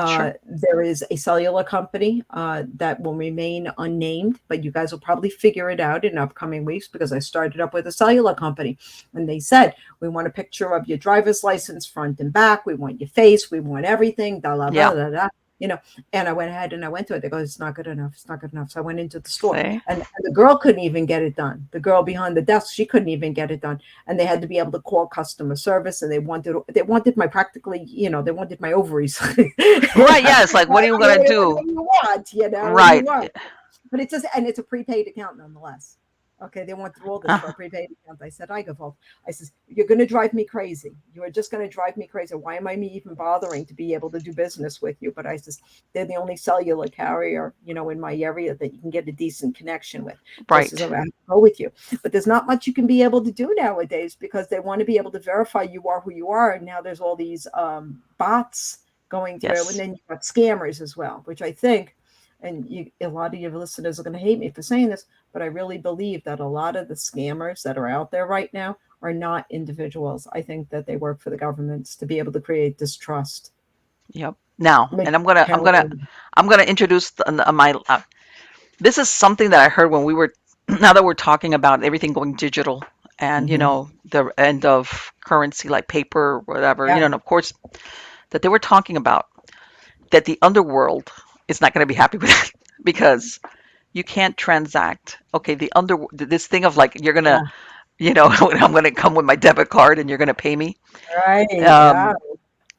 Sure. There is a cellular company that will remain unnamed, but you guys will probably figure it out in upcoming weeks, because I started up with a cellular company and they said, we want a picture of your driver's license front and back. We want your face. We want everything. Da, da, da, Yeah. da, da. You know, and I went ahead and I went to it. They go, it's not good enough. It's not good enough. So I went into the store, See? and the girl couldn't even get it done. The girl behind the desk, she couldn't even get it done. And they had to be able to call customer service, and they wanted my practically, they wanted my ovaries. Right. Yeah. It's like, what are you What gonna do do? you want? What do you Right. want? But it's just, and it's a prepaid account nonetheless. Okay, they went through all this for a Uh, prepaid account. I said, I go, well, I says, you're going to drive me crazy. You are just going to drive me crazy. Why am I even bothering to be able to do business with you? But I says, they're the only cellular carrier, in my area that you can get a decent connection with. So I says, I'm right. going to go with you. But there's not much you can be able to do nowadays, because they want to be able to verify you are who you are. And now there's all these bots going through, and Yes. then you've got scammers as well, which I think, and a lot of your listeners are going to hate me for saying this, but I really believe that a lot of the scammers that are out there right now are not individuals. I think that they work for the governments to be able to create distrust. Yep. Now, Make and I'm gonna introduce my. This is something that I heard when we were. Now that we're talking about everything going digital, and Mm-hmm. the end of currency like paper, whatever, Yeah. and of course that they were talking about that the underworld is not going to be happy with it because you can't transact. Okay, this thing of like you're gonna, Yeah. I'm gonna come with my debit card and you're gonna pay me. Right. Yeah. Um,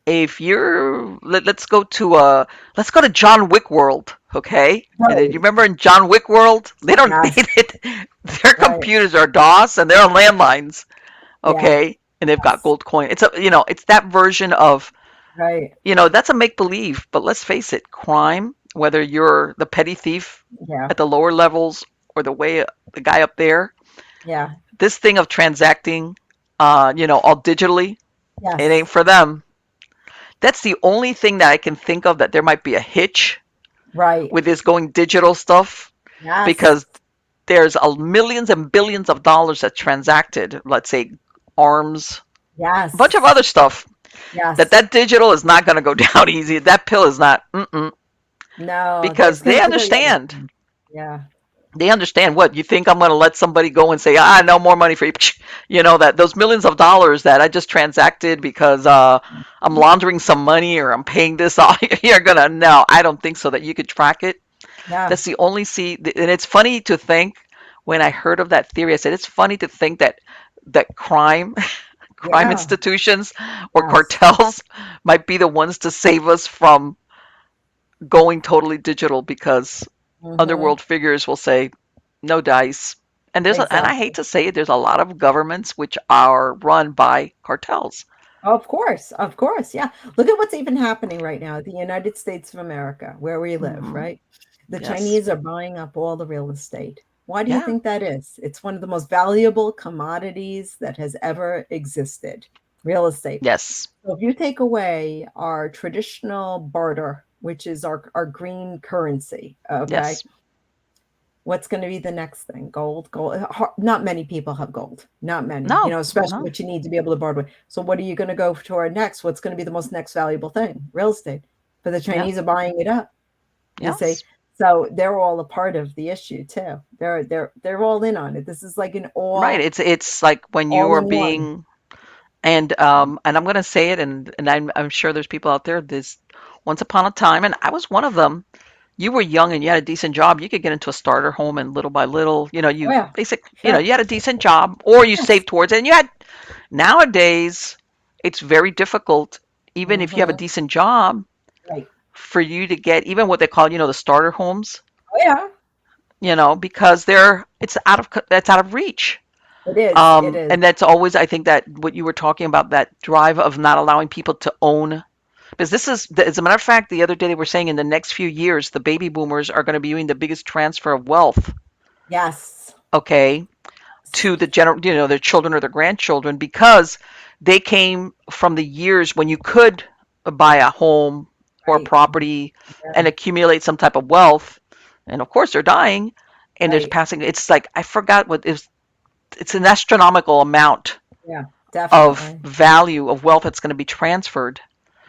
if you're let's go to John Wick world, okay? And then you Right. remember in John Wick world, they don't Yes. their Right. computers are DOS and they're on landlines, Yeah. okay? And they've got Yes. gold coin. It's that version of, Right. that's a make believe, but let's face it, crime, whether you're the petty thief Yeah. at the lower levels or the guy up there, Yeah. this thing of transacting, all digitally, it ain't Yes. for them. That's the only thing that I can think of that there might be a hitch Right. with this going digital stuff Yes. because there's millions and billions of dollars that's transacted, let's say arms, a bunch of Yes. other stuff Yes. that digital is not going to go down easy. That pill is not, No, there's because they consider, yeah. understand. Yeah. They understand what you think I'm going to let somebody go and say, no more money for you. That those millions of dollars that I just transacted because I'm laundering some money or I'm paying this off. You're going to, no, I don't think so that you could track it. Yeah. That's the only and it's funny to think when I heard of that theory, I said, it's funny to think that crime Yeah. institutions or Yes. cartels might be the ones to save us from going totally digital because Hmm. underworld figures will say, no dice. And I hate Exactly. to say it, there's a lot of governments which are run by cartels. Of course. Of course. Yeah. Look at what's even happening right now, the United States of America, where we live, Hmm. right? The Yes. Chinese are buying up all the real estate. Why do you Yeah. think that is? It's one of the most valuable commodities that has ever existed, real estate. Yes. So if you take away our traditional barter, which is our green currency, okay, Yes. what's going to be the next thing? Gold, gold. Not many people have gold. Not many, No. especially No. what you need to be able to borrow with. So what are you going to go to our next? What's going to be the most next valuable thing? Real estate. But the Yeah. Chinese are buying it up. You see, Yes. so they're all a part of the issue too. They're all in on it. This is like an Right. It's like when you all are in one. being, and I'm gonna say it, and I'm sure there's people out there. This once upon a time, and I was one of them. You were young and you had a decent job. You could get into a starter home, and little by little, Oh yeah, you sure. had a decent job, or you Yes. saved towards it. And you had nowadays, it's very difficult, even if you have a Hmm. decent job, Right. for you to get even what they call, the starter homes, Oh yeah. because it's out of reach. It is. It is. And that's always, I think that what you were talking about, that drive of not allowing people to own. Because this is, as a matter of fact, the other day they were saying in the next few years, the baby boomers are going to be doing the biggest transfer of wealth, Yes. okay, to the general, their children or their grandchildren, because they came from the years when you could buy a home or Right. property Yeah. and accumulate some type of wealth. And of course, they're dying and there's Right. passing. It's like, I forgot what is, it's an astronomical amount Yeah. of Definitely. value of wealth that's going to be transferred.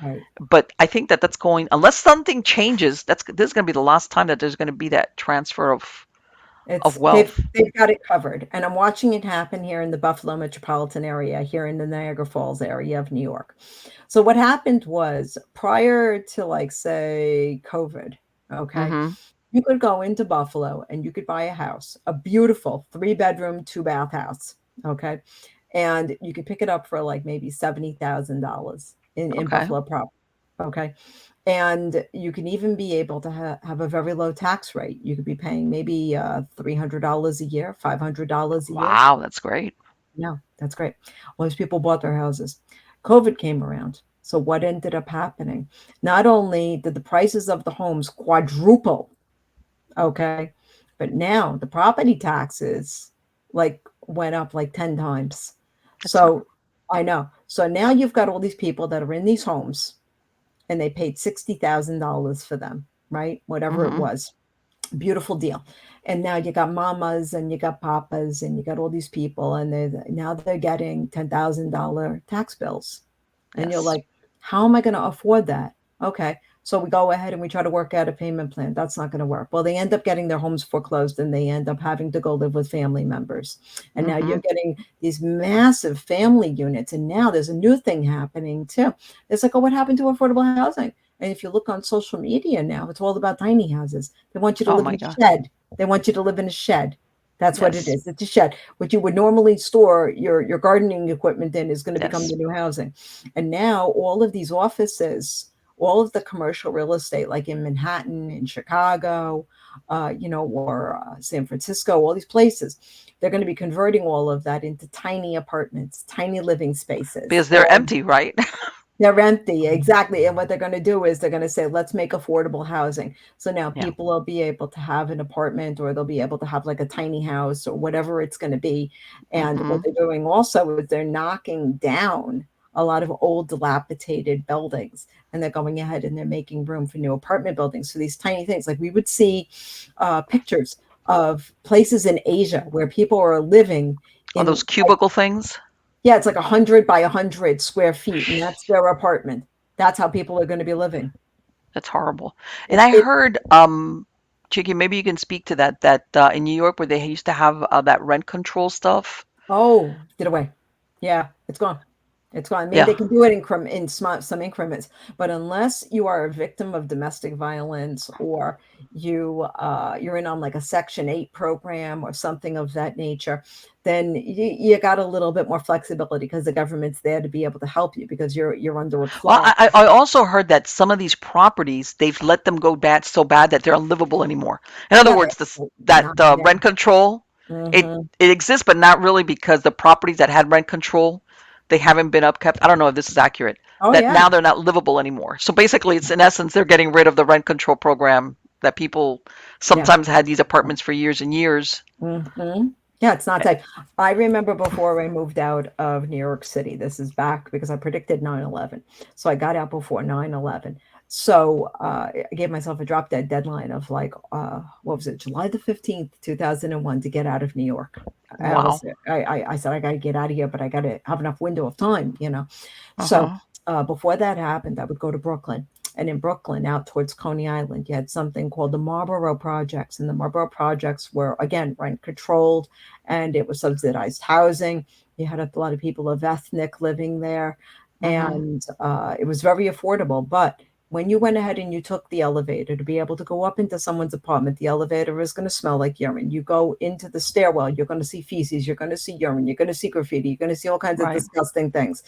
Right. But I think that that's going, unless something changes, this is going to be the last time that there's going to be that transfer of It's wealth. they've got it covered, and I'm watching it happen here in the Buffalo metropolitan area, here in the Niagara Falls area of New York. So what happened was prior to like say COVID, okay, Hmm. you could go into Buffalo and you could buy a house, a beautiful 3 bedroom, 2 bath house, okay, and you could pick it up for like maybe $70,000 in Okay. Buffalo proper, okay. And you can even be able to have a very low tax rate. You could be paying maybe $300 a year, $500 a year. Wow, that's great. Yeah, that's great. All these people bought their houses. COVID came around. So what ended up happening? Not only did the prices of the homes quadruple, okay, but now the property taxes like went up like 10 times. It's not. So I know. So now you've got all these people that are in these homes and they paid $60,000 for them, right? Whatever it Hmm. was. Beautiful deal. And now you got mamas and you got papas and you got all these people and they're getting $10,000 tax bills. And you're Yes. like, how am I going to afford that? Okay. So we go ahead and we try to work out a payment plan. That's not going to work. Well, they end up getting their homes foreclosed and they end up having to go live with family members. And now Hmm. you're getting these massive family units. And now there's a new thing happening too. It's like, oh, what happened to affordable housing? And if you look on social media now, it's all about tiny houses. They want you to Oh live my in God. a shed. They want you to live in a shed. That's what it Yes. is. It's a shed. What you would normally store your gardening equipment in is going to become Yes. the new housing. And now all of these offices, all of the commercial real estate, like in Manhattan, in Chicago, or San Francisco, all these places, they're going to be converting all of that into tiny apartments, tiny living spaces. Because they're empty, right? They're empty, exactly. And what they're going to do is they're going to say, let's make affordable housing. So now Yeah. people will be able to have an apartment or they'll be able to have like a tiny house or whatever it's going to be. And what Hmm. they're doing also is they're knocking down a lot of old dilapidated buildings and they're going ahead and they're making room for new apartment buildings. So these tiny things, like we would see pictures of places in Asia where people are living All those in, cubicle things. yeah, it's like 100 by 100 square feet, and that's their apartment. That's how people are going to be living. That's horrible. And It, I it heard, Chickie, maybe you can speak to that, in New York where they used to have that rent control stuff. Oh, get away. Yeah, it's gone. It's gone. Maybe Yeah. they can do it in some increments, but unless you are a victim of domestic violence or you're in on like a Section 8 program or something of that nature, then you got a little bit more flexibility because the government's there to be able to help you because you're under a Well, clause. I also heard that some of these properties, they've let them go bad so bad that they're unlivable anymore. In other Yeah, words, they're that knocking rent down. control, it Hmm. it exists, but not really, because the properties that had rent control, they haven't been upkept. I don't know if this is accurate. Oh That yeah, now they're not livable anymore. So basically, it's in essence they're getting rid of the rent control program that people yeah. sometimes had these apartments for years and years. Hmm. Yeah, it's not safe. I remember before I moved out of New York City, this is back because I predicted 9/11. So I got out before 9/11. So I gave myself a drop dead deadline of like, what was it, July the 15th, 2001 to get out of New York. I was, Wow. I said, I got to get out of here, but I got to have enough window of time. So Uh-huh. before that happened, I would go to Brooklyn. And in Brooklyn, out towards Coney Island, you had something called the Marlborough Projects. And the Marlborough Projects were, again, rent controlled and it was subsidized housing. You had a lot of people of ethnic living there. Hmm. And it was very affordable. But when you went ahead and you took the elevator to be able to go up into someone's apartment, the elevator is going to smell like urine. You go into the stairwell, you're going to see feces, you're going to see urine, you're going to see graffiti, you're going to see all kinds of Right. disgusting things.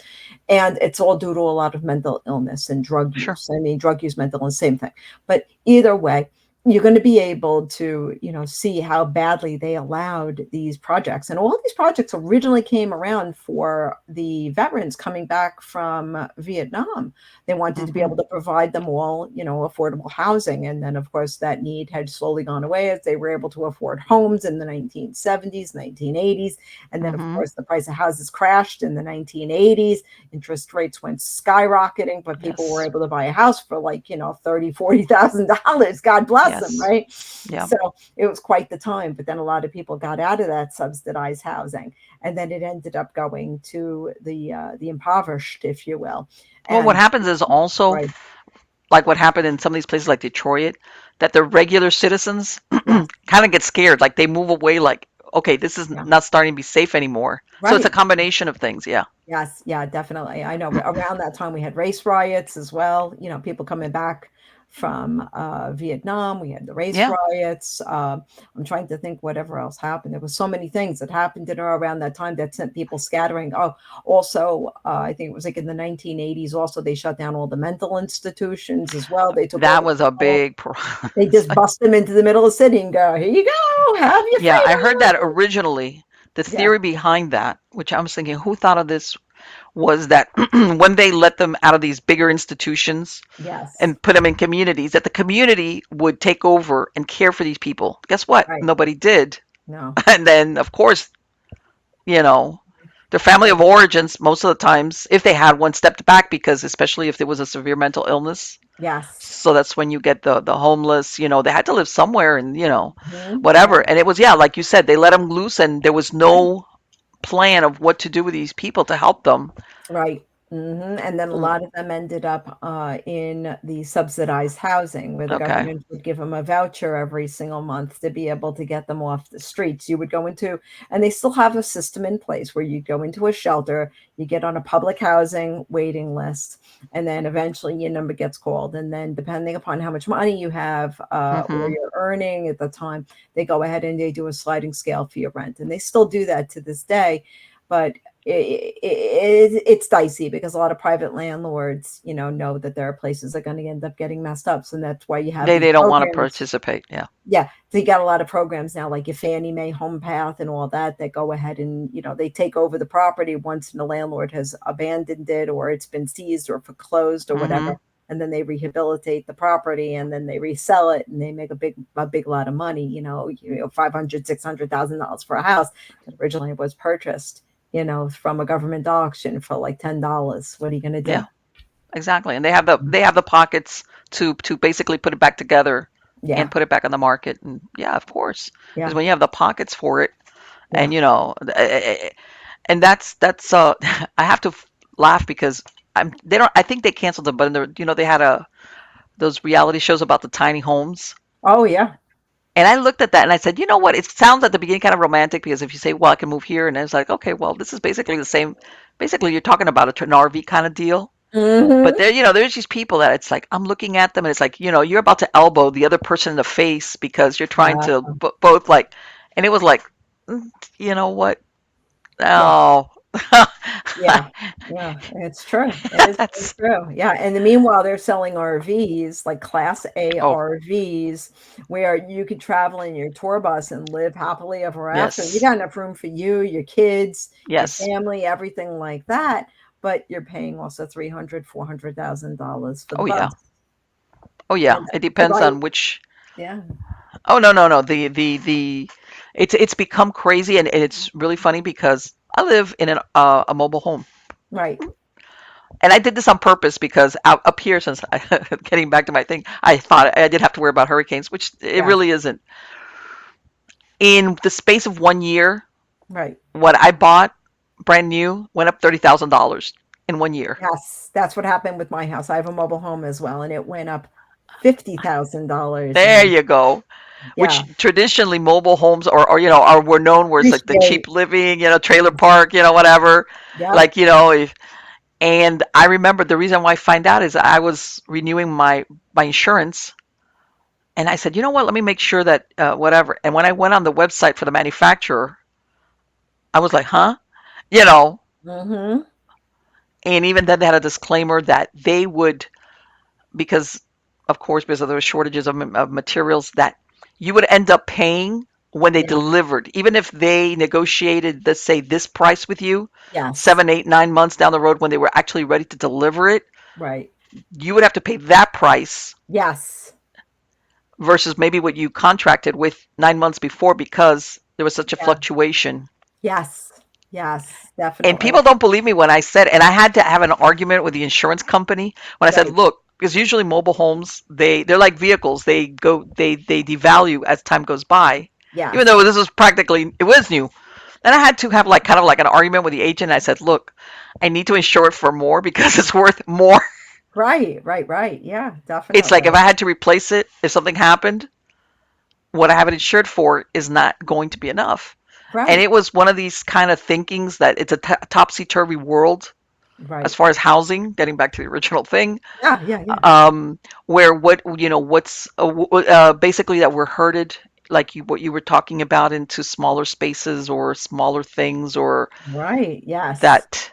And it's all due to a lot of mental illness and drug Sure. use. I mean, drug use, mental illness, same thing. But either way, you're going to be able to, see how badly they allowed these projects. And all these projects originally came around for the veterans coming back from Vietnam. They wanted to be Hmm. able to provide them all, affordable housing. And then, of course, that need had slowly gone away as they were able to afford homes in the 1970s, 1980s. And then, of Hmm. course, the price of houses crashed in the 1980s. Interest rates went skyrocketing, but people were Yes. able to buy a house for like, 30, $40,000. God bless them, Yes. right? Yeah. So it was quite the time. But then a lot of people got out of that subsidized housing, and then it ended up going to the impoverished, if you will. Well, what And happens is also right, like what happened in some of these places like Detroit, that the regular citizens yes, kind of get scared. Like they move away, like, okay, this is yeah, not starting to be safe anymore. So it's a right. combination of things. Yeah. Yes, yeah, definitely. I know around that time we had race riots as well, people coming back from Vietnam. We had the race Yeah. riots. I'm trying to think whatever else happened. There was so many things that happened around that time that sent people scattering. Oh, also, I think it was like in the 1980s, also, they shut down all the mental institutions as well. They took all That the was a people, big they just bust them into the middle of the city and go, here you go, have your Yeah, I heard that freedom. originally. The Yeah, theory behind that, which I was thinking, who thought of this, was that when they let them out of these bigger institutions yes, and put them in communities, that the community would take over and care for these people. Guess what? right. Nobody did. No, And then, of course, you know, their family of right. origins, most of the times, if they had one, stepped back because, especially if there was a severe mental illness. Yes. So that's when you get the homeless. They had to live somewhere, and whatever. Right, And it was, yeah, like you said, they let them loose, and there was right, no plan of what to do with these people to help them. right. And then a Mm. lot of them ended up in the subsidized housing where the Okay. government would give them a voucher every single month to be able to get them off the streets. You would go into, and they still have a system in place where you go into a shelter, you get on a public housing waiting list, and then eventually your number gets called. And then, depending upon how much money you have or Hmm. you're earning at the time, they go ahead and they do a sliding scale for your rent. And they still do that to this day. But it's dicey because a lot of private landlords, know that there are places that are going to end up getting messed up. So that's why you have They these they don't want to programs. participate. Yeah. Yeah, so you got a lot of programs now, like your Fannie Mae Home Path and all that, that go ahead and they take over the property once the landlord has abandoned it or it's been seized or foreclosed or whatever, Hmm. and then they rehabilitate the property and then they resell it and they make a big lot of money. 500, $600,000 for a house that originally was purchased, from a government auction for like $10. What are you going to do? Yeah. Exactly. And they have the pockets to basically put it back together and Yeah, put it back on the market. And yeah, of course, because yeah, when you have the pockets for it, yeah. and and that's I have to laugh because they don't I think they canceled them, but they had a those reality shows about the tiny homes. Oh yeah. And I looked at that and I said, you know what? It sounds at the beginning kind of romantic because if you say, well, I can move here, and it's like, okay, well, this is basically the same. Basically, you're talking about an RV kind of deal. But Hmm. there's these people that it's like I'm looking at them and it's like, you're about to elbow the other person in the face because you're trying Yeah, to both like, and it was like, "Mm, you know what? yeah. Oh, Yeah, yeah, it's true. It is very that's true. Yeah, and the meanwhile, they're selling RVs, like Class A oh RVs, where you could travel in your tour bus and live happily ever after. You yes, got enough room for you, your kids, your yes, family, everything like that, but you're paying also 300, $400,000 for the oh yeah, bus. oh yeah. And It to depends buy, on which. yeah, Oh no, no, no. The it's become crazy, and it's really funny because I live in a mobile home. right. And I did this on purpose because up here, since getting back to my thing, I thought I did have to worry about hurricanes, which it Yes, really isn't. In the space of 1 year, right. what I bought brand new went up $30,000 in 1 year. Yes, that's what happened with my house. I have a mobile home as well, and it went up $50,000 There in, you go. yeah, Which traditionally mobile homes are were known where it's like the cheap appreciate. living, trailer park, whatever. Yep. Like, and I remember the reason why I find out is I was renewing my insurance. And I said, you know what? Let me make sure that whatever. And when I went on the website for the manufacturer, I was like, huh? You know, Mhm. and even then they had a disclaimer that they would, because of course, because of those shortages of materials, that you would end up paying when they Yeah. delivered, even if they negotiated, let's say, this price with you, Yes. 7, 8, 9 months down the road when they were actually ready to deliver it, Right. you would have to pay that price Yes. versus maybe what you contracted with 9 months before because there was such a Yeah. fluctuation. Yes. Yes. And Definitely. people don't believe me when I said, and I had to have an argument with the insurance company when I said, Right. look, because usually mobile homes, they're like vehicles. They devalue as time goes by. Even Yes. though this was practically, it was new. And I had to have like kind of like an argument with the agent. I said, look, I need to insure it for more because it's worth more. Right. Right. Right. Yeah. It's like if Definitely. I had to replace it, if something happened, what I have it insured for is not going to be enough. And Right. it was one of these kind of thinkings that it's a topsy-turvy world as Right. far as housing, getting back to the original thing, Yeah. Yeah. Yeah. um, where what's basically that we're herded, like what you were talking about, into smaller spaces or smaller things, or Right. Yes. that,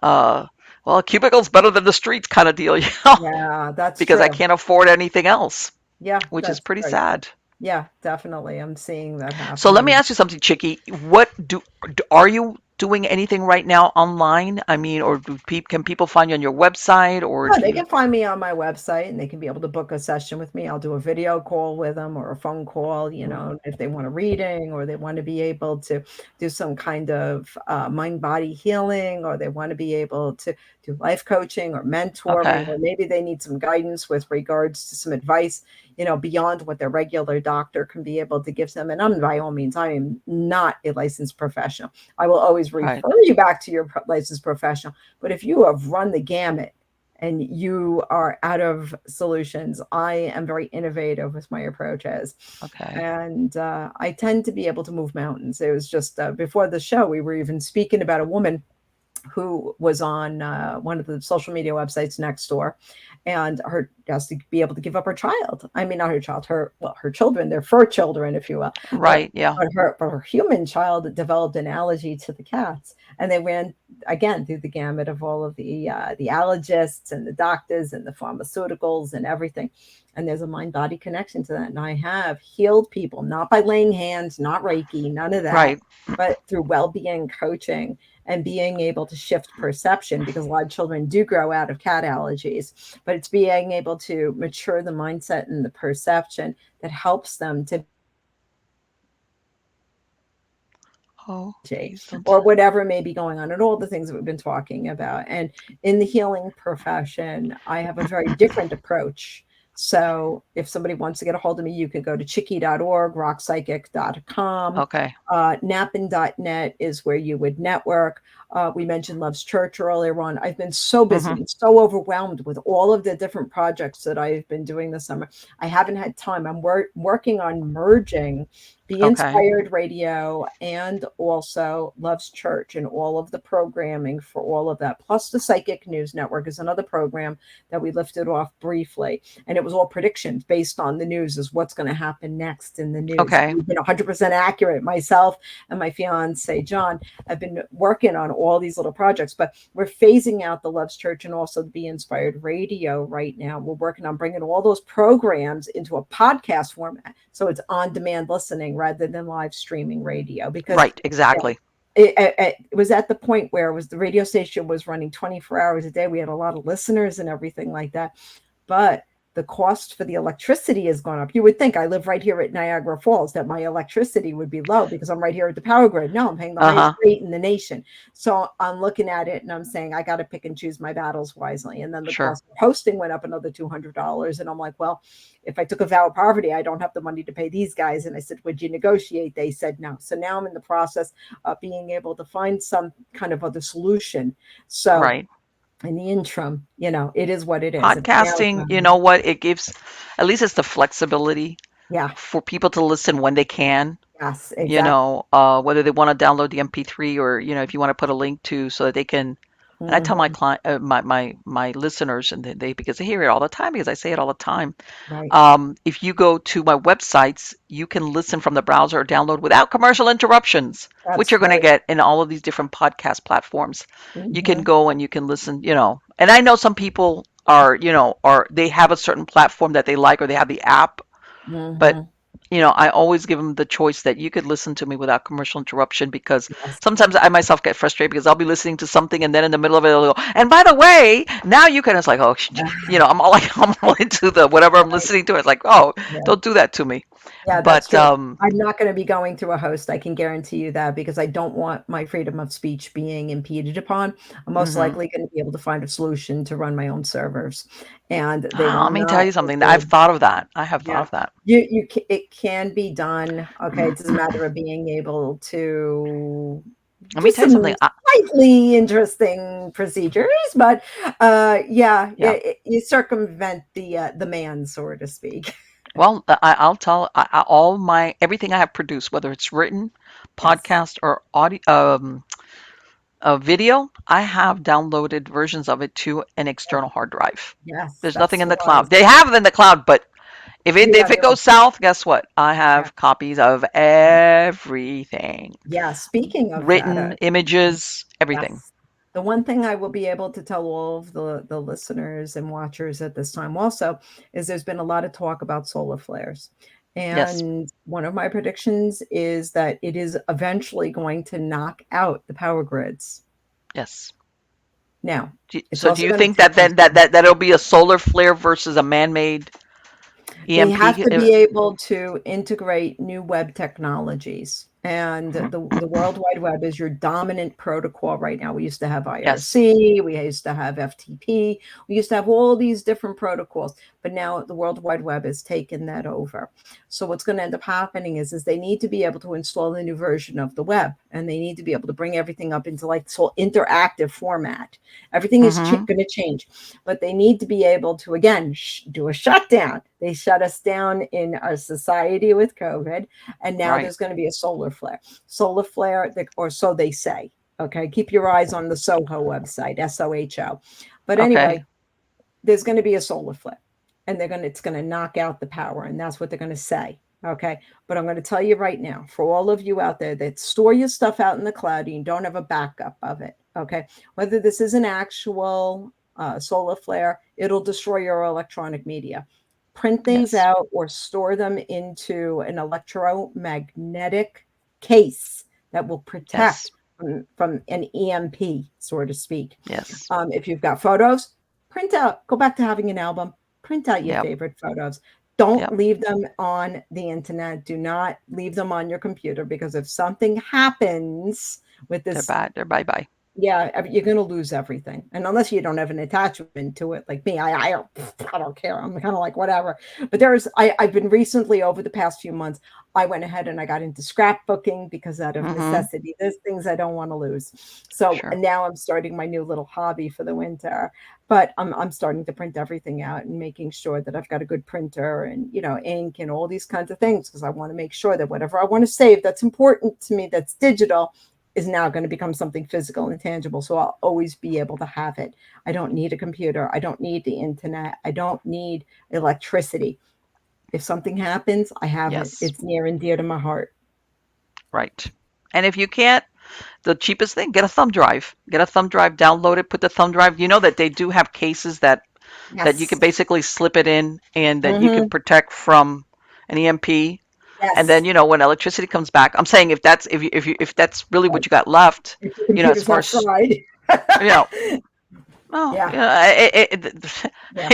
uh, well, a cubicle's better than the streets kind of deal, Yeah. That's because I true. can't afford anything else, Yeah. which is That's pretty right. sad. Yeah. Definitely. I'm seeing that So let me happening. ask you something, Chicky. What are you doing anything right now online? I mean, or can people find you on your website, or Oh, do they you? can find me on my website and they can be able to book a session with me. I'll do a video call with them or a phone call, if they want a reading or they want to be able to do some kind of mind body healing, or they want to be able to do life coaching or mentoring, Okay, or maybe they need some guidance with regards to some advice, beyond what their regular doctor can be able to give them. And I'm, by all means, I am not a licensed professional. I will always right, refer you back to your licensed professional. But if you have run the gamut and you are out of solutions, I am very innovative with my approaches. okay, And I tend to be able to move mountains. It was just before the show, we were even speaking about a woman who was on one of the social media websites next door, and her has to be able to give up her child. I mean, not her child, her children. They're fur children, if you will. But right, yeah, her human child developed an allergy to the cats, and they ran again through the gamut of all of the allergists and the doctors and the pharmaceuticals and everything. And there's a mind body connection to that. And I have healed people, not by laying hands, not Reiki, none of that, right. but through well being coaching and being able to shift perception, because a lot of children do grow out of cat allergies, but it's being able to mature the mindset and the perception that helps them to, Oh, please don't. or whatever may be going on, and all the things that we've been talking about. And in the healing profession, I have a very different approach. So if somebody wants to get a hold of me, you can go to chickie.org, rockpsychic.com. Okay. Nappin.net is where you would network. We mentioned Love's Church earlier on. I've been so busy Hmm. and so overwhelmed with all of the different projects that I've been doing this summer. I haven't had time. I'm working on merging Be Okay. Inspired Radio and also Love's Church, and all of the programming for all of that. Plus, the Psychic News Network is another program that we lifted off briefly. And it was all predictions based on the news, is what's going to happen next in the news. Okay. We've been 100% accurate. Myself and my fiance, John, have been working on all these little projects, but we're phasing out the Love's Church and also the Be Inspired Radio right now. We're working on bringing all those programs into a podcast format, so it's on demand listening rather than live streaming radio. Because Right. Exactly. it was at the point where it was the radio station was running 24 hours a day. We had a lot of listeners and everything like that, but the cost for the electricity has gone up. You would think, I live right here at Niagara Falls, that my electricity would be low because I'm right here at the power grid. No, I'm paying the Uh highest huh. rate in the nation. So I'm looking at it and I'm saying, I got to pick and choose my battles wisely. And then the Sure. cost of hosting went up another $200. And I'm like, well, if I took a vow of poverty, I don't have the money to pay these guys. And I said, would you negotiate? They said no. So now I'm in the process of being able to find some kind of other solution. So Right. in the interim, it is what it is. It's now Podcasting, you know what? It gives, at least it's the flexibility yeah, for people to listen when they can, yes, exactly. whether they want to download the MP3, or, if you want to put a link to so that they can. And I tell my Mhm. client, my listeners, and because they hear it all the time, because I say it all the time. Right. If you go to my websites, you can listen from the browser or download without commercial interruptions, which That's you're going to right. get in all of these different podcast platforms. You can Mhm. go and you can listen, And I know some people are, or they have a certain platform that they like, or they have the app. But Hmm. I always give them the choice that you could listen to me without commercial interruption, because Yes. sometimes I myself get frustrated because I'll be listening to something and then in the middle of it I'll go, and by the way, now you can. It's like, oh, I'm all like, I'm all into the whatever I'm Right. listening to. It's like, oh, Yeah. don't do that to me. Yeah, that's But true. I'm not going to be going through a host. I can guarantee you that because I don't want my freedom of speech being impeded upon. I'm most hmm likely going to be able to find a solution to run my own servers, and they will let me tell not you something. I've forbid. thought of that. I have thought Yeah, of that. it can be done. Okay, it's just a matter of being able to Let do me tell you something. some slightly interesting procedures, but yeah, Yeah. you circumvent the man, so to speak. Well, I'll tell all my everything I have produced, whether it's written, Yes, podcast, or audio, a video, I have downloaded versions of it to an external hard drive. yes, There's nothing that's in the wise. cloud. They have it in the cloud, but if it You if have it your own. goes south, guess what? I Yeah, have copies of everything, yeah. Speaking of that, written, images, everything. yes. The one thing I will be able to tell all of the listeners and watchers at this time also is there's been a lot of talk about solar flares. Yes, And one of my predictions is that it is eventually going to knock out the power grids. yes. Now, it's So do also you going to think that change then them. that'll be a solar flare versus a man-made They have EMP? to be able to integrate new web technologies. And the World Wide Web is your dominant protocol right now. We used to have Yes. IRC, we used to have FTP, we used to have all these different protocols, but now the World Wide Web has taken that over. So what's going to end up happening is they need to be able to install a new version of the web, and they need to be able to bring everything up into like this whole interactive format. Everything is Mm-hmm. going to change, but they need to be able to again do a shutdown. They shut us down in our society with COVID, and now Right. there's going to be a solar flare. Solar flare, or so they say. Okay, keep your eyes on the Soho website, SOHO. But Okay. anyway, there's going to be a solar flare, and it's going to knock out the power, and that's what they're going to say. Okay, but I'm going to tell you right now, for all of you out there that store your stuff out in the cloud and you don't have a backup of it, okay, whether this is an actual solar flare, it'll destroy your electronic media. Print these Yes. out or store them into an electromagnetic case that will Yes. protect from an EMP, so to speak. Yes. If you've got photos, print out, go back to having an album, print out your Yep. favorite photos. Don't Yep. leave them on the internet. Do not leave them on your computer because if something happens with They're this, bad. They're bye bye. yeah, you're going to lose everything. And unless you don't have an attachment to it, like me, I don't care. I'm kind of like whatever. But I've been recently over the past few months, I went ahead and I got into scrapbooking because out of Mm-hmm. necessity, there's things I don't want to lose. So Sure. and now I'm starting my new little hobby for the winter. But I'm starting to print everything out and making sure that I've got a good printer and ink and all these kinds of things because I want to make sure that whatever I want to save that's important to me that's digital is now going to become something physical and tangible. So I'll always be able to have it. I don't need a computer. I don't need the internet. I don't need electricity. If something happens, I have it. Yes. It's near and dear to my heart. Right. And if you can't, the cheapest thing, get a thumb drive. Get a thumb drive, download it, put the thumb drive. You know that they do have cases that you can Yes. basically slip it in and that you can Mm-hmm. protect from an EMP. And then, Yes. when electricity comes back, I'm saying if that's really what Right. you got left, If the as computer's far not as, fried. you know, oh, Yeah. yeah, Yeah.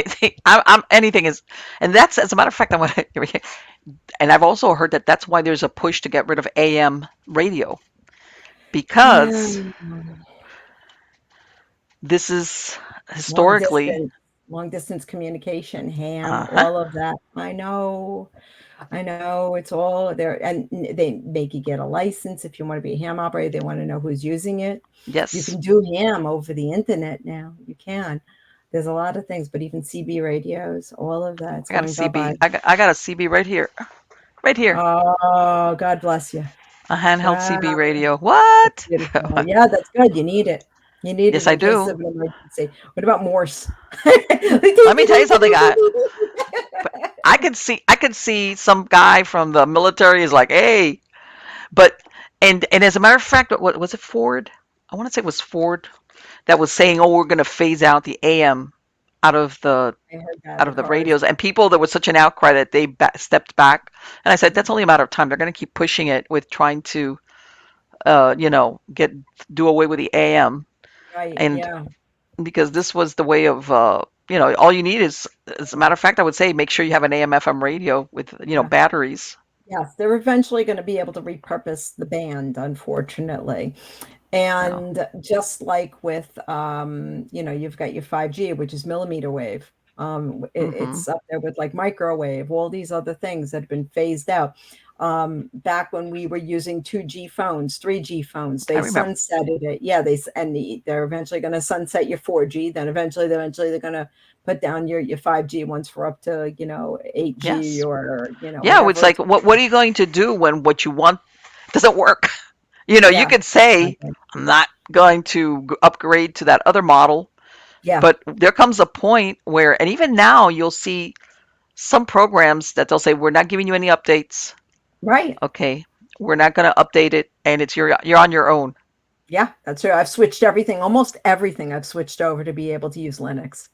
I'm anything is, and that's as a matter of fact, I'm gonna, and I've also heard that that's why there's a push to get rid of AM radio Yeah. because this is Long historically, distance, long distance communication, ham, uh-huh, all of that. I know. I know it's all there, and they make you get a license if you want to be a ham operator. They want to know who's using it. You yes, can do ham over the internet now. You can. There's a lot of things, but even CB radios, all of that, it's I got a going bye CB, bye. I got a CB right here, right here, Oh, God bless you. a handheld God, CB radio. that's What? beautiful. Yeah, that's good. You need it. You need it Yes, I in case do. of an emergency. What about Morse? Let me tell you something. I could see some guy from the military is like, hey, but and as a matter of fact, what was it, Ford? I want to say it was Ford that was saying, oh, we're going to phase out the AM out of the I heard that the cars. radios, and people, there was such an outcry that they stepped back. And I said, that's only a matter of time. They're going to keep pushing it with trying to, get do away with the AM, Right. and Yeah. because this was the way of, all you need is, as a matter of fact, I would say make sure you have an AM FM radio with, Yeah. batteries. Yes, they're eventually going to be able to repurpose the band, unfortunately. Yeah. And just like with, you've got your 5G, which is millimeter wave. Hmm. It's up there with like microwave, all these other things that have been phased out. Back when we were using 2G phones, 3G phones, I they remember. sunsetted it. Yeah, they're eventually going to sunset your 4G. Then eventually they're going to put down your 5G once we're up to 8G Yes. or Yeah, it's whatever. like, what are you going to do when what you want doesn't work? You Yeah, could say, exactly. I'm not going to upgrade to that other model, Yeah, but there comes a point where, and even now, you'll see some programs that they'll say, we're not giving you any updates. right. Okay, we're not going to update it, and you're on your own. Yeah, that's true. I've switched everything, almost everything I've switched over to be able to use Linux.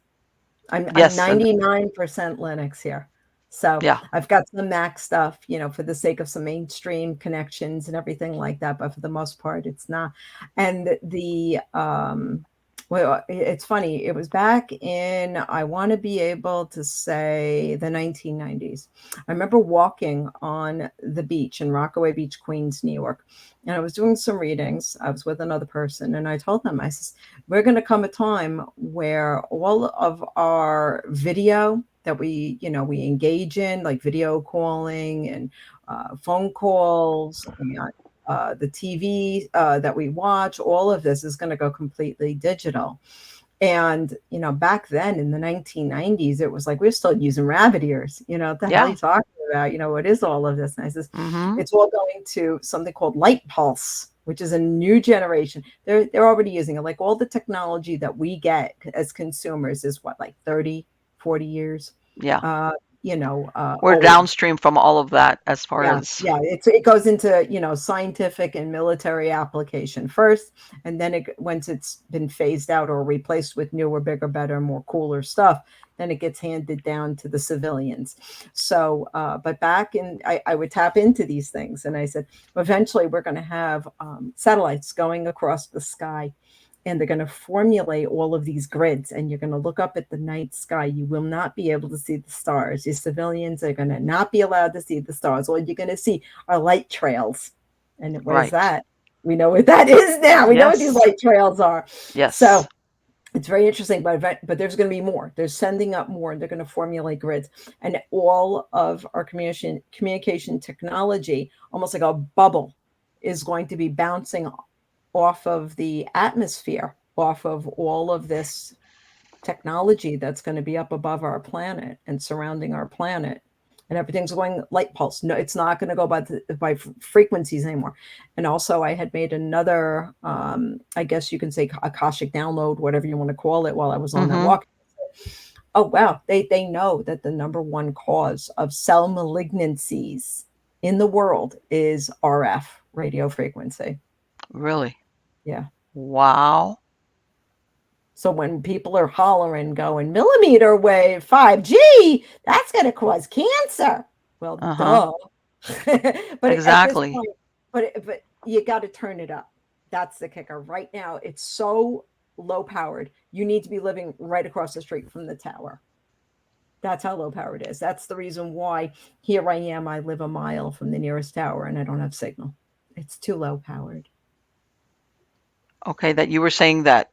I'm Yes, and 99% Linux here. So yeah, I've got some Mac stuff, for the sake of some mainstream connections and everything like that. But for the most part, it's not. And well, it's funny. It was back in, I want to be able to say the 1990s. I remember walking on the beach in Rockaway Beach, Queens, New York. And I was doing some readings. I was with another person. And I told them, I said, we're going to come a time where all of our video that we engage in, like video calling and phone calls and the TV that we watch, all of this is going to go completely digital. And back then in the 1990s, it was like we're still using rabbit ears. What the hell are yeah. you talking about? What is all of this? And I says, Hmm. it's all going to something called light pulse, which is a new generation. They're already using it. Like all the technology that we get as consumers is what, like 30, 40 years Yeah, uh, we're old. downstream from all of that as far Yeah, as. yeah, it goes into, scientific and military application first, and then once it's been phased out or replaced with newer, bigger, better, more cooler stuff, then it gets handed down to the civilians. So, but back in, I would tap into these things, and I said, eventually we're going to have satellites going across the sky, and they're going to formulate all of these grids, and you're going to look up at the night sky. You will not be able to see the stars. Your civilians are going to not be allowed to see the stars. All you're going to see are light trails. And what is Right. that? We know what that is now. We know what these Yes. light trails are. Yes. So it's very interesting, but there's going to be more. They're sending up more, and they're going to formulate grids, and all of our communication technology, almost like a bubble, is going to be bouncing off of the atmosphere, off of all of this technology that's going to be up above our planet and surrounding our planet. And everything's going light pulse. No, it's not going to go by frequencies anymore. And also, I had made another, I guess you can say, Akashic download, whatever you want to call it, while I was on that Hmm. walk. Oh wow, they know that the number one cause of cell malignancies in the world is RF, radio frequency. Really? Yeah. Wow. So when people are hollering, going millimeter wave 5G, that's going to cause cancer. Well, Uh-huh. duh. But at this Exactly. point, but you got to turn it up. That's the kicker. Right now, it's so low powered. You need to be living right across the street from the tower. That's how low powered it is. That's the reason why here I am. I live a mile from the nearest tower and I don't have signal. It's too low powered. Okay, that you were saying that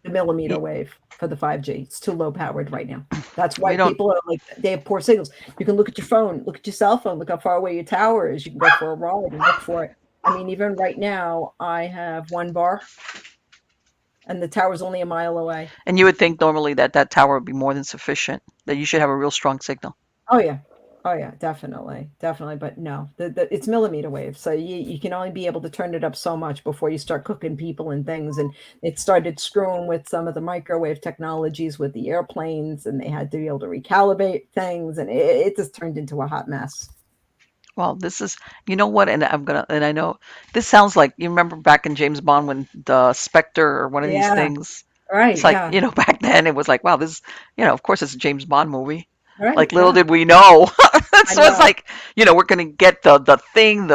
The millimeter y- wave for the 5G. It's too low powered right now. That's we why don't. people are like, they have poor signals. You can look at your phone, look at your cell phone, look how far away your tower is. You can go for a ride and look for it. I mean, even right now, I have one bar and the tower's only a mile away. And you would think normally that that tower would be more than sufficient, that you should have a real strong signal. Oh, yeah. Oh, yeah, definitely. Definitely. But no, it's millimeter wave. So you can only be able to turn it up so much before you start cooking people and things. And it started screwing with some of the microwave technologies with the airplanes, and they had to be able to recalibrate things. And it just turned into a hot mess. Well, this is, you know what, and and I know this sounds like, you remember back in James Bond when the Spectre or one of these Yeah. things. It's Right. like, Yeah. back then it was like, wow, this, of course it's a James Bond movie. Right. Like little Yeah. did we know. I So it's know. like, we're gonna get the thing,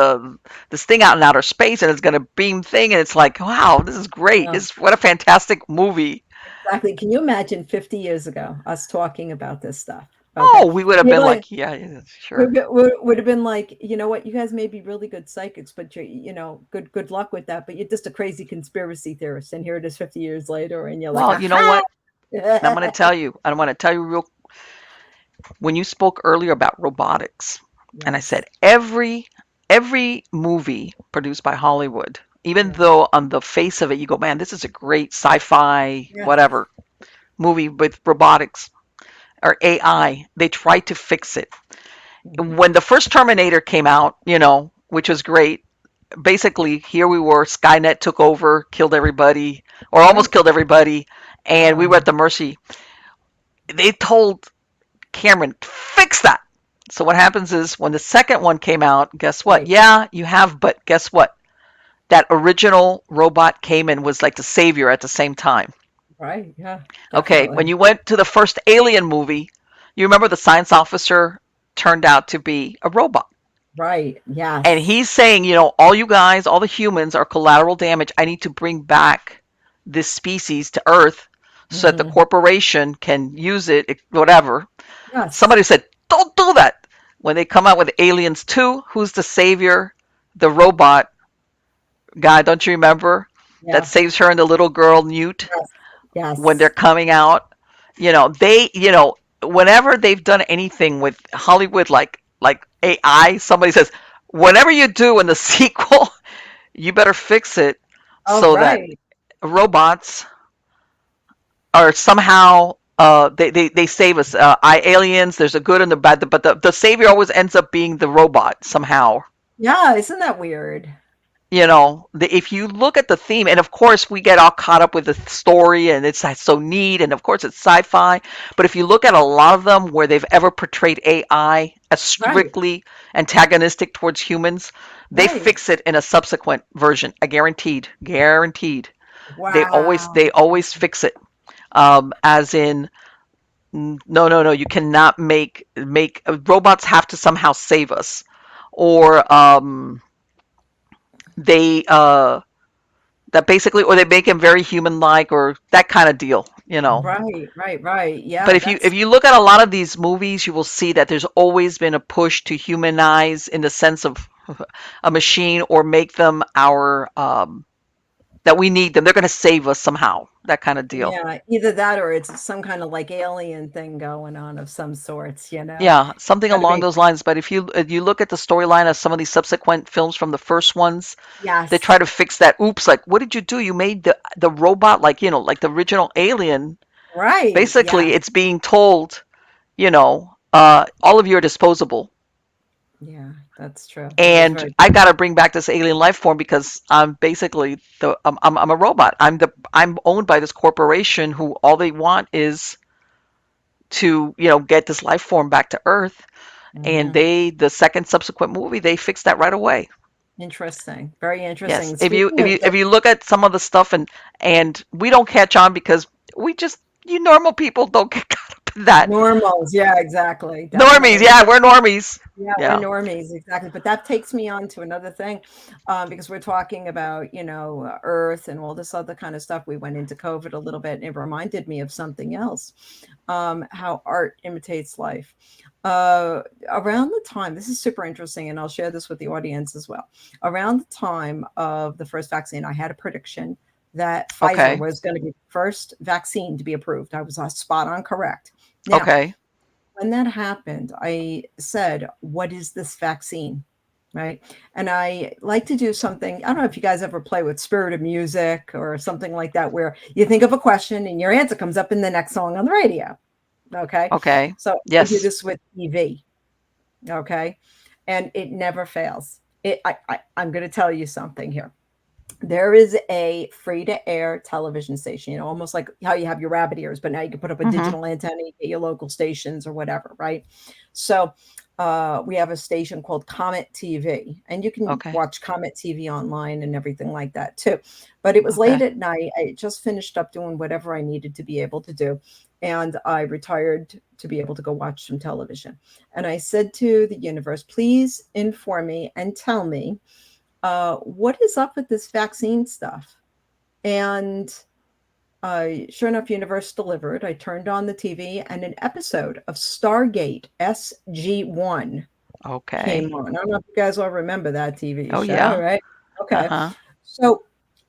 this thing out in outer space, and it's gonna beam thing, and it's like, wow, this is great. Yeah. What a fantastic movie. Exactly. Can you imagine 50 years ago us talking about this stuff? Okay. Oh, we would have been People like like, yeah, yeah, sure. would have been like, you know what, you guys may be really good psychics, but you're, good luck with that. But you're just a crazy conspiracy theorist. And here it is 50 years later, and you're like, Well, you know aha. what? I'm gonna tell you. I want to tell you real. When you spoke earlier about robotics, and I said Yes. every movie produced by Hollywood, even Yeah. though on the face of it you go, man, this is a great sci-fi Yes. whatever movie with robotics or AI, they tried to fix it. Mhm. When the first Terminator came out, which was great, basically here we were, Skynet took over, killed everybody, or almost Right. killed everybody, and we were Yeah. at the mercy. They told Cameron, fix that. So what happens is when the second one came out, guess what? Right. Yeah, you have, but guess what? That original robot came and was like the savior at the same time. Right. Yeah. Okay, when Definitely. you went to the first Alien movie, you remember the science officer turned out to be a robot. Right. And Yes. he's saying, all you guys, all the humans are collateral damage. I need to bring back this species to Earth so that the Hmm. corporation can use it, whatever. Yes. Somebody said, don't do that. When they come out with Aliens 2, who's the savior? The robot guy, don't you remember? That Yeah. saves her and the little girl, Newt, Yes. when they're Yes. coming out. Whenever they've done anything with Hollywood, like AI, somebody says, whatever you do in the sequel, you better fix it Oh, so that right. robots are somehow they save us. Aliens, there's a good and the bad, but the savior always ends up being the robot somehow. Yeah. Isn't that weird? If you look at the theme, and of course we get all caught up with the story, and it's so neat, and of course it's sci-fi. But if you look at a lot of them where they've ever portrayed AI as Right. strictly antagonistic towards humans, they Right. fix it in a subsequent version. I guaranteed, guaranteed. They Wow. always fix it. As in, no, no, no, you cannot make robots have to somehow save us, or they that basically, or they make him very human like, or that kind of deal. Right. Right. Right. But Yeah. if That's you look at a lot of these movies, you will see that there's always been a push to humanize in the sense of a machine, or make them our that we need them, they're going to save us somehow, that kind of deal. Yeah, either that or it's some kind of like alien thing going on of some sorts. Yeah, something Gotta along be. those lines. But if you look at the storyline of some of these subsequent films from the first ones, they Yes. try to fix that. Oops, like, what did you do? You made the robot, like, like the original Alien. Right. Basically, Yes. it's being told, all of you are disposable, Yeah, that's true. That is and very I got to bring back this alien life form because I'm basically I'm a robot. I'm owned by this corporation who all they want is to get this life form back to Earth. And hmm the second subsequent movie, they fixed that right away. interesting. Very Yes, interesting. if you Speaking if of you the if you look at some of the stuff, and we don't catch on because we just you normal people don't get caught up in that. normals, yeah, exactly. Normies, Definitely. yeah, we're normies. Yeah, we're Yeah. normies, exactly. But that takes me on to another thing, because we're talking about, Earth and all this other kind of stuff. We went into COVID a little bit, and it reminded me of something else, how art imitates life. Around the time, this is super interesting, and I'll share this with the audience as well. Around the time of the first vaccine, I had a prediction that Pfizer Okay. was going to be the first vaccine to be approved. I was spot on correct. Now, Okay. when that happened, I said, "What is this vaccine?" Right. And I like to do something. I don't know if you guys ever play with Spirit of Music or something like that, where you think of a question and your answer comes up in the next song on the radio. Okay. Okay. So I do Yes. this with TV. Okay. And it never fails. I'm going to tell you something here. There is a free to air television station, almost like how you have your rabbit ears, but now you can put up a Mhm. digital antenna, you get your local stations or whatever, right? So we have a station called Comet TV, and you can Okay. watch Comet TV online and everything like that too. But it was late Okay. at night. I just finished up doing whatever I needed to be able to do, and I retired to be able to go watch some television. And I said to the universe, please inform me and tell me what is up with this vaccine stuff. And sure enough, universe delivered. I turned on the TV, and an episode of Stargate SG-1 came Okay. on. I don't know if you guys all remember that TV Oh show, yeah. right? Okay. Uh-huh. So,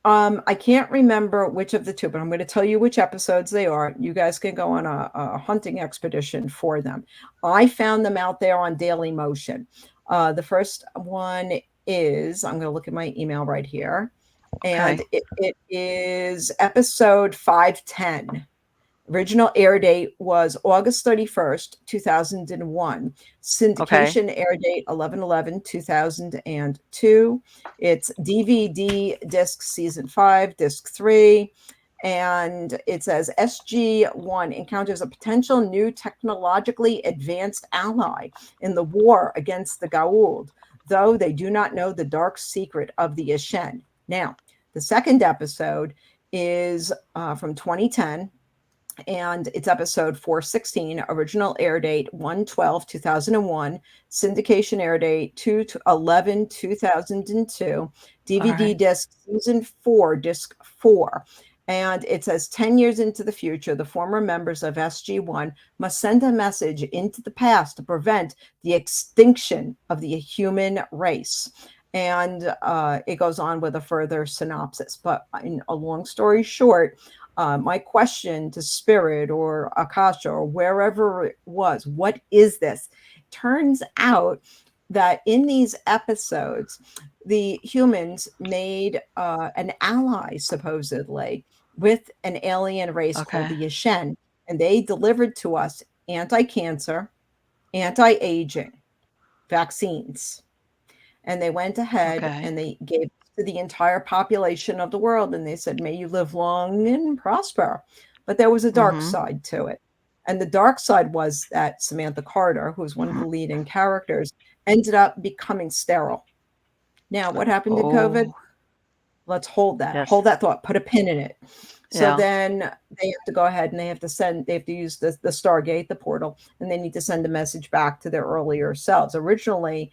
I can't remember which of the two, but I'm going to tell you which episodes they are. You guys can go on a hunting expedition for them. I found them out there on Daily Motion. The first one is, I'm going to look at my email right here, and Okay. it is episode 510. Original air date was August 31st, 2001. Okay. Syndication air date 11/11/2002. It's DVD disc season 5, disc 3. And it says SG-1 encounters a potential new technologically advanced ally in the war against the Goa'uld, though they do not know the dark secret of the Ashen. Now, the second episode is from 2010, and it's episode 416. Original air date 1/12/2001. Syndication air date 2/11/2002. All DVD right. disc season 4, disc 4. And it says 10 years into the future, the former members of SG-1 must send a message into the past to prevent the extinction of the human race. And it goes on with a further synopsis. But in a long story short, my question to Spirit or Akasha or wherever it was, what is this? Turns out that in these episodes, the humans made an ally, supposedly, with an alien race called Okay. the Yashen, and they delivered to us anti-cancer, anti-aging vaccines. And they went ahead Okay. and they gave to the entire population of the world, and they said, may you live long and prosper. But there was a dark Mm-hmm. side to it. And the dark side was that Samantha Carter, who's one of the leading characters, ended up becoming sterile. Now, what happened in COVID? Oh, Let's yes. hold that thought, put a pin in it. So Yeah. then they have to go ahead and they have to use the Stargate, the portal, and they need to send a message back to their earlier selves. Originally,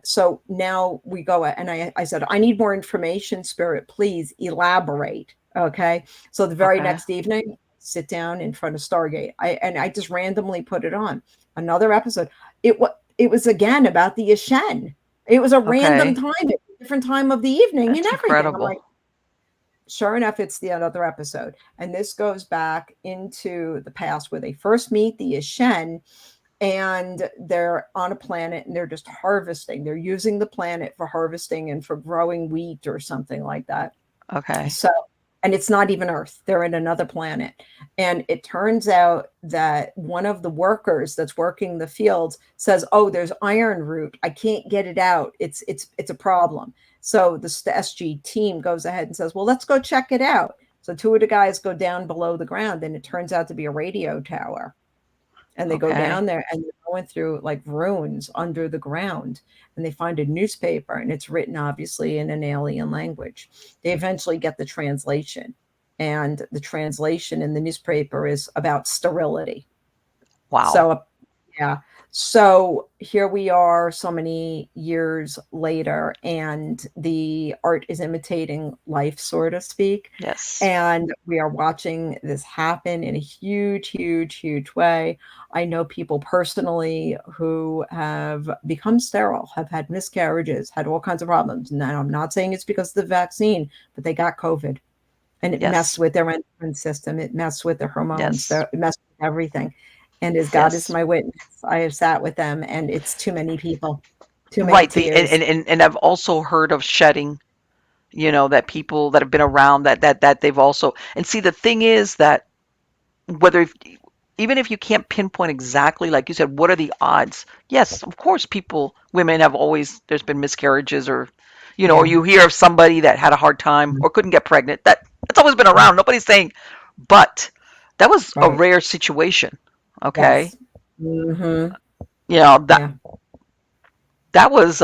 so now we go, and I said, I need more information, Spirit, please elaborate. Okay. So the very Okay. next evening, sit down in front of Stargate. I just randomly put it on. Another episode. It was again about the Ashen. It was a random Okay. time, a different time of the evening and That's everything. I'm incredible. like, sure enough, it's the another episode. And this goes back into the past where they first meet the Ashen, and they're on a planet and they're just harvesting. They're using the planet for harvesting and for growing wheat or something like that. Okay. So, and it's not even Earth. They're in another planet. And it turns out that one of the workers that's working the fields says, "Oh, there's iron root. I can't get it out. It's a problem." So the SG team goes ahead and says, "Well, let's go check it out." So two of the guys go down below the ground, and it turns out to be a radio tower. And they go Okay. down there and they're going through like ruins under the ground, and they find a newspaper, and it's written obviously in an alien language. They eventually get the translation, and the translation in the newspaper is about sterility. Wow. So yeah. So here we are so many years later, and the art is imitating life, so to speak. Yes. And we are watching this happen in a huge, huge, huge way. I know people personally who have become sterile, have had miscarriages, had all kinds of problems. Now, I'm not saying it's because of the vaccine, but they got COVID, and it messed Yes. with their endocrine system. It messed with their hormones. Yes. So it messed with everything. And as God is Yes. my witness, I have sat with them, and it's too many people, too many Right. The tears. and I've also heard of shedding, that people that have been around that they've also, and see, the thing is that whether if, even if you can't pinpoint exactly, like you said, what are the odds? Yes, of course, women have always, there's been miscarriages, or or Yeah. you hear of somebody that had a hard time or couldn't get pregnant. That's always been Yeah. around. Nobody's saying, but that was a Right. rare situation. Okay. Yes. Hmm. You know, that Yeah. that was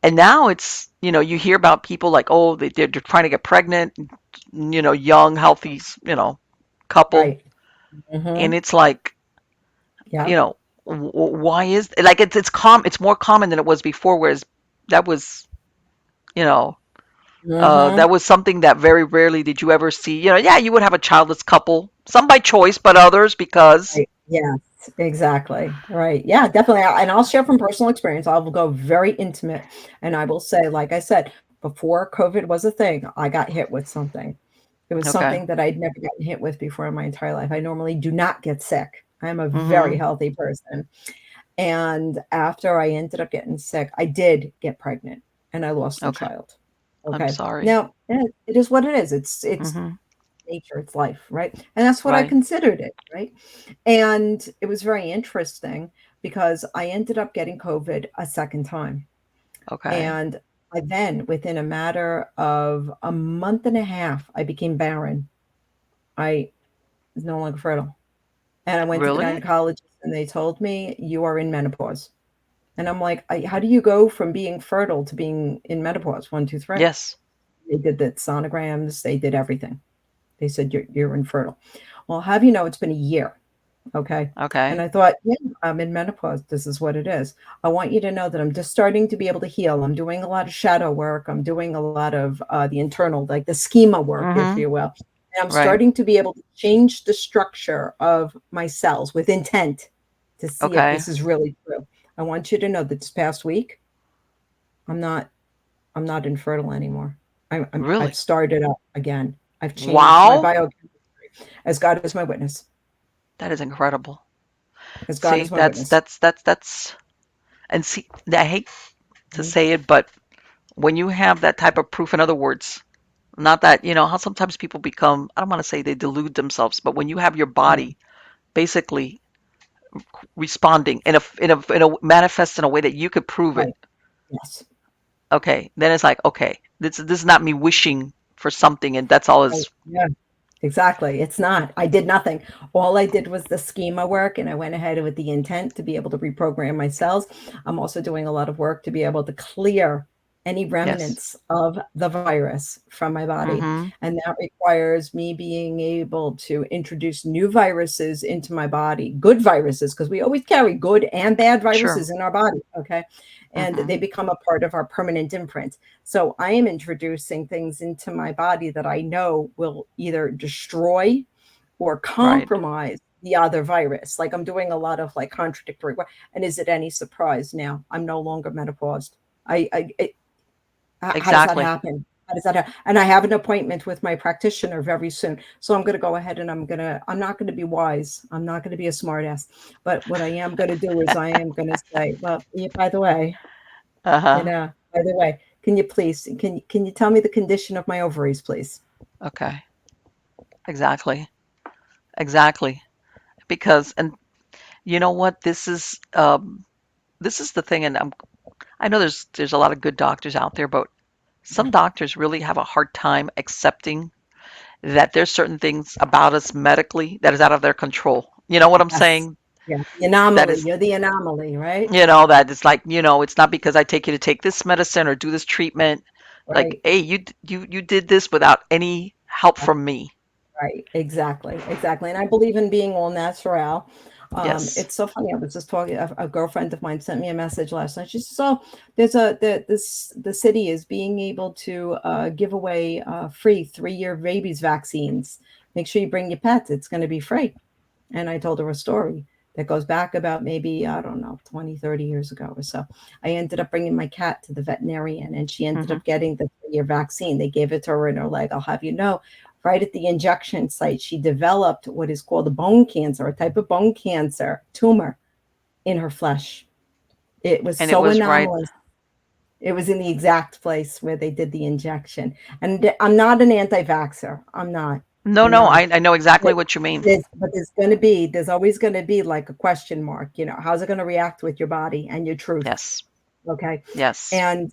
and now it's, you hear about people like, oh, they're trying to get pregnant, young, healthy, couple. Right. Mm-hmm. And it's like, you Yep. know, why is like it's more common than it was before, whereas that was, you know, that Mm-hmm. was something that very rarely did you ever see. Yeah, you would have a childless couple, some by choice, but others because. Right. Yes, exactly. Right. Yeah, definitely. And I'll share from personal experience. I will go very intimate. And I will say, like I said, before COVID was a thing, I got hit with something. It was Okay. something that I'd never gotten hit with before in my entire life. I normally do not get sick. I'm a very Mm-hmm. healthy person. And after I ended up getting sick, I did get pregnant and I lost a Okay. child. I'm Okay. sorry. Now, it is what it is. It's Mm-hmm. nature, it's life, right? And that's what I Right. considered it, right? And it was very interesting because I ended up getting COVID a second time. Okay. And I then, within a matter of a month and a half, I became barren. I was no longer fertile. And I went to the Really? gynecologist and they told me, you are in menopause. And I'm like, how do you go from being fertile to being in menopause? One, two, three. Yes. They did the sonograms, they did everything. They said, you're infertile. Well, I'll have you know, it's been a year. Okay. And Okay. I thought, yeah, I'm in menopause. This is what it is. I want you to know that I'm just starting to be able to heal. I'm doing a lot of shadow work. I'm doing a lot of the internal, like the schema work, if Mm-hmm. you will. And I'm Right. starting to be able to change the structure of my cells with intent to see if Okay. this is really true. I want you to know that this past week, I'm not, I'm not infertile anymore. I've Really? started up again. I've changed my Wow. biochemistry as God is my witness. That is incredible. As God See, is my that's witness. that's that's that's and see, I hate to Mhm. say it, but when you have that type of proof, in other words, not that, how sometimes people become, I don't want to say they delude themselves, but when you have your Right. body basically responding in a manifest in a way that you could prove it, Right. Yes. okay, then it's like, okay, this is not me wishing for something, and that's all Right. is. Yeah. Exactly. It's not. I did nothing. All I did was the schema work, and I went ahead with the intent to be able to reprogram my cells. I'm also doing a lot of work to be able to clear any Yes. remnants of the virus from my body. Mm-hmm. And that requires me being able to introduce new viruses into my body, good viruses, because we always carry good and bad Sure. viruses in our body. Okay. And Mm-hmm. they become a part of our permanent imprint. So I am introducing things into my body that I know will either destroy or Right. compromise the other virus. Like I'm doing a lot of like contradictory work. And is it any surprise now? I'm no longer menopaused. How does that Exactly. happen? How does that happen? And I have an appointment with my practitioner very soon. So I'm going to go ahead and I'm not going to be wise. I'm not going to be a smartass. But what I am going to do is I am going to say, well, yeah, by the way, Uh-huh. by the way, can you please can you tell me the condition of my ovaries, please? Okay. Exactly. Exactly. Because, and you know what? This is the thing, and I know there's a lot of good doctors out there, but some doctors really have a hard time accepting that there's certain things about us medically that is out of their control. You know what I'm Yes. saying? Yeah. The That anomaly. is, You're the anomaly, right? that it's like, it's not because I take you to take this medicine or do this treatment. Like, Right. hey, you did this without any help from me. Right, exactly, exactly. And I believe in being all natural. Yes. It's so funny. I was just talking. A girlfriend of mine sent me a message last night. She says, "Oh, the city is being able to give away free 3-year rabies vaccines. Make sure you bring your pets. It's going to be free." And I told her a story that goes back about maybe, I don't know, 20, 30 years ago or so. I ended up bringing my cat to the veterinarian and she ended Hmm. up getting the 3-year vaccine. They gave it to her in her leg. I'll have you know, right at the injection site, she developed what is called a bone cancer, a type of bone cancer tumor in her flesh. It was And it so was right. anomalous. It was in the exact place where they did the injection. And I'm not an anti-vaxxer. I'm not. No, I'm no, not. I know exactly But what you mean. there's always going to be like a question mark. How's it going to react with your body and your truth? Yes. Okay. Yes. And,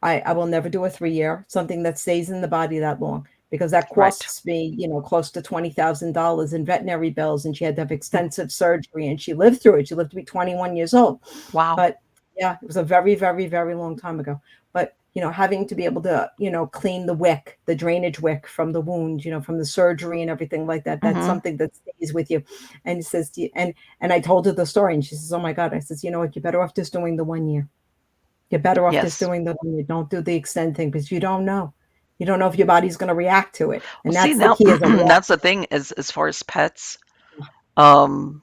I will never do a 3-year, something that stays in the body that long, because that Right. costs me, close to $20,000 in veterinary bills. And she had to have extensive surgery, and she lived through it. She lived to be 21 years old. Wow. But yeah, it was a very, very, very long time ago. But, having to be able to, clean the wick, the drainage wick from the wound, from the surgery and everything like that, that's Hmm. something that stays with you. And it says, and I told her the story, and she says, oh my God. I says, you know what? You're better off just doing the 1 year. You're better off just Yes. doing the 1 year. Don't do the extend thing, because you don't know. You don't know if your body's going to react to it. Well, And see that's the now, key, is a that's the reaction. thing as far as pets. Um,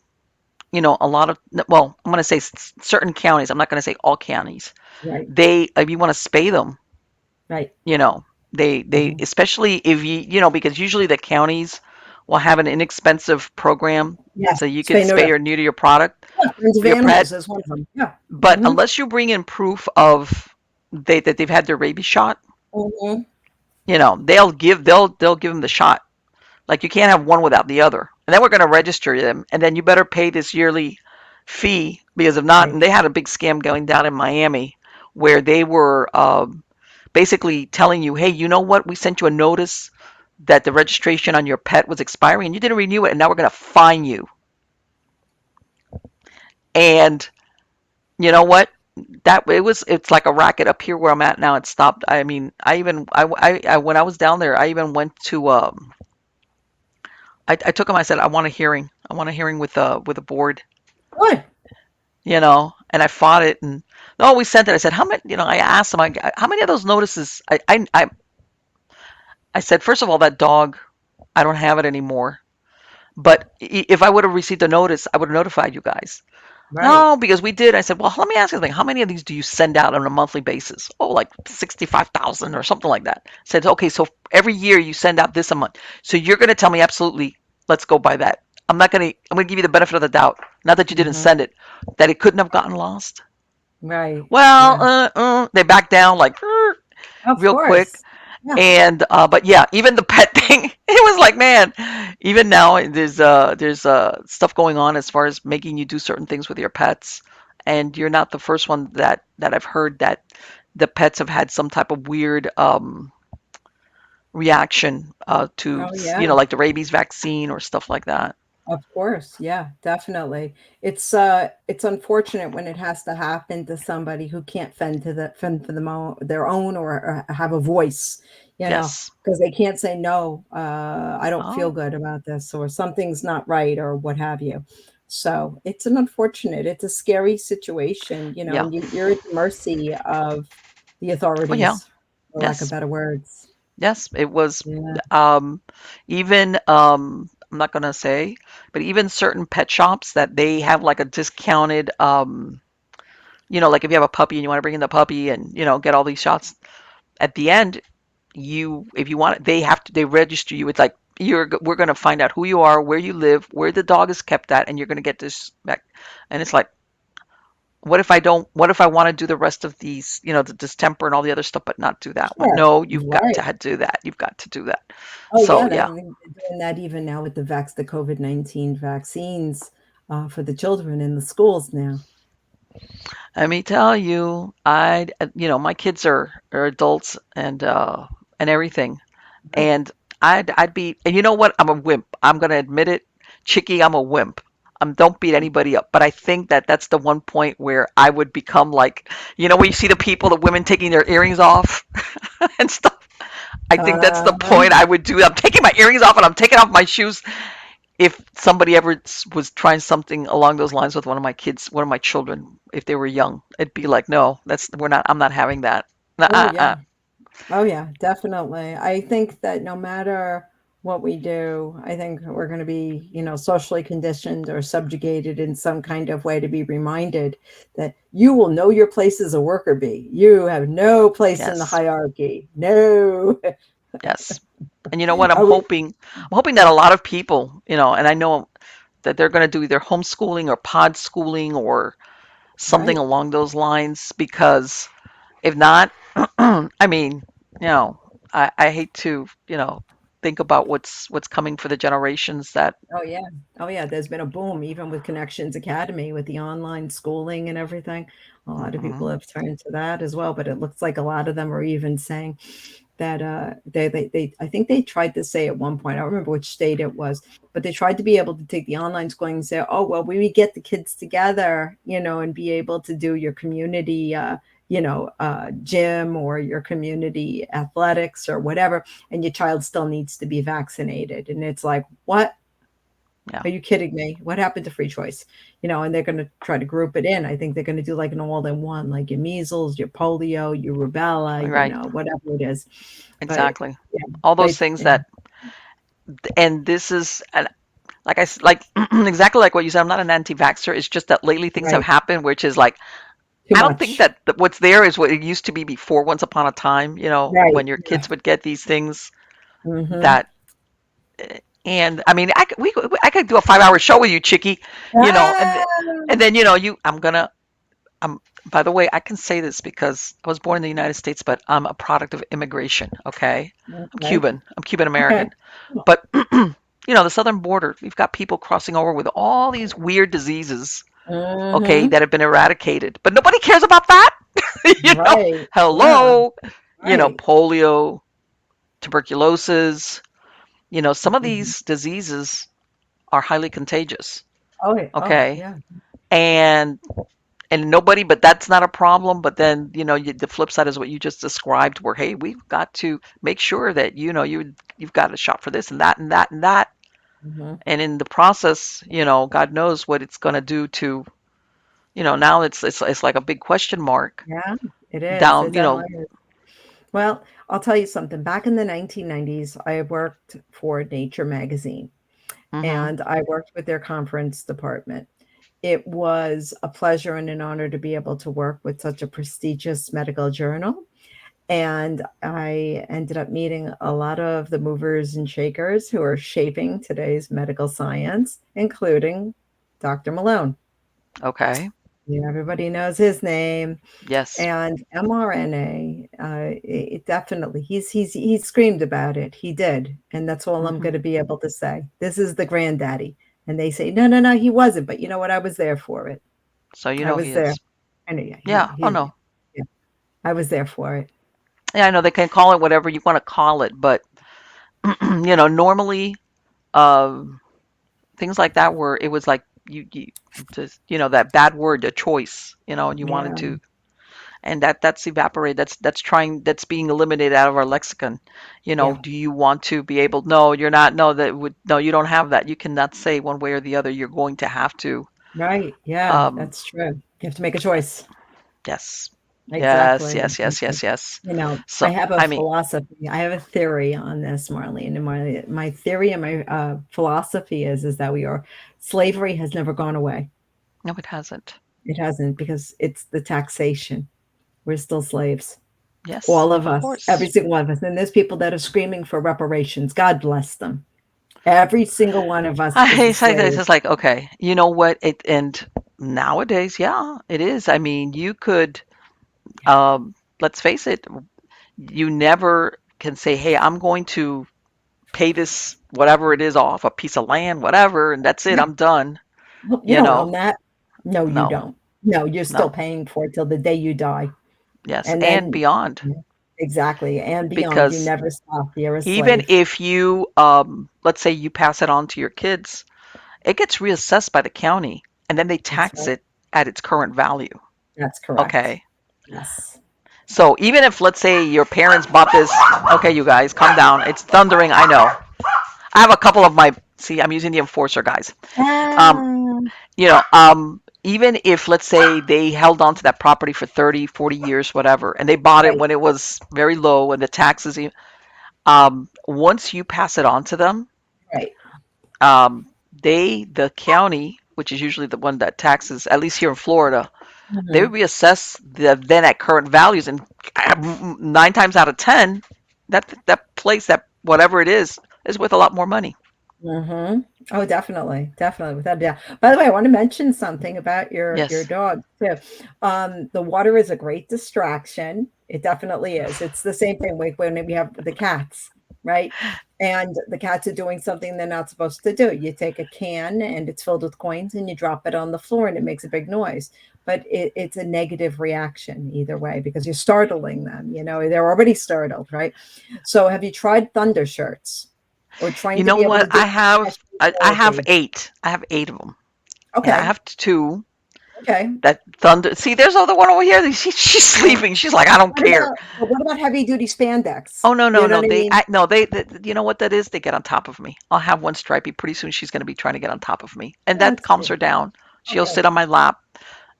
a lot of, well, I'm going to say certain counties. I'm not going to say all counties. Right, They, if you want to spay them, right. you know, they Hmm. especially if because usually the counties will have an inexpensive program Yes, so you could spay spay neuter. or neuter your product Yeah, Friends of or your pet. Animals is one of them. Yeah. But Hmm. unless you bring in proof of that they've had their rabies shot, Hmm. they'll give them the shot. Like you can't have one without the other. And then we're going to register them, and then you better pay this yearly fee because if not, Right. and they had a big scam going down in Miami where they were basically telling you, hey, you know what? We sent you a notice that the registration on your pet was expiring and you didn't renew it, and now we're going to fine you. And you know what? It's like a racket up here where I'm at now. It stopped. I mean, I when I was down there, I even went to I took him. I said, I want a hearing. I want a hearing with a board, Good. and I fought it. And no, we sent it. I said, how many? I asked him, how many of those notices? I said, first of all, that dog, I don't have it anymore. But if I would have received a notice, I would have notified you guys. Right. No, because we did. I said, well, let me ask you something. How many of these do you send out on a monthly basis? Oh, like 65,000 or something like that. I said, okay, so every year you send out this a month. So you're going to tell me absolutely, let's go by that. I'm going to give you the benefit of the doubt. Not that you didn't Hmm. send it, that it couldn't have gotten lost. Right. Well, Yeah. they backed down like Of real quick. course. Yeah. And but yeah, even the pet thing, it was like, man, even now there's stuff going on as far as making you do certain things with your pets, and you're not the first one that I've heard that the pets have had some type of weird reaction to Oh yeah. like the rabies vaccine or stuff like that. Of course, yeah, definitely. It's unfortunate when it has to happen to somebody who can't fend for their own, or have a voice, Yes. because they can't say no. I don't feel Oh, good about this, or something's not right, or what have you. So it's a scary situation, yeah. and you're at the mercy of the Oh, yeah. authorities, for lack of Yes. better words. Yes. It was Yeah. um, even I'm not gonna say, but even certain pet shops that they have like a discounted like if you have a puppy and you want to bring in the puppy and get all these shots at the end, if you want it, they register you with like we're going to find out who you are, where you live, where the dog is kept at, and you're going to get this back. And it's like, what if I want to do the rest of these, the distemper and all the other stuff, but not do that one? Sure. No, you've got Right. to do that. You've got to do that. Oh So yeah, I yeah. think they're doing that even now with the COVID-19 vaccines, for the children in the schools now. Let me tell you, my kids are adults and everything. Right. And I'd be, and you know what? I'm a wimp. I'm gonna admit it, Chickie. I'm a wimp. Don't beat anybody up. But I think that that's the one point where I would become like, when you see the women taking their earrings off and stuff. I think that's the Uh-huh. point I would do. I'm taking my earrings off and I'm taking off my shoes. If somebody ever was trying something along those lines with one of my kids, one of my children, if they were young, it'd be like, no, I'm not having that. Oh Nuh-uh. yeah. Oh yeah, definitely. I think that no matter what we do, I think we're going to be, socially conditioned or subjugated in some kind of way, to be reminded that you will know your place as a worker bee. You have no place in the Yes, hierarchy. No. yes. And you know what? Are we I'm hoping that a lot of people, and I know that they're going to do either homeschooling or pod schooling or something right? along those lines because if not, I mean, you know, I hate to, think about what's coming for the generations that. Oh yeah. Oh yeah. There's been a boom even with Connections Academy, with the online schooling and everything. A lot of Mhm. people have turned to that as well, but it looks like a lot of them are even saying that they I think they tried to say at one point, I don't remember which state it was, but they tried to be able to take the online schooling and say, oh well, we get the kids together, and be able to do your community gym or your community athletics or whatever, and your child still needs to be vaccinated. And it's like, what? Yeah. Are you kidding me? What happened to free choice? And they're going to try to group it in. I think they're going to do like an all in one, like your measles, your polio, your rubella, Right. whatever it is. But Exactly. yeah, All those they, things that, and this is, and like exactly like what you said. I'm not an anti-vaxxer. It's just that lately things have right. happened, which is like Too I don't think much. that what's there is what it used to be before. Once upon a time, Right. when your Yeah. kids would get these things Mm-hmm. that, and I mean, I could do a 5 hour show with you, Chickie, Ah, and then I'm gonna by the way, I can say this because I was born in the United States, but I'm a product of immigration. Okay, I'm okay. Cuban. I'm Cuban Okay. American, but the southern border, we've got people crossing over with all these weird diseases, okay, Mm-hmm. that have been eradicated, but nobody cares about that. Right. Yeah. Hello, Right. polio, tuberculosis, some of Mhm. these diseases are highly contagious, Oh, yeah. Oh, okay, yeah. and nobody, but that's not a problem. But then the flip side is what you just described, where hey, we've got to make sure that you've got a shot for this and that and that and that, Mm-hmm. and in the process, God knows what it's going to do to now it's like a big question mark Yeah, it is. down. It definitely is. Well, I'll tell you something. Back in the 1990s, I worked for Nature magazine Hmm. and I worked with their conference department. It was a pleasure and an honor to be able to work with such a prestigious medical journal. And I ended up meeting a lot of the movers and shakers who are shaping today's medical science, including Dr. Malone. Okay. Yeah, everybody knows his name. Yes. And mRNA, it definitely, he screamed about it. He did, and that's all I'm Hmm. going to be able to say. This is the granddaddy, and they say, no, no, no, he wasn't. But you know what? I was there for it. So I he was there. is. I know, yeah, Yeah. Oh no. yeah, I was there for it. Yeah, I know they can call it whatever you want to call it, but normally, um, things like that where it was like you just that bad word, a choice, and you wanted Yeah, to, and that's evaporated. That's being eliminated out of our lexicon. yeah, Do you want to be able? No, you're not. No, no, you don't have that. You cannot say one way or the other. You're going to have to. right. Yeah, Um, that's true. You have to make a choice. yes, yes, Exactly. yes, yes, Exactly. yes, yes. I So have a I mean, philosophy. I have a theory on this, Marlene. And my theory and my philosophy is that slavery has never gone away. no, it hasn't. It hasn't because it's the taxation. We're still slaves. Yes, All of of us, every course. single one of us. And there's people that are screaming for reparations. God bless them. Every single one of us is a It's like this. slave. It's like okay, you know what? And nowadays, yeah, it is. I mean, you could. Let's face it. You never can say, "Hey, I'm going to pay this whatever it is off, a piece of land, whatever, and that's it. Yeah. I'm done." Well, you You don't own know? that. No, you No, don't. No, you're still no. paying for it till the day you die. Yes, And and then, beyond, yeah, exactly. And beyond, you because never stop. You're a even slave. if you, let's say you pass it on to your kids, it gets reassessed by the county, and then they That's tax right. it at its current value. That's correct. Okay. Yes. So even if, let's say, your parents bought this, okay, you guys, calm down. It's thundering. I know. I have a couple of my, see, I'm using the enforcer guys. Um, Ah, even if, let's say, they held on to that property for 30, 40 years, whatever, and they bought it right, when it was very low and the taxes, once you pass it on to them, right. the county, which is usually the one that taxes, at least here in Florida, they would Mhm, reassess the then at current values, and 9 times out of 10, that place, that whatever it is worth a lot more money. mhm. Oh, definitely, definitely, without a doubt. By the way, I want to mention something about your Yes. dog too. The water is a great distraction. It definitely is. It's the same thing when we have the cats. right? And the cats are doing something they're not supposed to do. You take a can and it's filled with coins and you drop it on the floor and it makes a big noise. But it's a negative reaction either way because you're startling them. They're already startled, right? So have you tried thunder shirts or trying You to know be able what? to do I have therapy? 8. I have 8 of them, and I Okay. have 2 Okay. that thunder. See, there's other one over here. She's Yeah. sleeping. She's like, I don't care. What about heavy duty spandex? Oh no, You no, know no. what I They, mean? I, no, they. You know what that is? They get on top of me. I'll have one stripey. Pretty soon, she's going to be trying to get on top of me, and that That's calms cute. her down. Oh, She'll sit good. on my lap,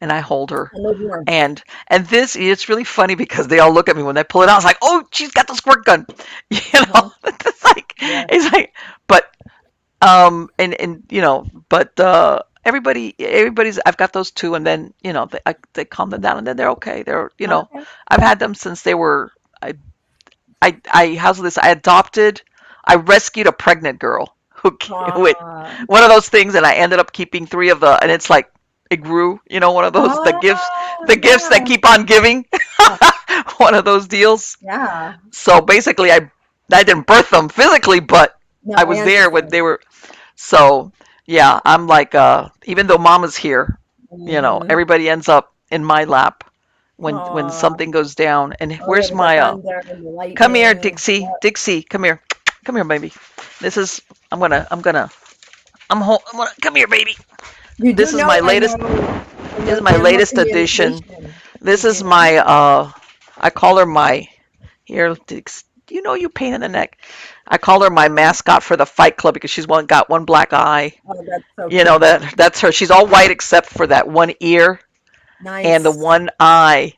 and I hold her. And the warmth. And this, it's really funny because they all look at me when they pull it out. It's like, oh, she's got the squirt gun. Uh-huh. It's like, Yeah. but and but everybody's, I've got those 2, and then they calm them down, and then they're okay. Okay. I've had them since they were. I how's this? I rescued a pregnant girl with Aw. one of those things, and I ended up keeping 3 of the, and it's like it grew. One of those the gifts that Yeah. keep on giving. Yeah. One of those deals. Yeah. So basically, I didn't birth them physically, but No, I I was there when understand. they were. So yeah, I'm like, even though Mama's here, Hmm. everybody ends up in my lap when Aw. something goes down. And Oh yeah, where's with the my thunder and the come here, lightning. Dixie. Dixie, come here. Come here, baby. This is I'm gonna come here, baby. You do This is know, my I latest know, I this know is my animal latest addition. communication. This Did you is know? my I call her my here, Dix, do you know you pain in the neck? I call her my Aw. mascot for the fight club because she's got one black eye. Oh, that's so cute. That's her. She's all white except for that one ear and the Nice. one eye.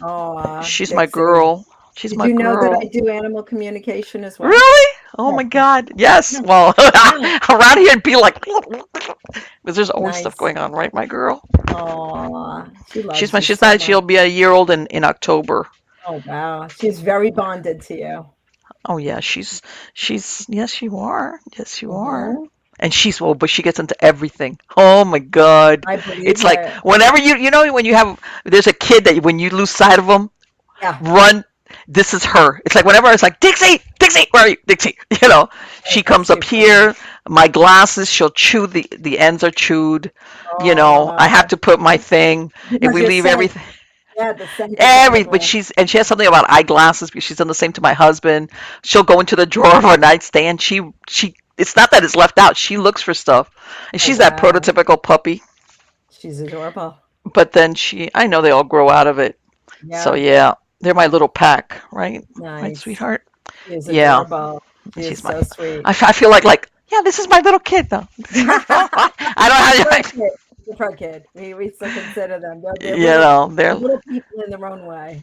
Aw, She's my Dixie. girl. She's Did my you know that I girl. do animal communication as well? Really? Oh Yeah. my God. Yes. Yeah. Well, Yeah. around here it'd be like, because there's always stuff Nice. going on, right, my girl? Aw, she loves you She's so not, much. she'll be a year old in October. Oh, wow. She's very bonded to you. Oh yeah, yes, you are. Yes, you are. Hmm. And well, but she gets into everything. Oh my God. I believe It's like it. whenever when there's a kid that when you lose sight of them, Yeah. run. This is her. It's like whenever it's like, Dixie, Dixie, where are you, Dixie? Oh, She that's comes up too funny. here. My glasses, she'll chew the ends are chewed. I have Oh, to put my thing. If because we you're leave scent. everything, Yeah, the scent is but everywhere. she has something about eyeglasses because she's done the same to my husband. She'll go into the drawer of her nightstand. She it's not that it's left out. She looks for stuff, and Oh, she's that wow. prototypical puppy. She's adorable. But then I know they all grow out of it. So Yeah, yeah, they're my little pack, right? Right, nice. sweetheart. She is Yeah, adorable. She is she's my. so sweet. I feel like yeah, this is my little kid though. I don't Fur have kid. The fur kid. We still consider them. They're they're. little people in their own way.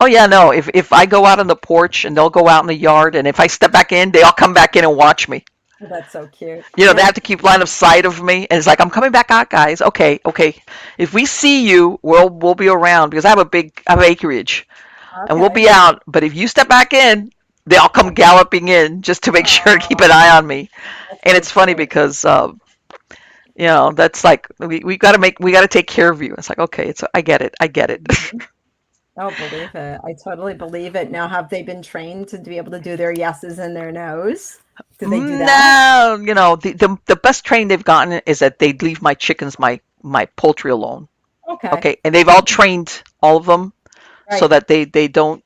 Oh yeah, no. If I go out on the porch and they'll go out in the yard, and if I step back in, they all come back in and watch me. Oh, that's so cute. They Yeah. have to keep line of sight of me, and it's like I'm coming back out, guys. Okay, okay. If we see you, we'll be around because I have acreage, and we'll Okay. be out. But if you step back in, they all come Yeah. galloping in just to make sure keep an Oh, eye on me. that's And so it's funny cute. because that's like we got to take care of you. It's like okay, I get it, I get it. Mhm. Oh, believe it. I totally believe it. Now, have they been trained to be able to do their yeses and their nos? Do they do that? No, the best training they've gotten is that they leave my chickens, my poultry alone. Okay. Okay, and they've all trained all of them so Right. that they don't.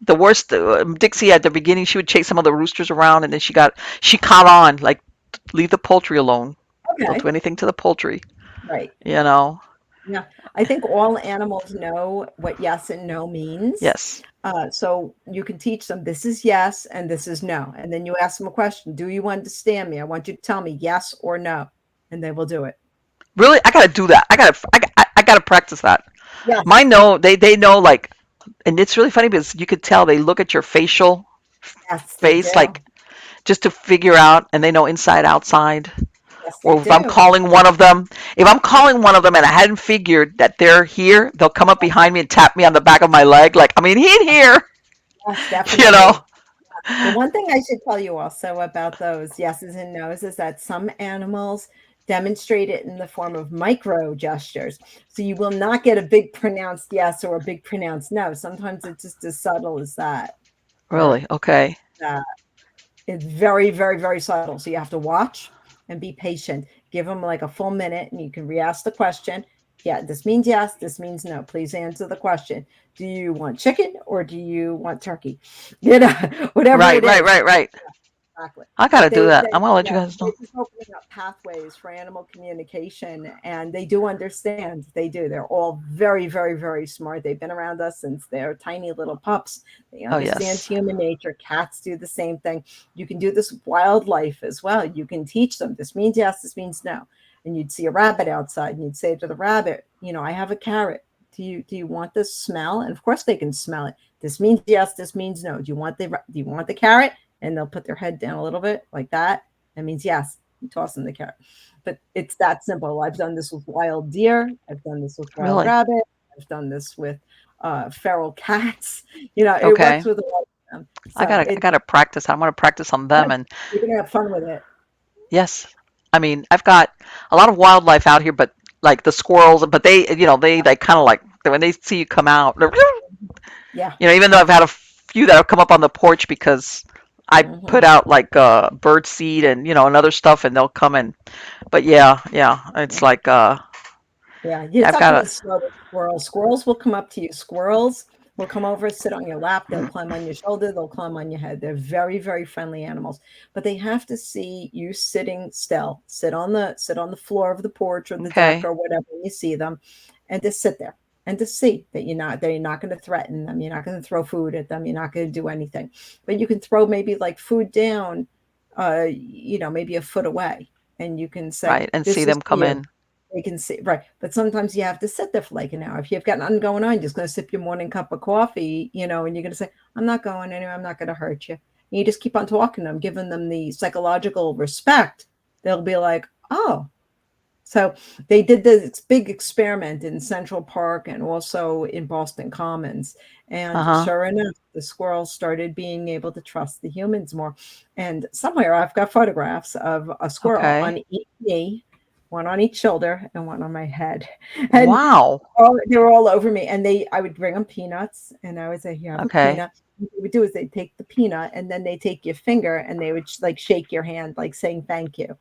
The worst, Dixie at the beginning, she would chase some of the roosters around, and then she caught on like leave the poultry alone. Don't do Okay. anything to the poultry. Right. You know. Yeah, I think all animals know what yes and no means. Yes. So you can teach them this is yes and this is no. And then you ask them a question. Do you understand me? I want you to tell me yes or no. And they will do it. Really, I gotta do that. I gotta practice that. Yes. Mine know they know like, and it's really funny because you could tell they look at your facial Yes, they face do. like just to figure out, and they know inside outside. Yes, they Or do. if I'm calling one of them and I hadn't figured that they're here, they'll come up behind me and tap me on the back of my leg, like, I mean, he in here, Yes, you know. definitely. The one thing I should tell you also about those yeses and nos is that some animals demonstrate it in the form of micro gestures. So you will not get a big pronounced yes or a big pronounced no. Sometimes it's just as subtle as that or Really? Okay. that. It's very, very, very subtle. So you have to watch and be patient. Give them like a full minute and you can re-ask the question. Yeah, this means yes, this means no. Please answer the question. Do you want chicken or do you want turkey? You know, whatever Right, it right, is. right, right. Exactly. I gotta But do that. I'm they gonna let you yeah, guys know. they're just opening up pathways for animal communication, and they do understand. They do. They're all very, very, very smart. They've been around us since they're tiny little pups. They Oh understand yes. human nature. Cats do the same thing. You can do this with wildlife as well. You can teach them. This means yes. This means no. And you'd see a rabbit outside, and you'd say to the rabbit, I have a carrot. Do you want this smell? And of course they can smell it. This means yes. This means no. Do you want the carrot? And they'll put their head down a little bit like that. That means yes, you toss them the carrot. But it's that simple. I've done this with wild deer. I've done this with wild Really? rabbit. I've done this with feral cats. It Okay. works with all of them. I So gotta I gotta practice. I'm gonna practice on them and you're gonna have fun with it. yes. I mean, I've got a lot of wildlife out here, but like the squirrels, but they kind of like when they see you come out, they're, Yeah. even though I've had a few that have come up on the porch because I Hmm. put out like bird seed and and other stuff, and they'll come in. But yeah, yeah, it's like Yeah, you just I've have to got be slow with squirrels. Squirrels will come up to you. Squirrels will come over, sit on your lap. They'll climb on your shoulder. They'll climb on your head. They're very, very friendly animals. But they have to see you sitting still. Sit on the floor of the porch or the deck okay, or whatever when you see them, and just sit there and just see that you're not going to threaten them. You're not going to throw food at them. You're not going to do anything. But you can throw maybe like food down, maybe a foot away, and you can say, right, and see "This is them for come you." in. They can see, right. But sometimes you have to sit there for like an hour. If you've got nothing going on, you're just going to sip your morning cup of coffee, and you're going to say, I'm not going anywhere. I'm not going to hurt you. And you just keep on talking to them, giving them the psychological respect. They'll be like, oh. So they did this big experiment in Central Park and also in Boston Commons. Uh And huh. sure enough, the squirrels started being able to trust the humans more. And somewhere I've got photographs of a squirrel Okay. on each knee, one on each shoulder, and one on my head. And Wow. they were all over me. And I would bring them peanuts, and I would say, "Here, have a Okay. peanut." What they would do is they'd take the peanut, and then they take your finger, and they would like shake your hand, like saying thank you.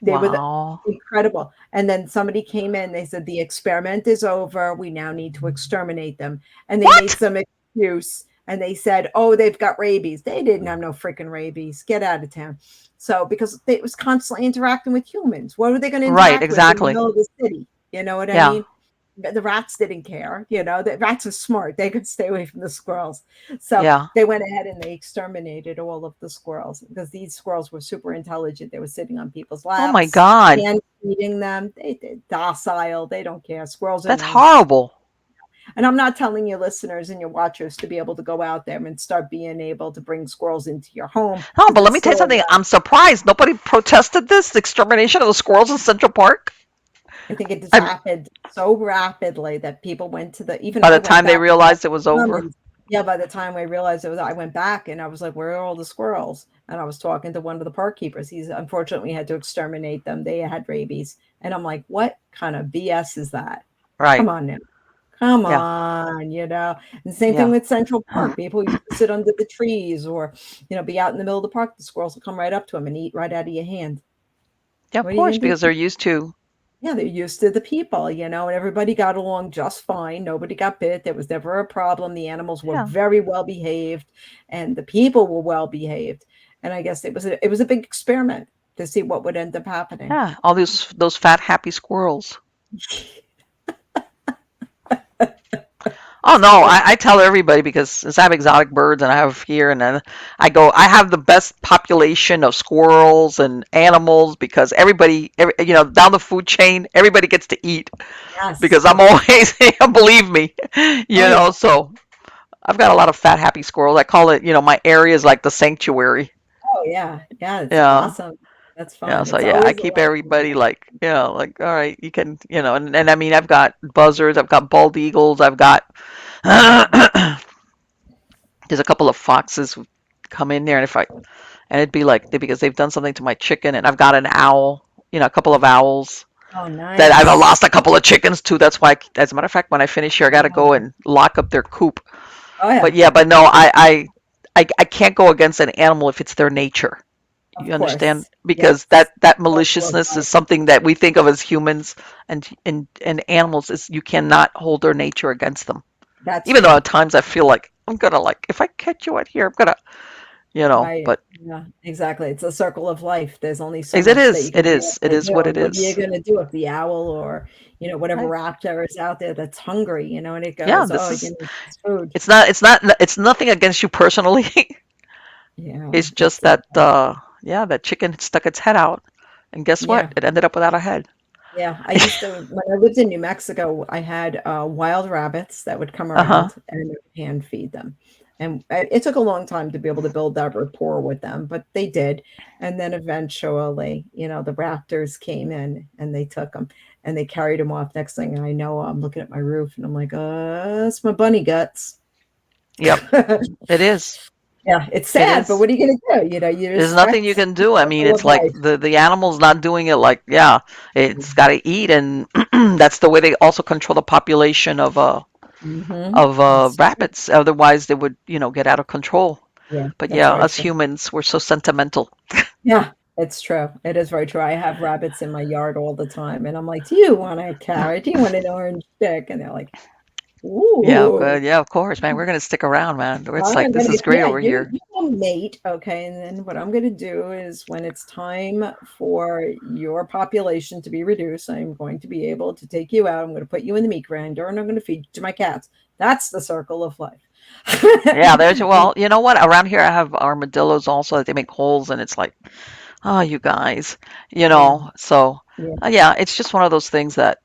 They were Wow. incredible. And then somebody came in, they said, the experiment is over. We now need to exterminate them. And they made What? some excuse and they said, oh, they've got rabies. They didn't have no freaking rabies. Get out of town. So, because it was constantly interacting with humans, what were they going to Right. interact with in the Exactly. middle of the city? You know what I Yeah. mean? The rats didn't care. The rats are smart. They could stay away from the squirrels. So Yeah. they went ahead and they exterminated all of the squirrels because these squirrels were super intelligent. They were sitting on people's Oh my laps, God. hand feeding them. They're docile. They don't care. Squirrels are That's nice. horrible. And I'm not telling your listeners and your watchers to be able to go out there and start being able to bring squirrels into your home No, because but let it's me tell you still something. I'm surprised nobody protested this the extermination of the squirrels in Central Park. I think it just I happened so rapidly that people went to even By I the went time they back to realized it was over. Commons. Yeah, by the time I realized it was, I went back and I was like, where are all the squirrels? And I was talking to one of the park keepers. He's unfortunately had to exterminate them. They had rabies. And I'm like, what kind of BS is that? Right. Come on now. Come Yeah. on. And same thing Yeah. with Central Park. People used to sit under the trees or, be out in the middle of the park. The squirrels will come right up to them and eat right out of your hand. Yeah, of What are you course, going to because they're do? used to. Yeah, they're used to the people, and everybody got along just fine. Nobody got bit. There was never a problem. The animals were Yeah. very well behaved, and the people were well behaved. And I guess it was a big experiment to see what would end up happening. Yeah. All those fat, happy squirrels. Oh no, So I tell everybody because since I have exotic birds and I have here and then I have the best population of squirrels and animals because down the food chain, everybody gets to eat yes, because I'm always, believe me, oh yeah, so I've got a lot of fat, happy squirrels. I call it, my area is like the sanctuary. oh yeah, yeah. It's Yeah. awesome. That's Yeah, fun. so It's yeah, I always a keep lot of everybody fun. like, like, all right, you can, and I mean, I've got buzzards, I've got bald eagles, I've got, there's a couple of foxes who come in there, and it'd be like, because they've done something to my chicken, and I've got an owl, a couple of owls Oh, that I've nice. lost a couple of chickens too. That's why, as a matter of fact, when I finish here, I got to go Oh, and lock up their coop. oh But yeah. yeah, but no, I can't go against an animal if it's their nature. Of You understand? course. Because Yes. that Circle of maliciousness is life. something that we think of as humans, and animals is you cannot hold their nature against them. That's Even though true. at times I feel like I'm gonna like if I catch you out here, I'm gonna, Right. but Yeah, exactly. It's a circle of life. There's only so as it much that is, you can it actually is do. what And it what are you is. going to do if the owl or, whatever Right? raptor is out there that's hungry, and it Yeah, goes, oh, this is it's food. it's nothing against you personally. Yeah, It's just that yeah, that chicken stuck its head out, and guess what? yeah, It ended up without a head. yeah. I used to, when I lived in New Mexico, I had wild rabbits that would come Uh-huh. around and I would hand feed them. And it took a long time to be able to build that rapport with them, but they did. And then eventually, the raptors came in and they took them and they carried them off. Next thing I know, I'm looking at my roof and I'm like, it's my bunny guts. Yep, it is. Yeah, it's It sad, but is. what are you going to do? You There's just nothing you stress can the do. I mean, circle of it's like life. the animal's not doing it like, yeah, it's got to eat, and that's the way they also control the population of That's true. rabbits. Otherwise, they would, get out of control. Yeah, But that's yeah, very us true. humans, we're so sentimental. Yeah, it's true. It is very true. I have rabbits in my yard all the time, and I'm like, "Do you want a carrot? Do you want an orange stick?" And they're like, Yeah, "Ooh, good. Yeah, of course, man. We're gonna stick around, man. It's I'm like this gonna, is great yeah, over you here. you will mate, okay? And then what I'm gonna do is when it's time for your population to be reduced, I'm going to be able to take you out. I'm gonna put you in the meat grinder, and I'm gonna feed you to my cats. That's the circle of life." Yeah, there's well, you know what? Around here, I have armadillos also that they make holes, and it's like, oh, you guys, Yeah, So, yeah, yeah, it's just one of those things that.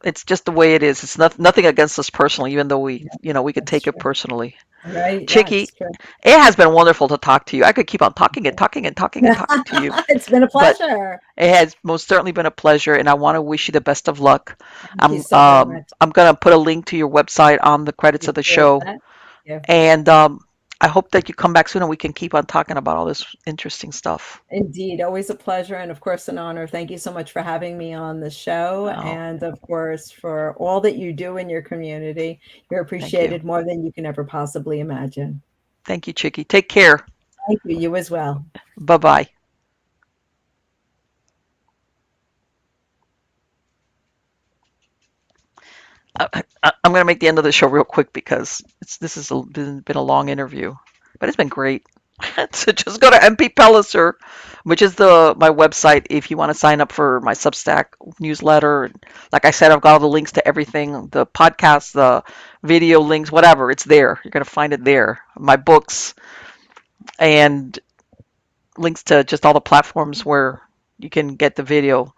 It's just the way it is. It's nothing against us personally, even though yeah, we could that's take it true. personally. Right? Yeah, Chicky, it's true. it has been wonderful to talk to you. I could keep on talking and talking and talking and talking to you, It's been a but pleasure. it has most certainly been a pleasure, and I want to wish you the best of luck. Thank you so very much. I'm gonna put a link to your website on the credits of the Appreciate show, that. Yeah, and I hope that you come back soon and we can keep on talking about all this interesting stuff. indeed. Always a pleasure and, of course, an honor. Thank you so much for having me on the show. Oh, And, of course, for all that you do in your community. You're thank you, appreciated more than you can ever possibly imagine. thank you, Chicky. Take care. Thank you. You as well. Bye bye. I'm going to make the end of the show real quick because this has been a long interview, but it's been great. So just go to MP Pellicer, which is the my website if you want to sign up for my Substack newsletter. Like I said, I've got all the links to everything, the podcast, the video links, whatever. It's there. You're going to find it there. My books and links to just all the platforms where you can get the video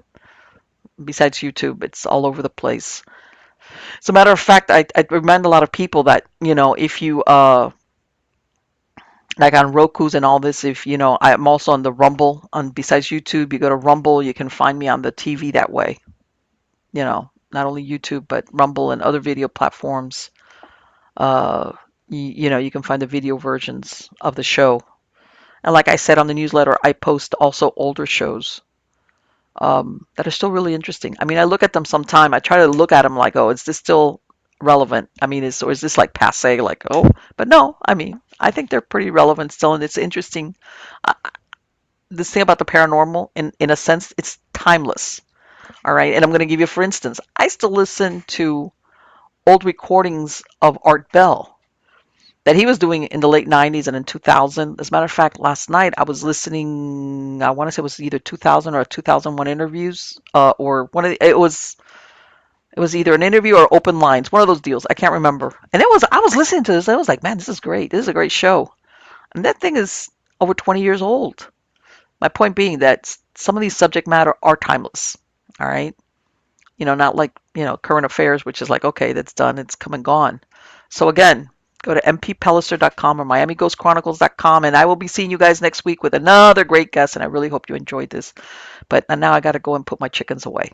besides YouTube. It's all over the place. As a matter of fact, I remind a lot of people that, if you like on Roku's and all this, if I'm also on the Rumble on besides YouTube, you go to Rumble, you can find me on the TV that way. Not only YouTube but Rumble and other video platforms. You can find the video versions of the show. And like I said on the newsletter, I post also older shows that are still really interesting. I mean, I look at them sometime. I try to look at them like, oh, is this still relevant? I mean, or is this like passe? Like, oh, but no. I mean, I think they're pretty relevant still, and it's interesting. Uh, this thing about the paranormal, in a sense, it's timeless. All right, and I'm going to give you, for instance, I still listen to old recordings of Art Bell that he was doing in the late 90s and in 2000. As a matter of fact, last night I was listening, I want to say it was either 2000 or 2001 interviews, or it was either an interview or open lines, one of those deals. I can't remember. And I was listening to this. I was like, man, this is great. This is a great show. And that thing is over 20 years old. My point being that some of these subject matter are timeless. All right. Not like, current affairs, which is like, okay, that's done. It's come and gone. So again, go to mppellicer.com or miamighostchronicles.com, and I will be seeing you guys next week with another great guest. And I really hope you enjoyed this. But now I got to go and put my chickens away.